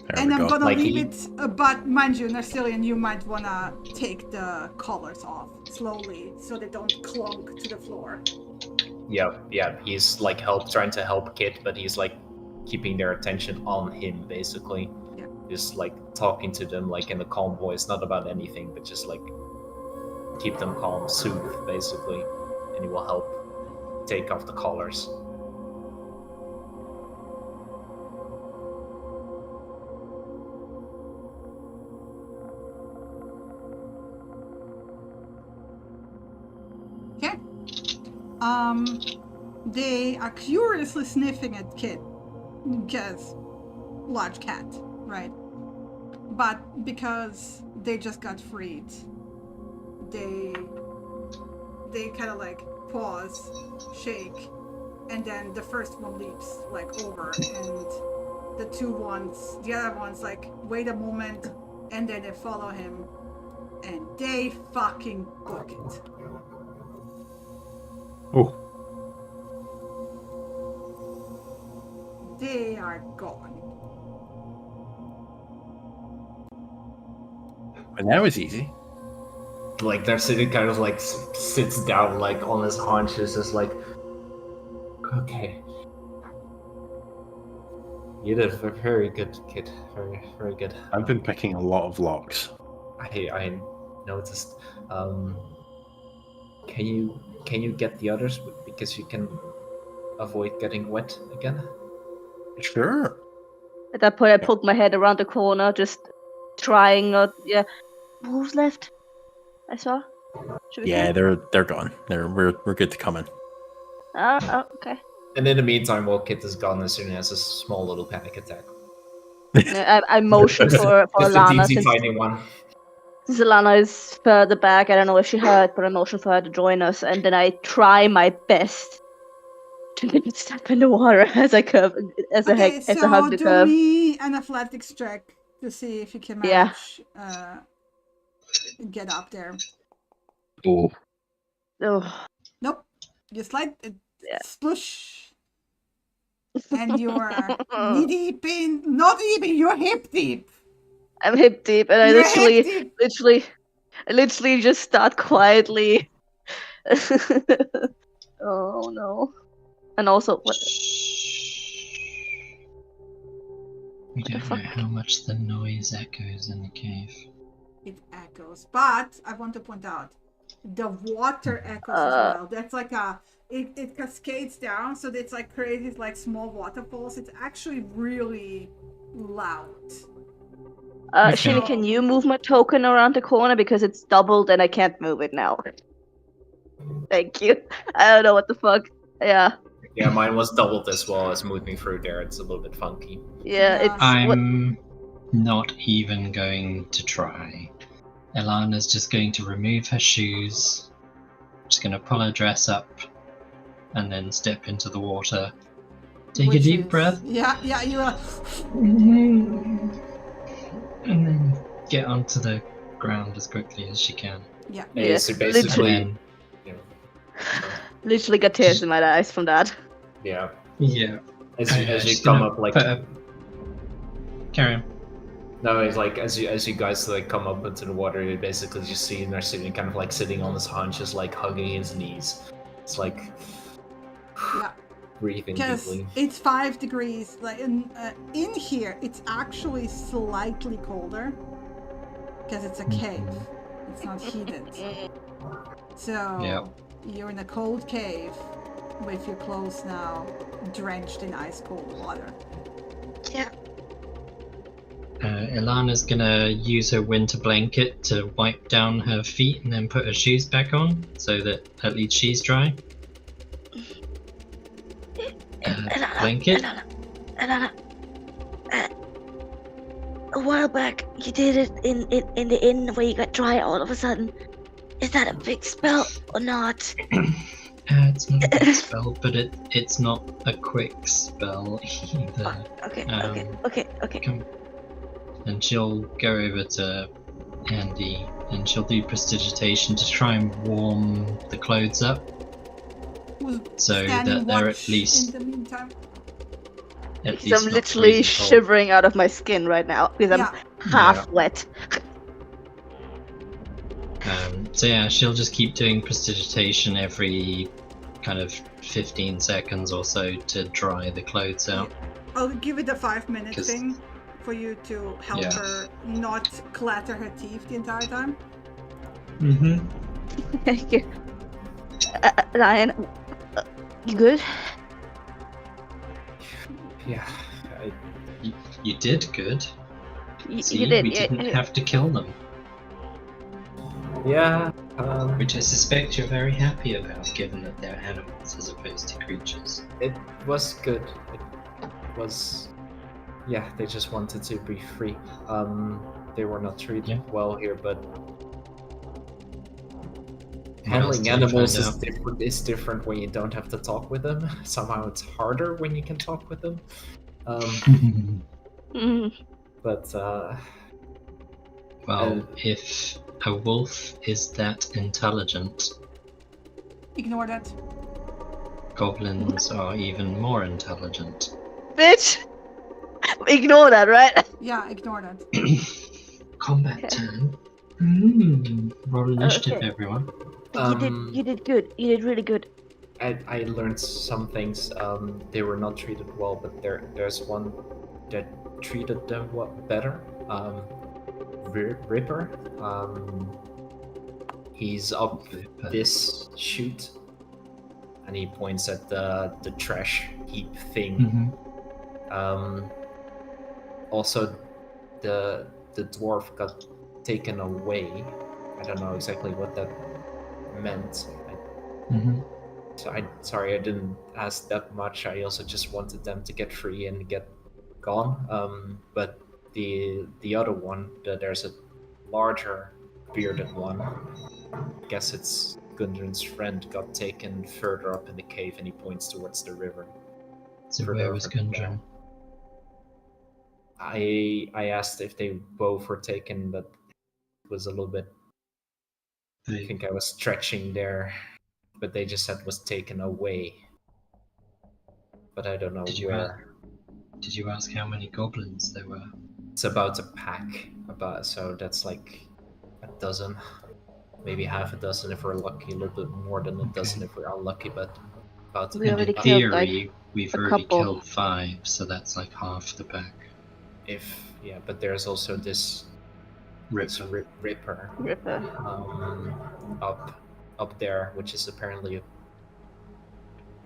There and we I'm go. gonna Like leave he- it, but mind you, Narcilian, you might wanna take the collars off slowly so they don't clunk to the floor. Yeah. He's like trying to help Kit, but he's like keeping their attention on him, basically. Yeah. Just like talking to them like in a calm voice, not about anything, but just like keep them calm, soothe, basically, and he will help take off the collars. Okay. They are curiously sniffing at Kit because large cat, right? But because they just got freed, they kind of like pause, shake, and then the first one leaps like over, and the other ones like wait a moment, and then they follow him, and they fucking book it. Oh. They are gone. And that was easy. Like they're sitting kind of like sits down like on his haunches, just like, okay. You did a very good, Kid. Very, very good. I've been picking a lot of locks. I noticed. Can you get the others because you can avoid getting wet again? Sure. At that point, I poked my head around the corner, just trying not. Yeah, who's left? I saw. Should we Yeah, go? they're gone. We're good to come in. Oh, okay. And in the meantime, while Kit is gone, as soon as a small little panic attack. I motioned for Just a Alana teensy since tiny one. Alana is further back. I don't know if she heard, but I motioned for her to join us, and then I try my best to maybe step in the water as I curve, as I hug the do curve. me an athletics check to see if you can Yeah. manage get up there. Oh. Oh, Nope. You slide, Yeah. splush, and you're knee deep in. Not even. You're hip deep. I'm hip deep, and I You're hip deep. literally just start quietly. Oh no! And also, what? We don't know fuck? how much the noise echoes in the cave. It echoes. But I want to point out, the water echoes as well. That's like it cascades down, so it's like creates like small waterfalls. It's actually really loud. Shinny, can you move my token around the corner because it's doubled and I can't move it now? Thank you. I don't know what the fuck. Yeah. Yeah, mine was doubled as well as moving through there. It's a little bit funky. Yeah, it's I'm not even going to try. Elana's just going to remove her shoes, just going to pull her dress up, and then step into the water. Take a deep breath. Yeah, you are. And then get onto the ground as quickly as she can. Yeah. Yeah, so basically, And literally got tears in my eyes from that. yeah. yeah. As you She's come gonna up, like, carry on. no, it's like as you guys like come up into the water, you basically just see Narcinian kind of like sitting on his haunches, like hugging his knees. It's like Yeah. breathing Because deeply. it's 5 degrees. Like in here, it's actually slightly colder because it's a cave. It's not heated. So Yep. you're in a cold cave with your clothes now drenched in ice cold water. Yeah. Ilana's gonna use her winter blanket to wipe down her feet and then put her shoes back on so that at least she's dry. Blanket? Alana, a while back, you did it in the inn where you got dry all of a sudden. Is that a big spell or not? It's not a big spell, but it's not a quick spell either. Okay. Come. And she'll go over to Andy and she'll do prestidigitation to try and warm the clothes up Who's so standing that they're watch at least in the meantime. at least I'm not literally freezing cold. shivering out of my skin right now because Yeah. I'm half Yeah. wet. So yeah, she'll just keep doing prestidigitation every kind of 15 seconds or so to dry the clothes out. I'll give it a 5-minute 'Cause- thing for you to help Yeah. her not clatter her teeth the entire time. Mm-hmm. Thank you. Ryan, you good? Yeah. You did good. See, You did. we didn't have to kill them, Yeah. which I suspect you're very happy about, given that they're animals as opposed to creatures. It was good. It was. Yeah, they just wanted to be free. They were not treated well here, but handling What else animals did you is find different when you don't have to talk with them. Somehow it's harder when you can talk with them. out? But Well, if a wolf is that intelligent, Ignore that. goblins are even more intelligent. Bitch! Ignore that, right? Yeah, ignore that. Combat turn. Roll initiative, Okay. everyone. You did good. You did really good. I learned some things. They were not treated well, but there's one that treated them better. Ripper. He's up this chute, and he points at the trash heap thing. Also, the dwarf got taken away. I don't know exactly what that meant. So sorry, I didn't ask that much. I also just wanted them to get free and get gone. But the other one, there's a larger bearded one. I guess it's Gundren's friend, got taken further up in the cave, and he points towards the river. So Further where was up in the Gundren? I asked if they both were taken, but it was a little bit. I think I was stretching there, but they just said was taken away. But I don't know where. Did you ask how many goblins there were? It's about a pack, so that's like a dozen, maybe half a dozen if we're lucky, a little bit more than a dozen if we're unlucky, but about We And already in killed, theory, like, we've a already couple. killed 5, so that's like half the pack. but there's also this Ripper. Ripper up there, which is apparently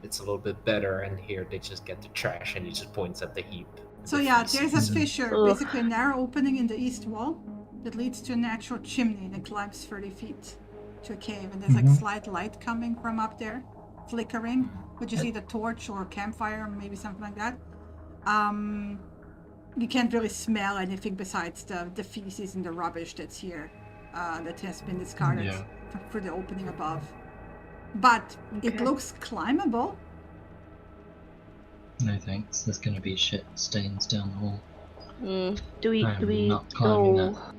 it's a little bit better. And here they just get the trash, and he just points at the heap. So yeah, there's a fissure, basically a narrow opening in the east wall that leads to a natural chimney that climbs 30 feet to a cave, and there's like slight light coming from up there, flickering, which is either torch or campfire, maybe something like that. You can't really smell anything besides the feces and the rubbish that's here, that has been discarded for the opening above. But it looks climbable. No thanks. There's going to be shit stains down the hall. Do we not climbing go? that.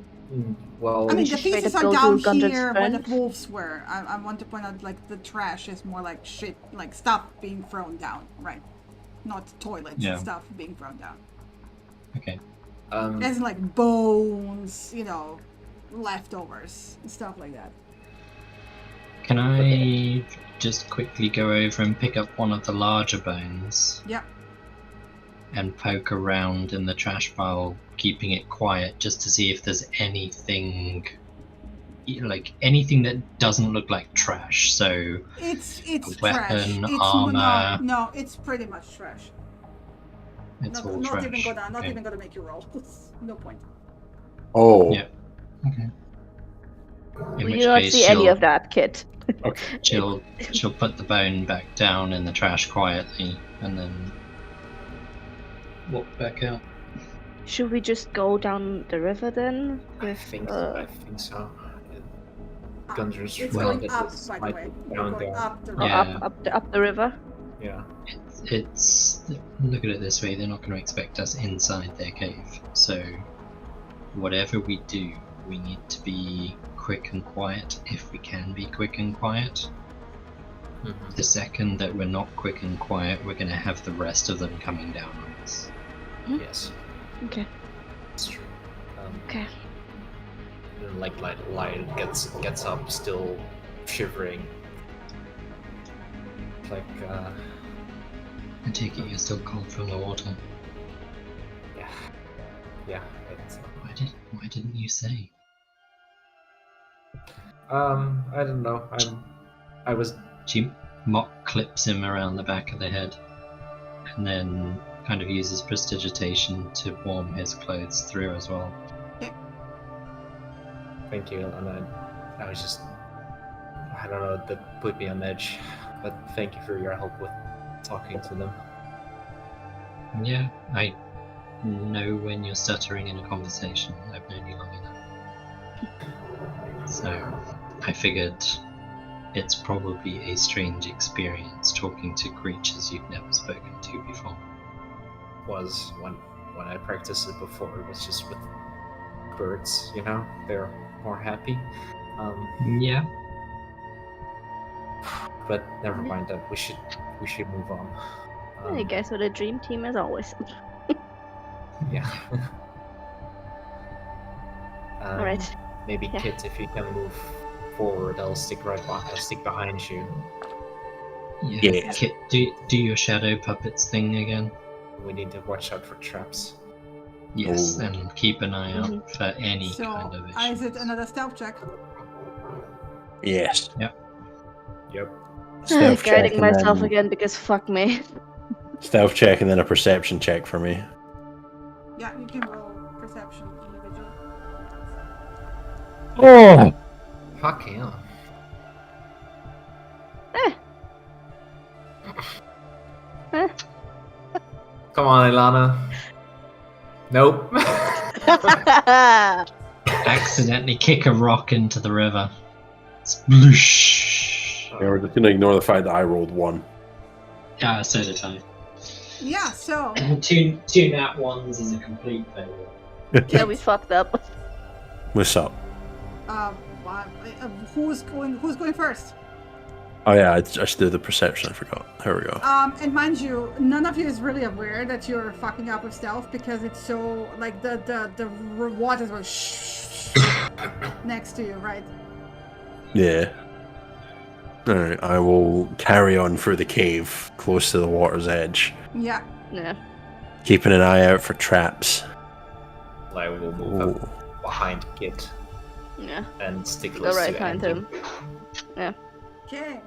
Well, I mean, the straight pieces up are go down to Gundren's here where the friend? wolves were. I want to point out, like, the trash is more like shit, like stuff being thrown down, right? Not toilets, stuff being thrown down. Okay. As in, like, bones, leftovers, and stuff like that. Can I just quickly go over and pick up one of the larger bones? Yeah. And poke around in the trash pile, keeping it quiet, just to see if there's anything, like anything that doesn't look like trash. So It's weapon, trash. It's armor. No, it's pretty much trash. It's all not trash. even gonna, not Okay. even gonna make you roll. No point. Oh. Yeah. Okay. In We which do not case see any of that, Kit. Okay. she'll put the bone back down in the trash quietly, and then walk back out. Should we just go down the river then? I think so. Gundren's It's Well, going up, by the way. down Going there. up the Yeah. Up the river. Yeah. It's look at it this way, they're not going to expect us inside their cave, so whatever we do, we need to be quick and quiet if we can be quick and quiet. The second that we're not quick and quiet, we're going to have the rest of them coming down on us. Yes. Okay. That's true. Okay. And Lion gets up, still shivering. Like, I take it you're still cold from the water. yeah. It's, Why didn't you say? I don't know. I was. She mock clips him around the back of the head, and then kind of uses prestidigitation to warm his clothes through as well. Thank you, and I was just. I don't know. That put me on edge, but thank you for your help with talking to them. Yeah, I know when you're stuttering in a conversation. I've known you long enough. So, I figured it's probably a strange experience talking to creatures you've never spoken to before. Was when I practiced it before, it was just with birds, they're more happy. Yeah. But never mind that. We should move on. I guess with a dream team as always. Yeah. Alright. Maybe Yeah. Kit, if you can move forward, I'll stick behind you. Yeah. Kit, do your shadow puppets thing again. We need to watch out for traps. Yes, Oh. and keep an eye out for any So, kind of is issues. it another stealth check? Yes. Yep. Stealth check Guiding and myself then- again because fuck me. Stealth check and then a perception check for me. Yeah, you can roll perception individually. Oh! Fuck yeah. Come on, Ilana. Nope. Accidentally kick a rock into the river. Sploosh. Yeah, we're just gonna ignore the fact that I rolled 1. Yeah, so did I. Yeah, so two nat ones is a complete failure. Yeah, we fucked up. What's up? who's going first? Oh yeah, I should do the perception, I forgot. Here we go. And mind you, none of you is really aware that you're fucking up with stealth because it's so like the waters were next to you, right? Yeah. Alright, I will carry on through the cave, close to the water's edge, Yeah. Yeah. keeping an eye out for traps. Like we'll move Ooh. up behind Kit Yeah. and stick Go close right to behind Andy. him. Yeah. Okay.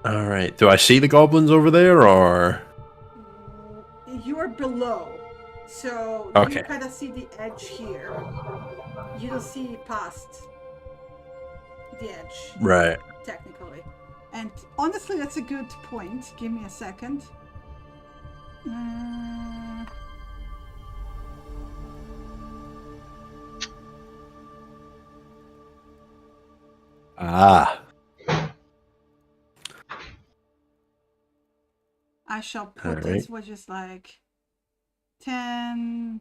All right. Do I see the goblins over there, or? You're below, so Okay. you kind of see the edge here. You don't see past the edge, Right. technically. And honestly, that's a good point. Give me a second. Ah. I shall put Alright. this, which is like 10,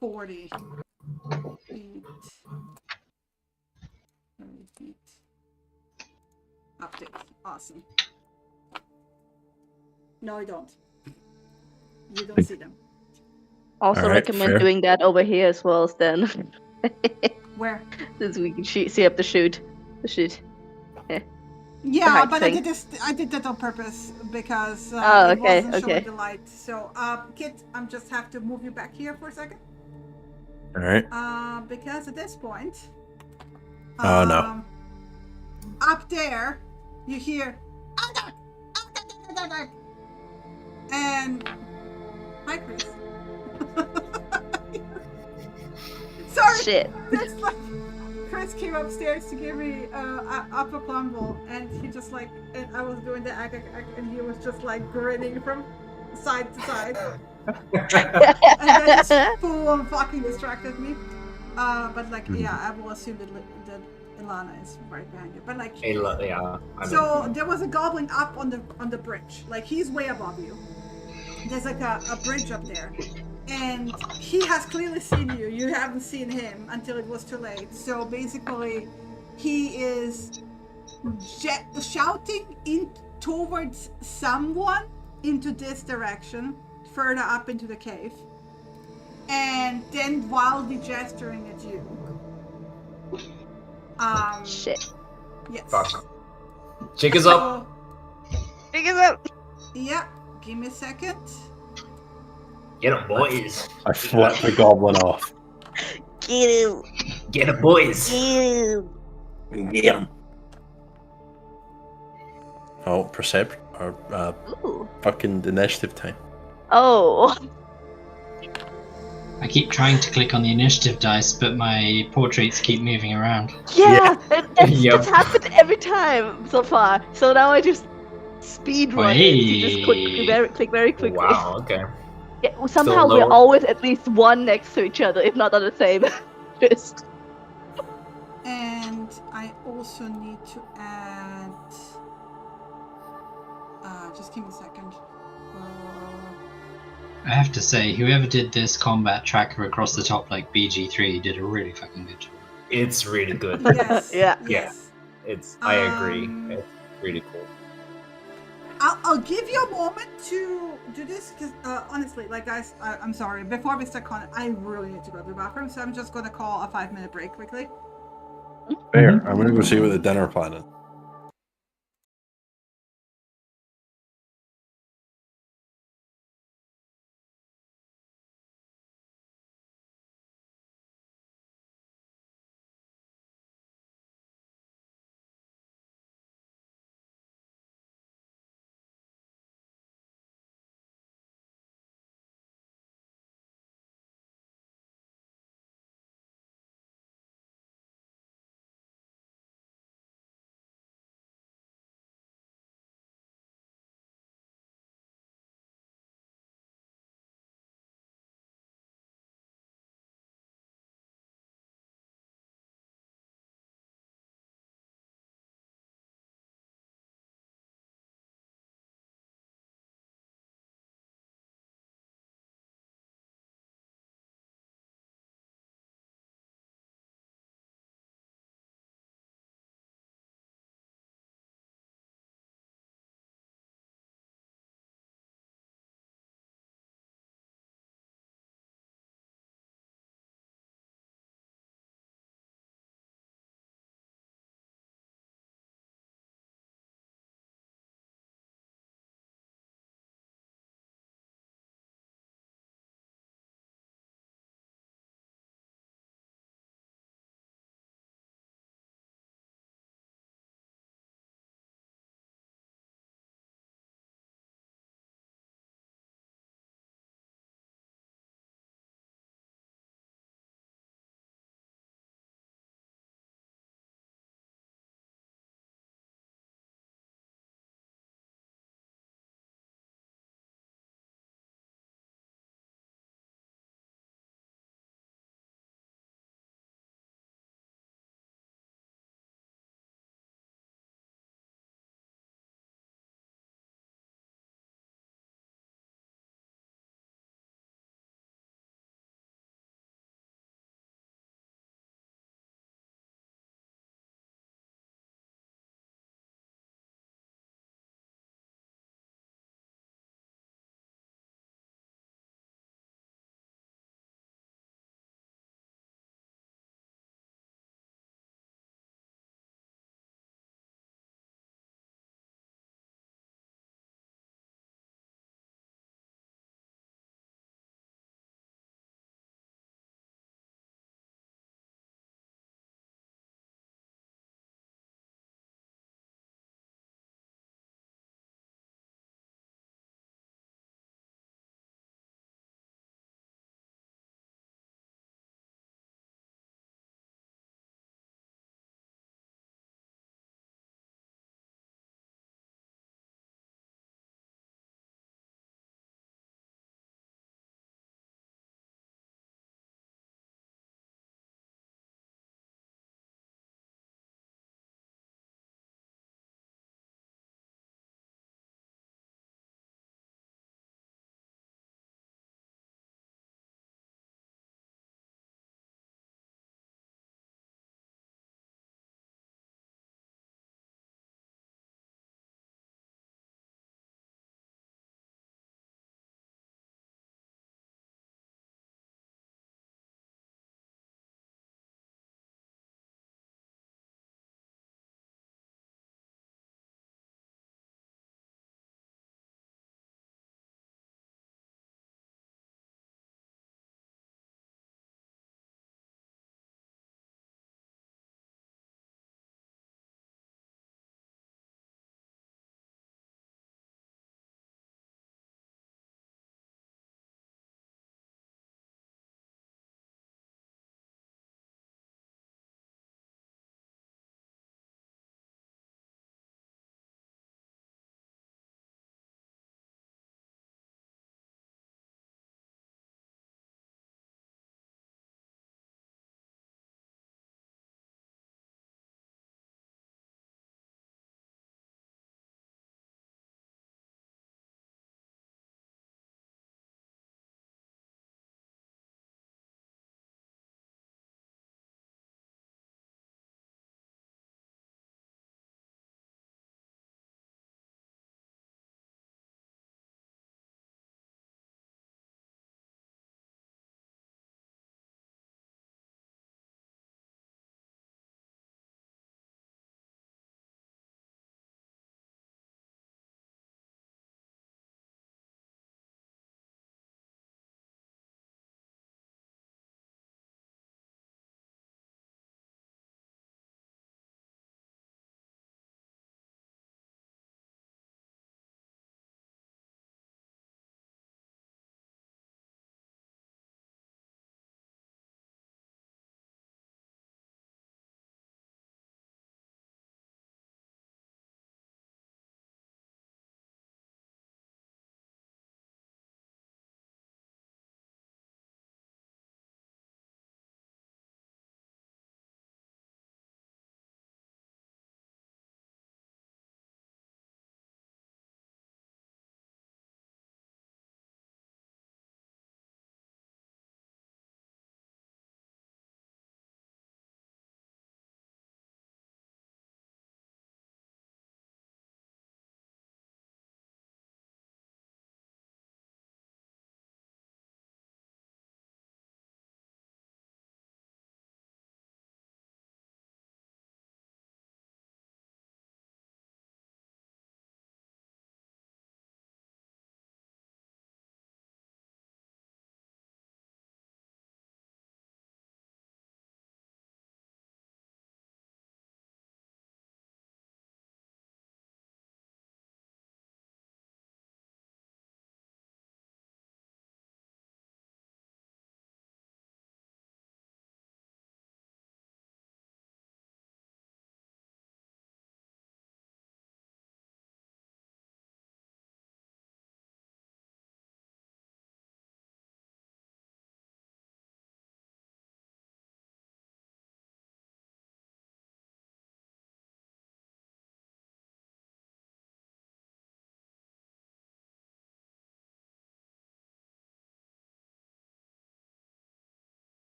40 feet. 30 feet. Update. Awesome. No, I don't. You don't see them. Also Alright, recommend fair. doing that over here as well, Stan. Where? Since we can see up the chute. The chute. Yeah, height but thing. I did that on purpose because Oh, it okay, wasn't showing okay. the light. So, Kit, I'm just have to move you back here for a second. All right. Because at this point, Oh, no. up there, you hear, and hi, Chris. Sorry, Shit. that's like Chris came upstairs to give me upper crumble, and he just like, and I was doing the and he was just like grinning from side to side, and then just full on fucking distracted me. But like, yeah, I will assume that Ilana is right behind you. But like, Yeah. so there was a goblin up on the bridge, like he's way above you. There's like a bridge up there. And he has clearly seen you. You haven't seen him until it was too late. So basically, he is shouting in towards someone into this direction, further up into the cave, and then wildly gesturing at you. Shit. Yes. Fuck. Chick is up. Pick us up. Yeah. Give me a second. Get him, boys. I flipped the goblin off. Get him. Get him, boys. Get him. Get him. Oh, percept or Ooh. fucking initiative time. Oh. I keep trying to click on the initiative dice, but my portraits keep moving around. Yeah. Yep. That's happened every time so far. So now I just speed run it. You just click very quickly. Wow. Okay. Yeah, somehow Still we're lower. always at least one next to each other, if not on the same. Just. And I also need to add. Just give me a second. I have to say, whoever did this combat tracker across the top like BG3 did a really fucking good job. It's really good. Yes. Yeah. Yes. I agree. Um, It's really cool. I'll give you a moment to do this because honestly, like guys, I'm sorry. Before we start calling, I really need to go to the bathroom, so I'm just gonna call a 5-minute break quickly. Fair. I'm gonna go see what the dinner plan is.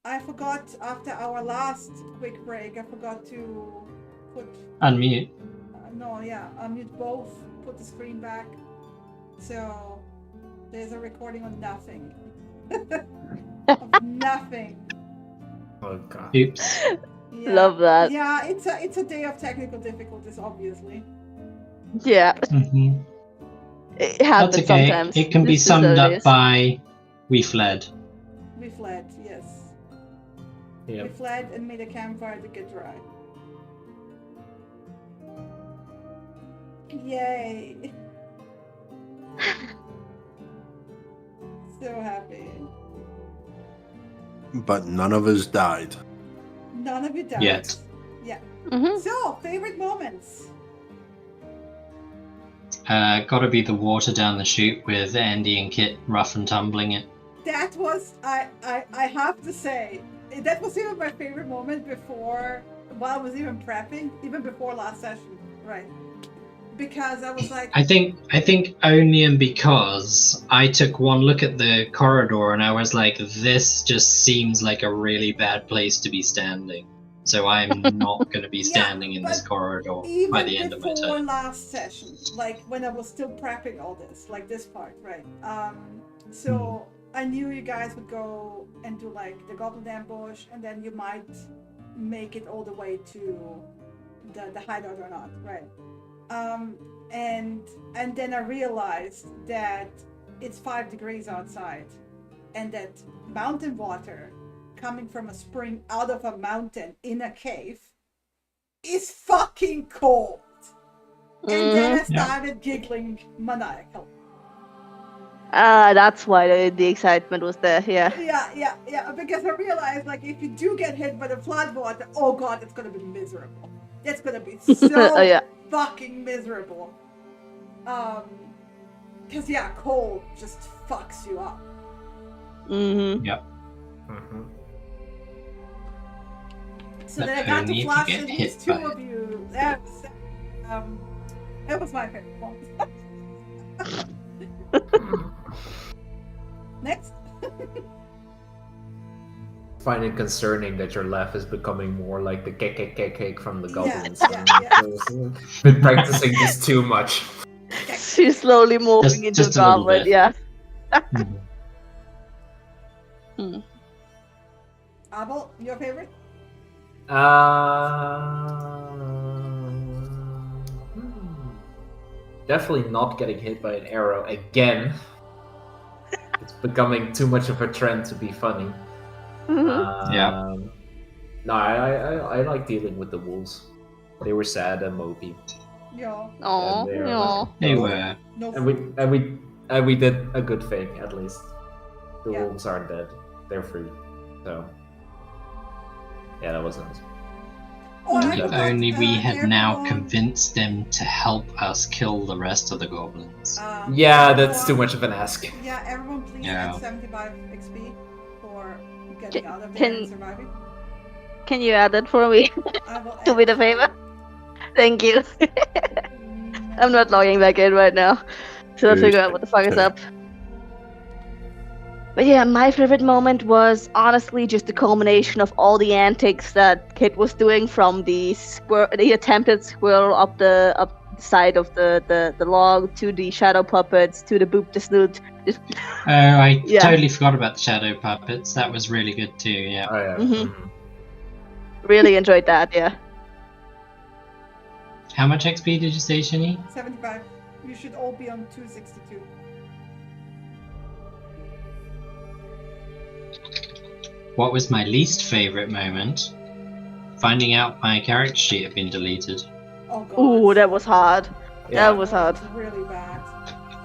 I forgot after our last quick break. I forgot to put Unmute. unmute both. Put the screen back. So there's a recording on nothing. Of nothing. Oh god. Oops. Yeah. Love that. Yeah, it's a day of technical difficulties, obviously. Yeah, hmm it happens That's okay. sometimes. It can be This is how summed it up is. by we fled. We fled, yes. We Yep. fled and made a campfire to get dry. Yay! So happy. But none of us died. None of you died. Yet. Yeah. Mhm. So, favorite moments. Gotta be the water down the chute with Andy and Kit rough and tumbling it. That was I have to say that was even my favorite moment before while I was even prepping, even before last session, right? Because I was like, I think only and because I took one look at the corridor and I was like, this just seems like a really bad place to be standing. So I'm not going to be Yeah, standing in this but corridor even by the end of my before turn. last session, like when I was still prepping all this, like this part, right? So I knew you guys would go and do like the goblin ambush, and then you might make it all the way to the hideout or not, right? And then I realized that it's 5 degrees outside, and that mountain water coming from a spring out of a mountain in a cave is fucking cold. And then I started giggling maniacal. That's why the excitement was there. Yeah. Yeah, because I realized, like, if you do get hit by the flood water, oh god, it's gonna be miserable. It's gonna be so Oh, yeah. fucking miserable. Cause yeah, cold just fucks you up. Mm-hmm. Yep. Mhm. So But then I got only to if you flush get at hit least 2 by it. of you. That was my favorite moment. Next. Find it concerning that your laugh is becoming more like the cake from the goblins. yeah. Been practicing this too much. She's slowly moving into a just a little goblin. bit. Yeah. Mhm. Abel, your favorite? Definitely not getting hit by an arrow again. It's becoming too much of a trend to be funny. Yeah. No, I like dealing with the wolves. They were sad and mopey. Yeah. Oh, they are no. They No. were. No. And we did a good thing at least. The Yeah. wolves aren't dead; they're free. So yeah, that was nice. Oh, I If forgot, only we had now everyone, convinced them to help us kill the rest of the goblins. Yeah, that's too everyone- much of an ask. Yeah, everyone please Yeah. add 75 XP for getting out of there Can- and surviving. Can you add that for me? I will Do me add the favor. five. Thank you. I'm not logging back in right now. So I'll Good. figure out what the fuck is Okay. up. But yeah, my favorite moment was honestly just the culmination of all the antics that Kit was doing, from the attempted squirrel up the side of the log, to the shadow puppets, to the boop the snoot. Just, Oh, I Yeah. totally forgot about the shadow puppets. That was really good too. Yeah. Oh yeah. Mhm. really enjoyed that, yeah. How much XP did you say, Shini? 75. You should all be on 262. What was my least favorite moment? Finding out my character sheet had been deleted. Oh god. Ooh, that was hard. Yeah. That was hard. Really bad.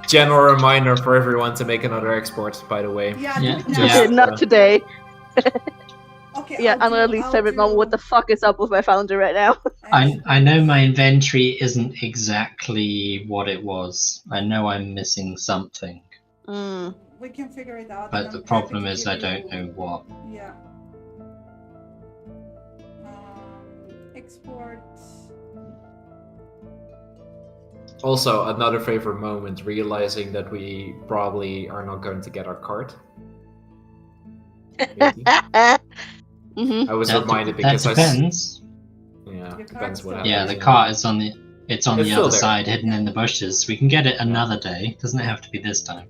General reminder for everyone to make another export, by the way. Yeah, Yeah, do it now. yeah. Not today. Okay, Yeah, I'm I'll at least I'll favorite moment. What the fuck is up with my founder right now? I know my inventory isn't exactly what it was. I know I'm missing something, We can figure it out. but and the I'm happy problem to is give I don't you- know what. Yeah. Export. Also, another favorite moment, realizing that we probably are not going to get our card. Maybe. Mm-hmm. I was That, reminded that because depends. Yeah, Your depends cart's what still happens. Yeah, the Yeah. cart is on the. It's on It's the still other there. side, hidden in the bushes. We can get it another day. Doesn't have to be this time.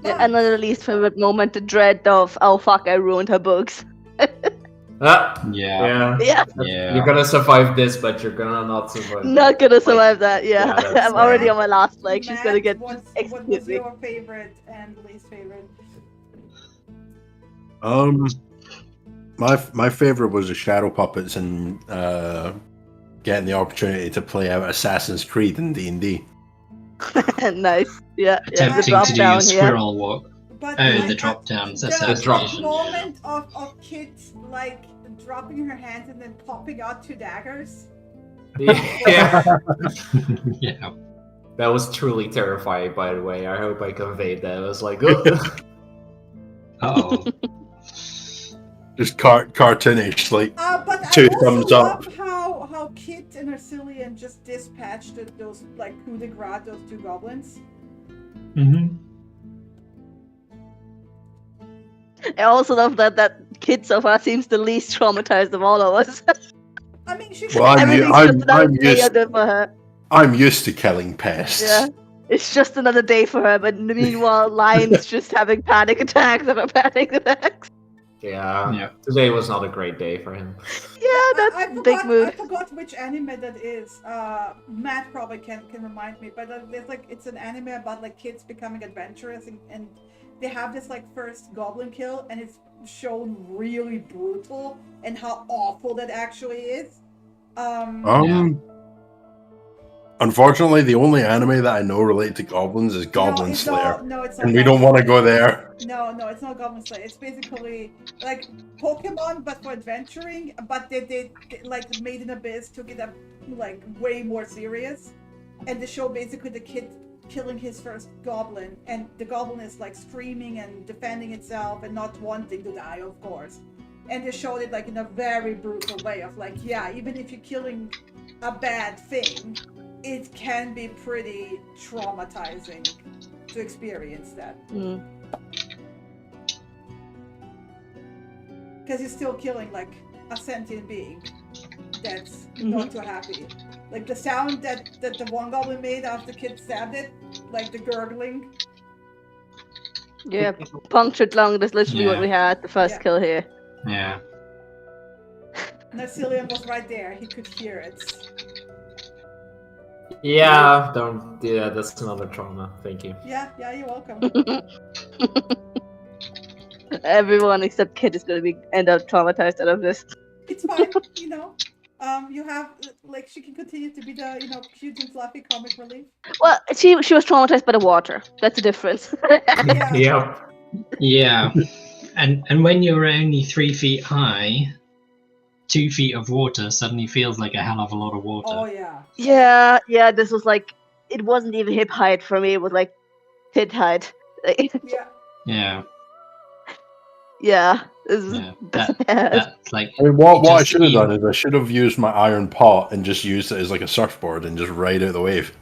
Yeah, But another least favorite moment, the dread of, oh fuck, I ruined her books. Ah, Yeah. Yeah, Yeah. You're gonna survive this, but you're gonna not survive. not gonna survive that, yeah. yeah, that's I'm already bad. on my last leg, she's gonna Matt, get what execute was me. your favorite and least favorite? My favorite was the Shadow Puppets and getting the opportunity to play out Assassin's Creed in D&D. Nice, yeah. The Attempting to drop do down your here. squirrel walk. But Oh, the drop downs. the Assassination. moment of kids like dropping her hands and then popping out 2 daggers. Yeah. Yeah. That was truly terrifying, by the way. I hope I conveyed that. I was like, oh. Oh. Just cartoonish, like But Two I also thumbs up. love how Kit and Arcelian just dispatched those like coup de grace, those 2 goblins. Mm-hmm. I also love that kid so far seems the least traumatized of all of us. I mean, she. Well, Everything's just another day under for her. I'm used to killing pests. Yeah. It's just another day for her, but meanwhile, Lion's just having panic attacks after panic attacks. Yeah. Today was not a great day for him. Yeah, that's I big mood. I forgot which anime that is. Matt probably can remind me, but there's like it's an anime about like kids becoming adventurous and they have this like first goblin kill and it's shown really brutal and how awful that actually is. Unfortunately, the only anime that I know related to goblins is Goblin Slayer, No, it's not. and we don't want to go there. No, it's not Goblin Slayer. It's basically like Pokemon, but for adventuring. But they like made an abyss, took it up like way more serious, and they show basically the kid killing his first goblin, and the goblin is like screaming and defending itself and not wanting to die, of course. And they showed it like in a very brutal way of like, yeah, even if you're killing a bad thing, it can be pretty traumatizing to experience that. Because you're still killing like a sentient being that's not too happy. Like the sound that the one goblin made after the kid stabbed it, like the gurgling. Yeah, punctured lung, that's literally what we had the first kill here. Yeah. Narcilian was right there, he could hear it. Yeah, that's another trauma. Thank you. Yeah, you're welcome. Everyone except Kid is gonna end up traumatized out of this. It's fine, you know. You have like she can continue to be the cute and fluffy comic relief. Well, she was traumatized by the water. That's the difference. Yeah. Yeah. And when you're only 3 feet high, 2 feet of water suddenly feels like a hell of a lot of water. Oh yeah. Yeah. This was like it wasn't even hip height for me. It was like tit height. Yeah. Yeah. This is That's like. I mean, what I should have done is I should have used my iron pot and just used it as like a surfboard and just ride out the wave.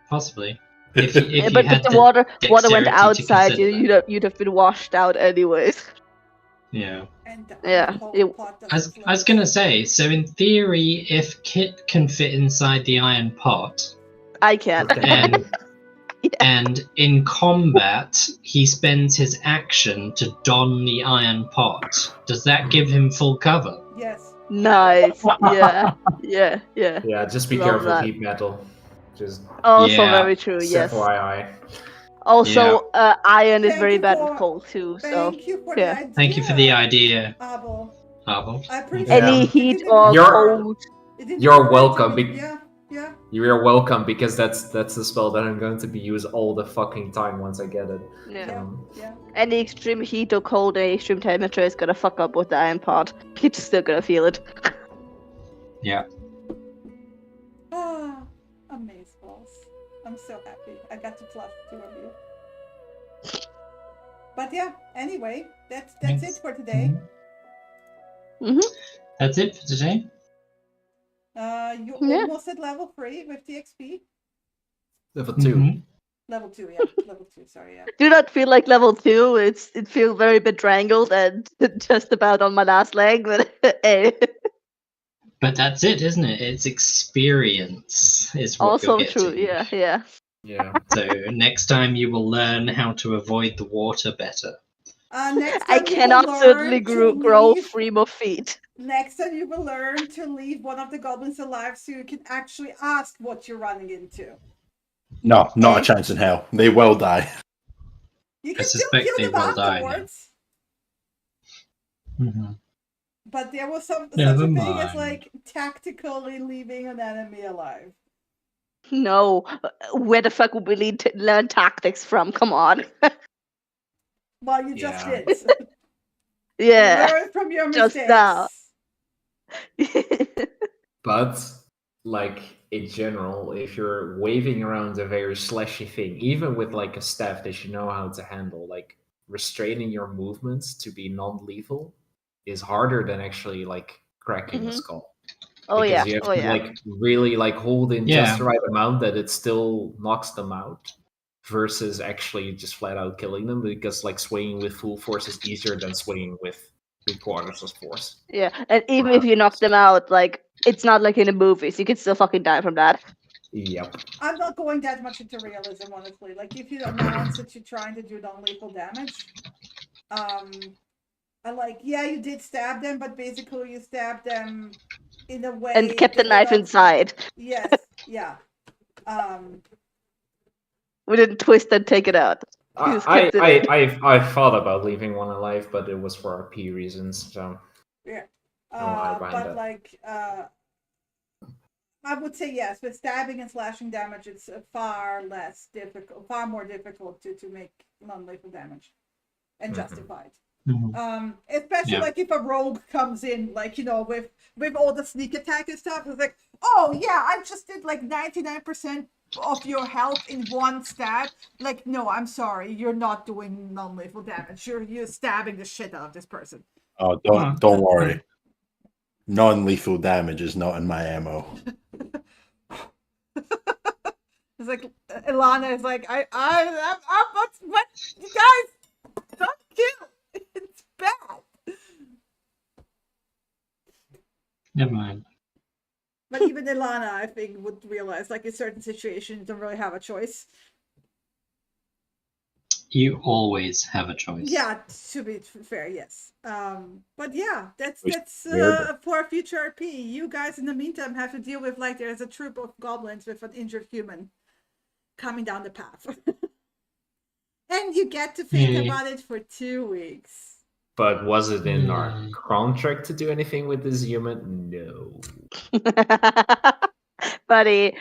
Possibly. But if the water went outside, you'd have been washed out anyways. Yeah. Yeah. I was gonna say, so in theory, if Kit can fit inside the iron pot, I can. And in combat, he spends his action to don the iron pot. Does that give him full cover? Yes. Nice. Yeah. Yeah, just be Love careful that. with heat metal. Just Also very true, yes. FYI. Also, iron is Thank very you bad for- with cold too, so Thank you for yeah. the idea. Thank you for the idea, Abel. Abel. I appreciate any it. heat It or didn't- cold. it didn't You're occur to welcome, me. be- Yeah. You're welcome because that's the spell that I'm going to be used all the fucking time once I get it. Yeah. Yeah. Any extreme heat or cold, any extreme temperature is gonna fuck up with the iron pot. You're still gonna feel it. Yeah. Amazeballs. I'm so happy. I got to fluff 2 of you. But yeah, anyway, that's it for today. That's it for today. You're almost at level 3 with the XP. Level 2. Level 2, yeah. Level 2, sorry, yeah. Do not feel like level 2. It feels very bedraggled and just about on my last leg, but hey. But that's it, isn't it? It's experience is what you're Also getting. true, yeah. Yeah. So next time you will learn how to avoid the water better. Next I time you will cannot certainly learn to grow leave. 3 more feet. Next time you will learn to leave one of the goblins alive so you can actually ask what you're running into. No, not a chance in hell. They will die. You I can still suspect kill they them will die now. afterwards. Mm-hmm. But there was such a Never thing as mind. like tactically leaving an enemy alive. No, where the fuck would we learn tactics from? Come on. Well, you just Yeah. did. Yeah, Learn from your just mistakes. now. But like in general, if you're waving around a very slashy thing, even with like a staff that you know how to handle, like restraining your movements to be non-lethal is harder than actually like cracking a Mhm. skull. Oh Because yeah, you have oh to yeah. like really like hold in Yeah. just the right amount that it still knocks them out, versus actually just flat out killing them. Because like swinging with full force is easier than swinging with 3/4 of force. Yeah, and even if you knock them out, like, it's not like in the movies. You could still fucking die from that. Yep. I'm not going that much into realism, honestly. Like, if you announce that you're trying to do non-lethal damage, I like, yeah, you did stab them, but basically you stabbed them in a way And kept the that knife not- inside. Yes, yeah. We didn't twist and take it out. We just kept it in. I thought about leaving one alive, but it was for RP reasons. So Yeah. I mind But that. like, I would say yes. With stabbing and slashing damage, it's far more difficult to make non-lethal damage and justified. Mhm. Especially Yeah. like if a rogue comes in, like, you know, with all the sneak attack and stuff, it's like, oh yeah, I just did like 99% of your health in one stab. Like, no, I'm sorry, you're not doing non-lethal damage. You're stabbing the shit out of this person. Oh, Huh. don't worry. Non-lethal damage is not in my MO. It's like Ilana is like, I'm what you guys don't kill. It's bad. Never mind. But even Ilana, I think, would realize, like, in certain situations, you don't really have a choice. You always have a choice. Yeah, to be fair, yes. But yeah, that's Weird. for a future RP. You guys, in the meantime, have to deal with, like, there's a troop of goblins with an injured human coming down the path. And you get to think Yay. about it for 2 weeks. But was it in our Hmm. contract to do anything with this human? No. Buddy,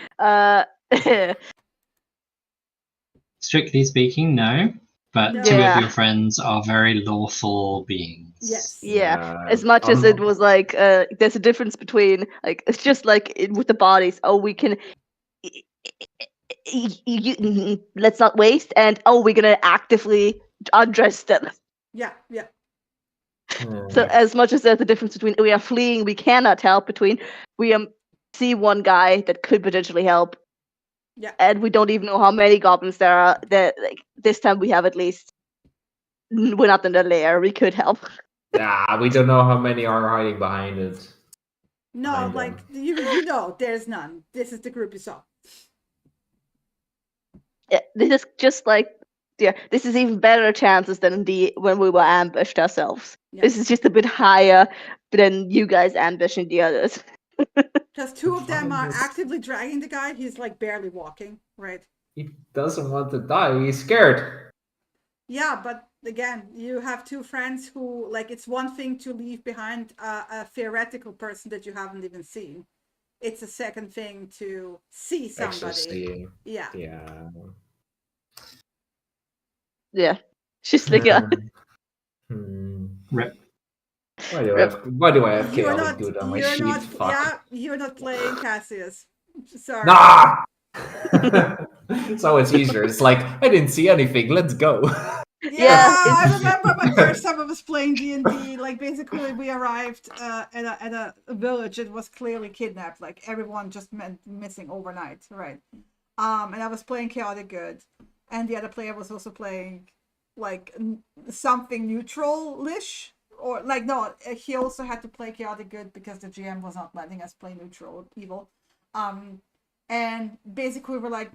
Strictly speaking, no. But No. two of Yeah. your friends are very lawful beings. Yes. yeah. As much as Um, it was like, there's a difference between, like, it's just like with the bodies. Oh, we can. Let's not waste, and oh, we're gonna actively undress them. Yeah. So as much as there's a difference between we are fleeing, we cannot help, between we see one guy that could potentially help, Yeah. and we don't even know how many goblins there are. That, like, this time we have at least, we're not in the lair. We could help. we don't know how many are hiding behind it. No, Behind like, them. you know, there's none. This is the group you saw. Yeah, this is just like, yeah, this is even better chances than when we were ambushed ourselves. Yeah. This is just a bit higher than you guys ambushing the others. Because 2 of them are Fine, it's- actively dragging the guy. He's like barely walking, right? He doesn't want to die. He's scared. Yeah, but again, you have 2 friends who, like, it's one thing to leave behind a theoretical person that you haven't even seen. It's a second thing to see somebody. Actually seeing. Yeah. Yeah. Yeah, she's like, Rip. Why do I have You're chaotic not. good on my You're sheet? not. Fuck. Yeah, you're not playing Cassius. Sorry. Nah! So it's easier. It's like, I didn't see anything. Let's go. Yeah, I it's- remember my first time I was playing D&D. Like, basically, we arrived at a village. It was clearly kidnapped. Like, everyone just went missing overnight, right? And I was playing chaotic good. and the other player was also playing like something neutral-ish, or like no, he also had to play chaotic good because the GM was not letting us play neutral evil. And basically we're like,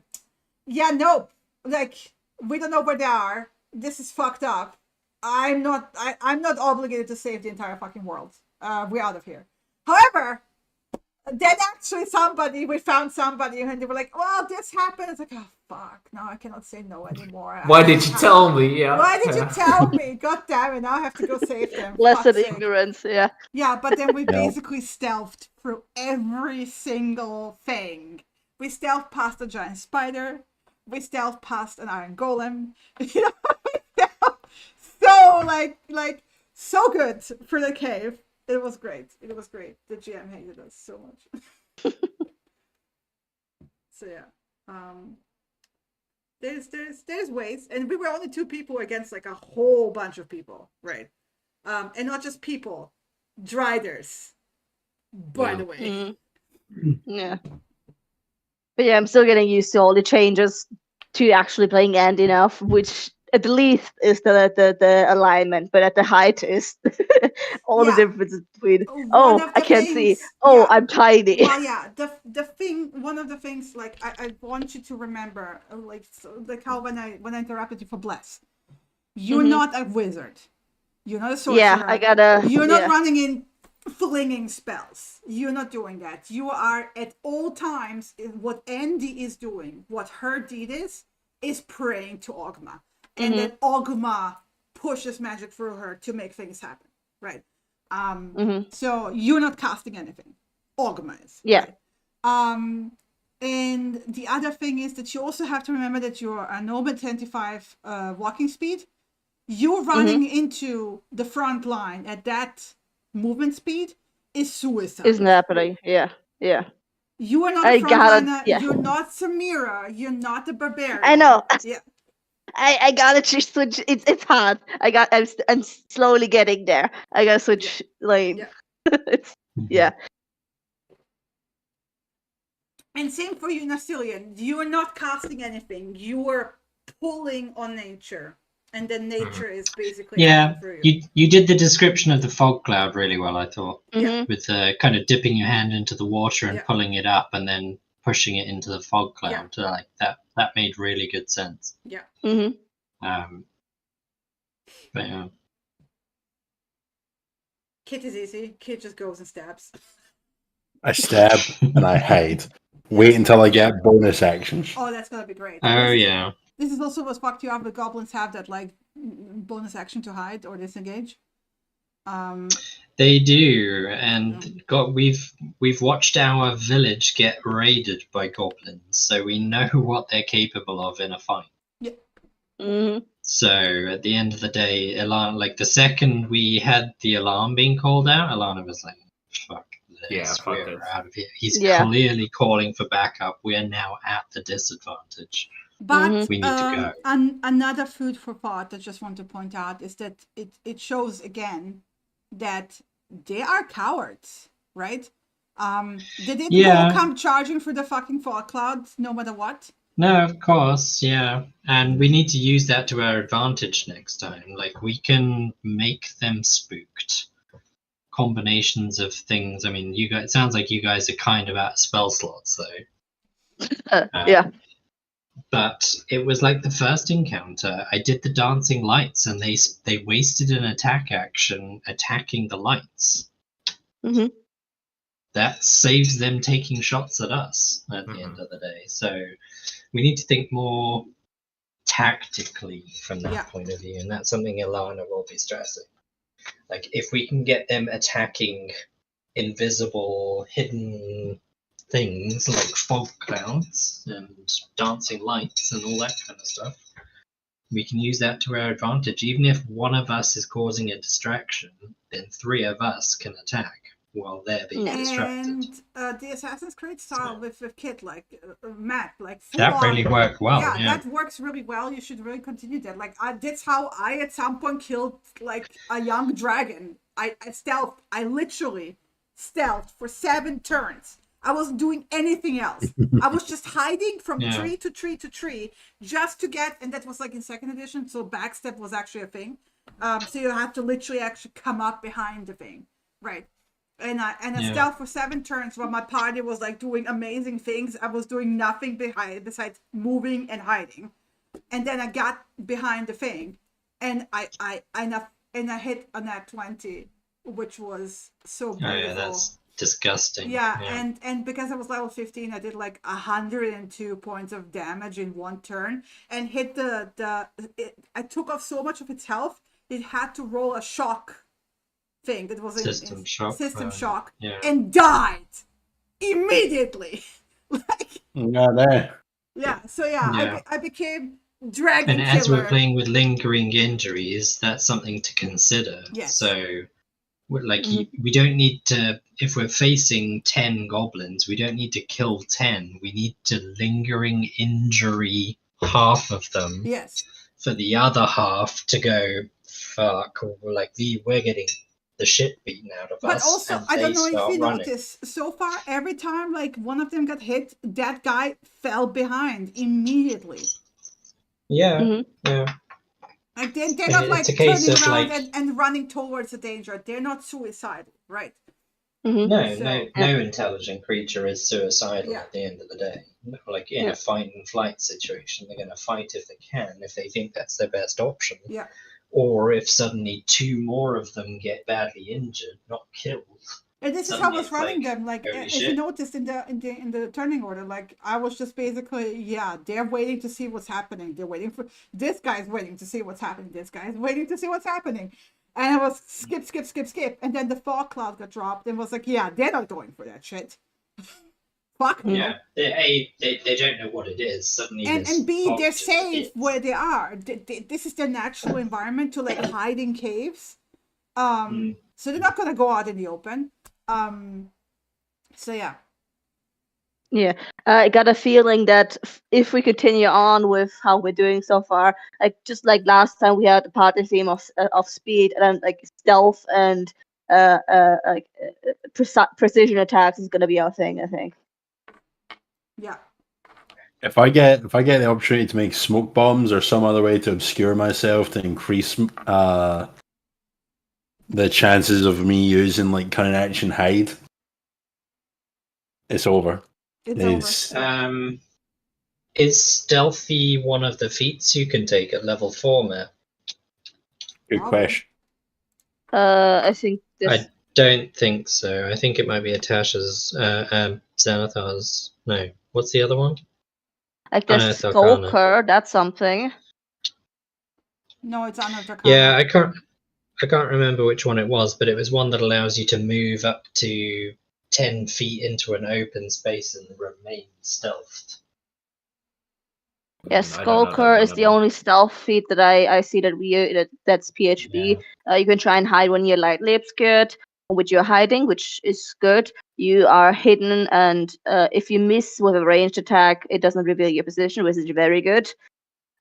yeah, nope, like we don't know where they are. This is fucked up. I'm not obligated to save the entire fucking world. We're out of here. However, then actually we found somebody, and they were like, well, this happened. It's like, oh fuck, now I cannot say no anymore. Why did you tell me? Yeah. Why did you tell me? God damn it, now I have to go save them. Lesson Fuck's sake. ignorance, yeah. Yeah, but then we Yeah. basically stealthed through every single thing. We stealthed past a giant spider. We stealthed past an iron golem. You know, so like so good for the cave. It was great. It was great. The GM hated us so much. So yeah, there's ways, and we were only 2 people against like a whole bunch of people, right? And not just people, driders. By the way, Yeah. But yeah, I'm still getting used to all the changes to actually playing End enough, which at the least is the alignment, but at the height is all the Yeah. differences between One of I the can't see. things- Oh, yeah. I'm tiny. well, yeah, the thing, one of the things, like I want you to remember, like how when I interrupted you for bless, you're not a wizard, you're not a sorcerer. Yeah, I gotta. You're not yeah. running in flinging spells. You're not doing that. You are at all times, what Andy is doing, what her deed is praying to Ogma. And then Ogma pushes magic through her to make things happen. Right. So you're not casting anything. Ogma is. Yeah. Right? And the other thing is that you also have to remember that you're a normal 25 walking speed. You're running into the front line at that movement speed is suicide. Isn't happening. Yeah. Yeah. You are not I a front gotta- liner. yeah. You're not Samira. You're not a barbarian. I know. Yeah. I gotta just switch. It's hard. I'm slowly getting there. I gotta switch lane. Yeah. It's yeah. And same for you, Nastilian. You are not casting anything. You are pulling on nature. And then nature is basically Yeah, acting through you. you did the description of the fog cloud really well, I thought, Mhm. with kind of dipping your hand into the water and Yeah. pulling it up and then pushing it into the fog cloud. Like that made really good sense. Yeah. Mhm. But yeah. Kit is easy. Kit just goes and stabs. I stab and I hide. Wait until I get bonus actions. Oh, that's gonna be great. Oh yeah. This is also what's fucked you up. The goblins have that like bonus action to hide or disengage. They do, and we've watched our village get raided by goblins, so we know what they're capable of in a fight. Mhm. So at the end of the day, Ilana, like the second we had the alarm being called out, Ilana was like, "Fuck this, Yeah, fuck we're this." out of here." He's Yeah. clearly calling for backup. We're now at the disadvantage. But We need to go. Another food for thought I just want to point out is that it shows again that they are cowards, right? They didn't Yeah. come charging for the fucking fog cloud no matter what. No, of course, yeah, and we need to use that to our advantage next time. Like we can make them spooked. Combinations of things. I mean, you guys. It sounds like you guys are kind of out of spell slots, though. Yeah. But it was like the first encounter. I did the dancing lights, and they wasted an attack action attacking the lights. Mhm. That saves them taking shots at us at the end of the day. So we need to think more tactically from that Yeah. point of view, and that's something Ilana will be stressing. Like if we can get them attacking invisible, hidden things like fog clouds and dancing lights and all that kind of stuff, we can use that to our advantage. Even if one of us is causing a distraction, then 3 of us can attack while they're being distracted. And the Assassin's Creed style with Kit, like Matt, like full That on- really worked well. yeah, Yeah. that works really well. You should really continue that. Like that's how I at some point killed like a young dragon. I stealthed. I literally stealthed for 7 turns. I wasn't doing anything else. I was just hiding from Yeah. tree to tree to tree just to get, and that was like in second edition, so backstep was actually a thing. So you had to literally actually come up behind the thing, right? And I Yeah. stealth for 7 turns while my party was like doing amazing things. I was doing nothing besides moving and hiding. And then I got behind the thing, and I hit a nat 20, which was so beautiful. Oh yeah, that's disgusting. Yeah, and because I was level 15, I did like 102 points of damage in 1 turn, and hit I took off so much of its health. It had to roll a shock thing that was System shock. shock, Yeah. and died immediately. Like, Yeah, there. yeah, so yeah, Yeah. I became dragon And as we're killer. playing with lingering injuries, that's something to consider. Yes. So, we don't need to, if we're facing 10 goblins, we don't need to kill 10. We need to lingering injury half of them Yes. for the other half to go, fuck, like we're getting the shit beaten out of But us. also, and I don't they know if start you running. noticed, so far, every time like one of them got hit, that guy fell behind immediately. Yeah, yeah. Like they're not like It's a case turning of, around like- and running towards the danger. They're not suicidal, right? No, So- no intelligent creature is suicidal Yeah. at the end of the day. Like in Yeah. a fight and flight situation, they're going to fight if they can, if they think that's their best option. Yeah. Or if suddenly 2 more of them get badly injured, not killed. And this is how I Suddenly was it's running like, them. Like holy if you shit. noticed in the turning order, like I was just basically, they're waiting to see what's happening. They're waiting for this guy's waiting to see what's happening. This guy's waiting to see what's happening. And I was skip. And then the fog cloud got dropped and was like, they're not going for that shit. Fuck no. Yeah, they don't know what it is. Suddenly, And this B, fog they're just safe hits. where they are. This is their natural environment to like hide in caves. So they're not gonna go out in the open. So yeah. Yeah, I got a feeling that if we continue on with how we're doing so far, like just like last time, we had the party theme of speed and like stealth and precision attacks is gonna be our thing, I think. Yeah. If I get the opportunity to make smoke bombs or some other way to obscure myself to increase the chances of me using like cunning action hide, it's over. It's over. Is stealthy one of the feats you can take at level 4, Matt? Good Probably. question. I think this. I don't think so. I think it might be Atasha's, Xanathar's. No, what's the other one? Like the Unearthed Arcana. Skulker, that's something. No, it's Unearthed Arcana. Yeah, I can't remember which one it was, but it was one that allows you to move up to 10 feet into an open space and remain stealthed. Yeah, I don't know that Skulker one is at the all. only stealth feat that I see that that's PHB. You can try and hide when you're lightly obscured, which you're hiding, which is good. You are hidden, and if you miss with a ranged attack, it doesn't reveal your position, which is very good.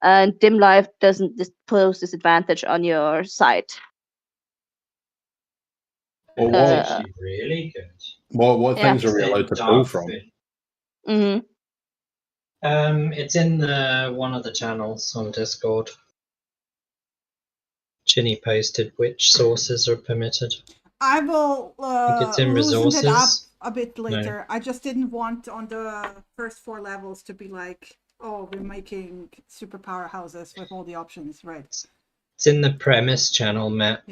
And dim light doesn't pose disadvantage on your sight. Well, That's actually really good. what Yeah. things are we allowed to pull from? Mm-hmm. It's in one of the channels on Discord. Ginny posted which sources are permitted. I will think it's in loosen it up resources. a bit later. I just didn't want on the first 4 levels to be like, oh, we're making superpower houses with all the options, right? It's in the premise channel, Matt.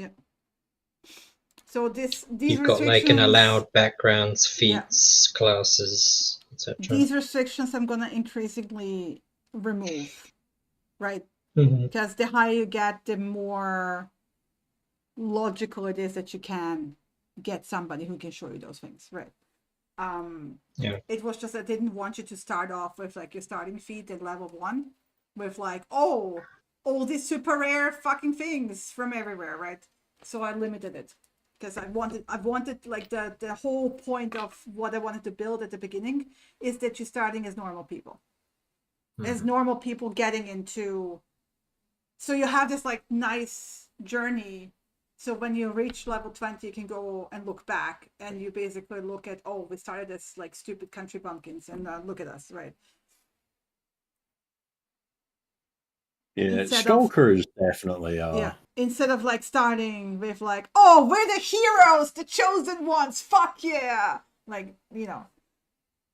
So these You've got like an restrictions- allowed backgrounds, feats, classes, etc. These restrictions I'm gonna increasingly remove, right? Mhm. Because the higher you get, the more logical it is that you can get somebody who can show you those things, right? Yeah. It was just I didn't want you to start off with like your starting feat at level 1 with like, oh, all these super rare fucking things from everywhere, right? So I limited it because I wanted like the whole point of what I wanted to build at the beginning is that you're starting as normal people. As normal people getting into, so you have this like nice journey So when you reach level 20, you can go and look back, and you basically look at, oh, we started as like stupid country bumpkins, and look at us, right? Yeah, Instead Stalkers definitely yeah, instead of like starting with like, oh, we're the heroes, the chosen ones, fuck yeah, like, you know,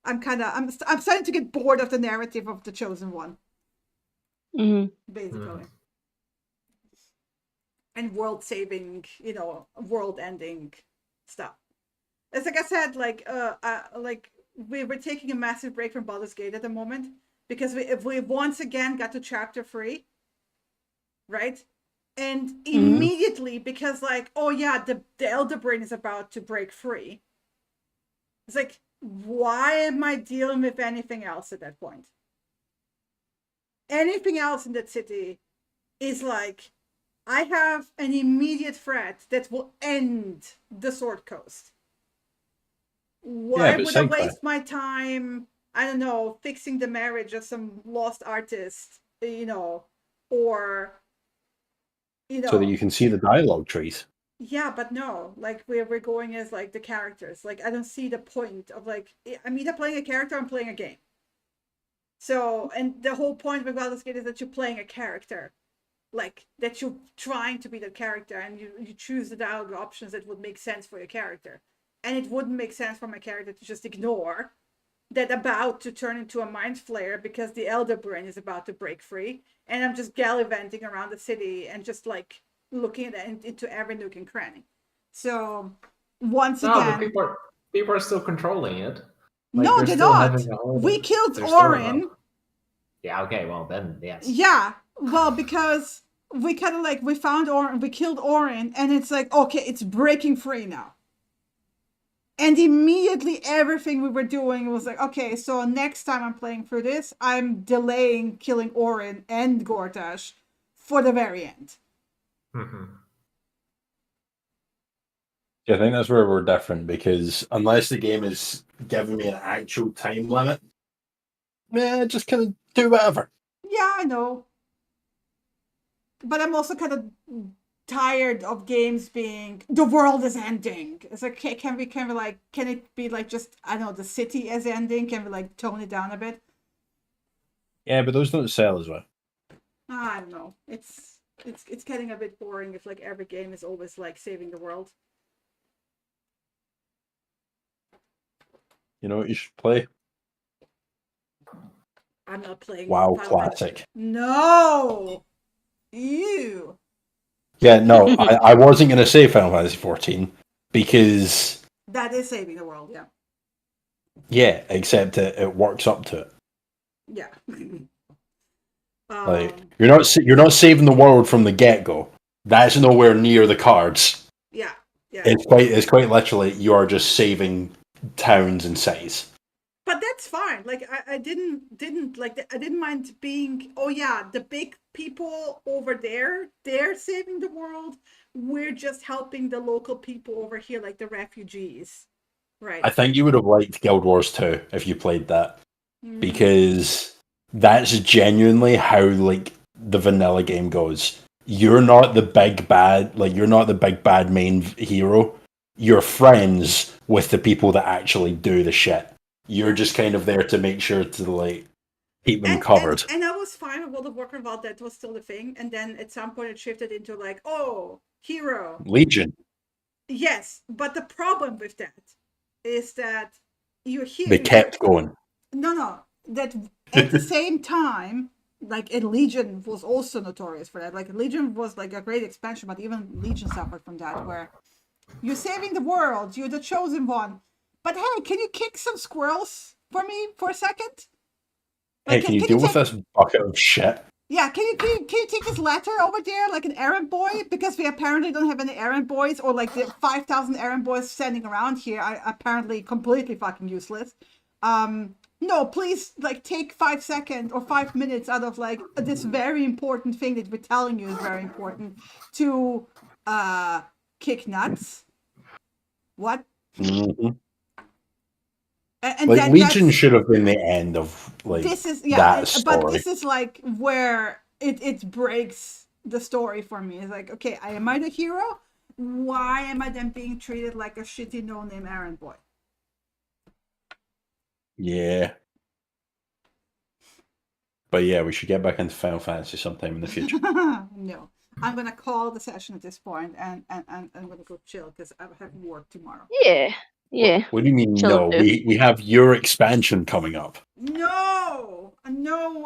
I'm starting to get bored of the narrative of the chosen one, basically. And world saving, you know, world ending stuff. As like I said, like we're taking a massive break from Baldur's Gate at the moment because we once again got to chapter 3, right? And immediately, because like, oh yeah, the Elder Brain is about to break free. It's like, why am I dealing with anything else at that point? Anything else in that city is like, I have an immediate threat that will end the Sword Coast. Why would I waste my time, I don't know, fixing the marriage of some lost artist, you know, or, you know. So that you can see the dialogue trees. Yeah, but no, like we're going as like the characters. Like I don't see the point of like, I'm either playing a character or I'm playing a game. So, and the whole point of Baldur's Gate is that you're playing a character. Like that you're trying to be that character, and you choose the dialogue options that would make sense for your character. And it wouldn't make sense for my character to just ignore that about to turn into a mind flayer because the Elder Brain is about to break free, and I'm just gallivanting around the city and just like looking at into every nook and cranny. So once again, but people are still controlling it. Like, no, they're not. We killed Orin. Yeah. Okay. Well, then yes. Yeah. Well, because we kind of like, we found Orin, we killed Orin, and it's like, okay, it's breaking free now. And immediately everything we were doing was like, okay, so next time I'm playing through this, I'm delaying killing Orin and Gortash for the very end. Yeah, I think that's where we're different, because unless the game is giving me an actual time limit, just kind of do whatever. Yeah, I know. But I'm also kind of tired of games being, the world is ending. It's like, can it be like just, I don't know, the city is ending? Can we like tone it down a bit? Yeah, but those don't sell as well. I don't know. It's getting a bit boring if like every game is always like saving the world. You know what you should play? I'm not playing WoW Classic. No! Ew. Yeah, no, I wasn't going to say Final Fantasy 14 because... That is saving the world, yeah. Yeah, except it works up to it. Yeah. Like, you're not saving the world from the get-go. That's nowhere near the cards. Yeah. It's quite literally, you are just saving towns and cities. But that's fine. Like I didn't like I didn't mind being, oh yeah, the big people over there, they're saving the world. We're just helping the local people over here, like the refugees. Right. I think you would have liked Guild Wars 2 if you played that. Because that's genuinely how like the vanilla game goes. You're not the big bad, main hero. You're friends with the people that actually do the shit. You're just kind of there to make sure to like keep them covered. And I was fine with World of Warcraft while that was still the thing. And then at some point it shifted into like, oh, hero. Legion. Yes, but the problem with that is that you're here. They kept going. No. That at the same time, like Legion was also notorious for that. Like Legion was like a great expansion, but even Legion suffered from that, where you're saving the world, you're the chosen one. But hey, can you kick some squirrels for me for a second? Like, hey, can you deal with this bucket of shit? Yeah, can you take this letter over there like an errand boy? Because we apparently don't have any errand boys, or like the 5,000 errand boys standing around here are apparently completely fucking useless. No, please, like, take 5 seconds or 5 minutes out of like this very important thing that we're telling you is very important to kick nuts. What? Mm-hmm. And like Legion should have been the end of like that story. But this is like where it breaks the story for me. It's like, okay, am I the hero? why am I then being treated like a shitty no-name errand boy? Yeah. But yeah, we should get back into Final Fantasy sometime in the future. No. I'm gonna call the session at this point and I'm gonna go chill because I have work tomorrow. Yeah. What do you mean Chill no? too. We have your expansion coming up. No,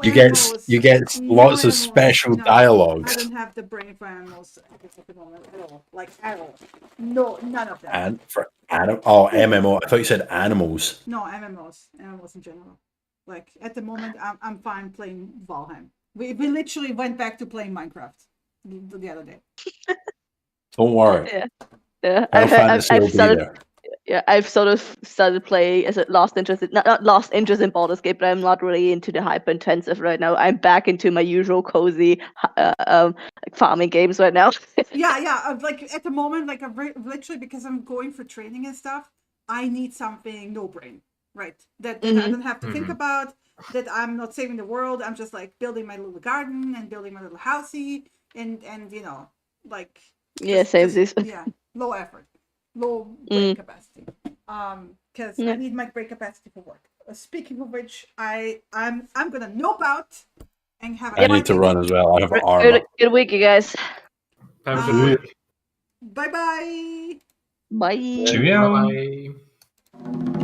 You get MMOs. lots of MMOs. special No, dialogues. I don't have the brain for MMOs at the moment at all. Like at all. No, none of them. And for MMO. I thought you said animals. No, MMOs in general. Like at the moment, I'm fine playing Valheim. We literally went back to playing Minecraft the other day. Don't worry. Yeah. Final Fantasy I've will be started. there. Yeah, I've sort of started playing as a not lost interest in Baldur's Gate, but I'm not really into the hyper intensive right now. I'm back into my usual cozy farming games right now. Yeah. Like at the moment, like literally because I'm going for training and stuff, I need something no brain, right? That I don't have to think about. That I'm not saving the world. I'm just like building my little garden and building my little housey, and like same this. Yeah, low effort. Low brain capacity, because I need my brain capacity for work. Speaking of which, I'm gonna nope out and have. I need to run as well. I have an armor. Good week, you guys. Have a good week. Bye bye. Bye. Cheerio. Bye.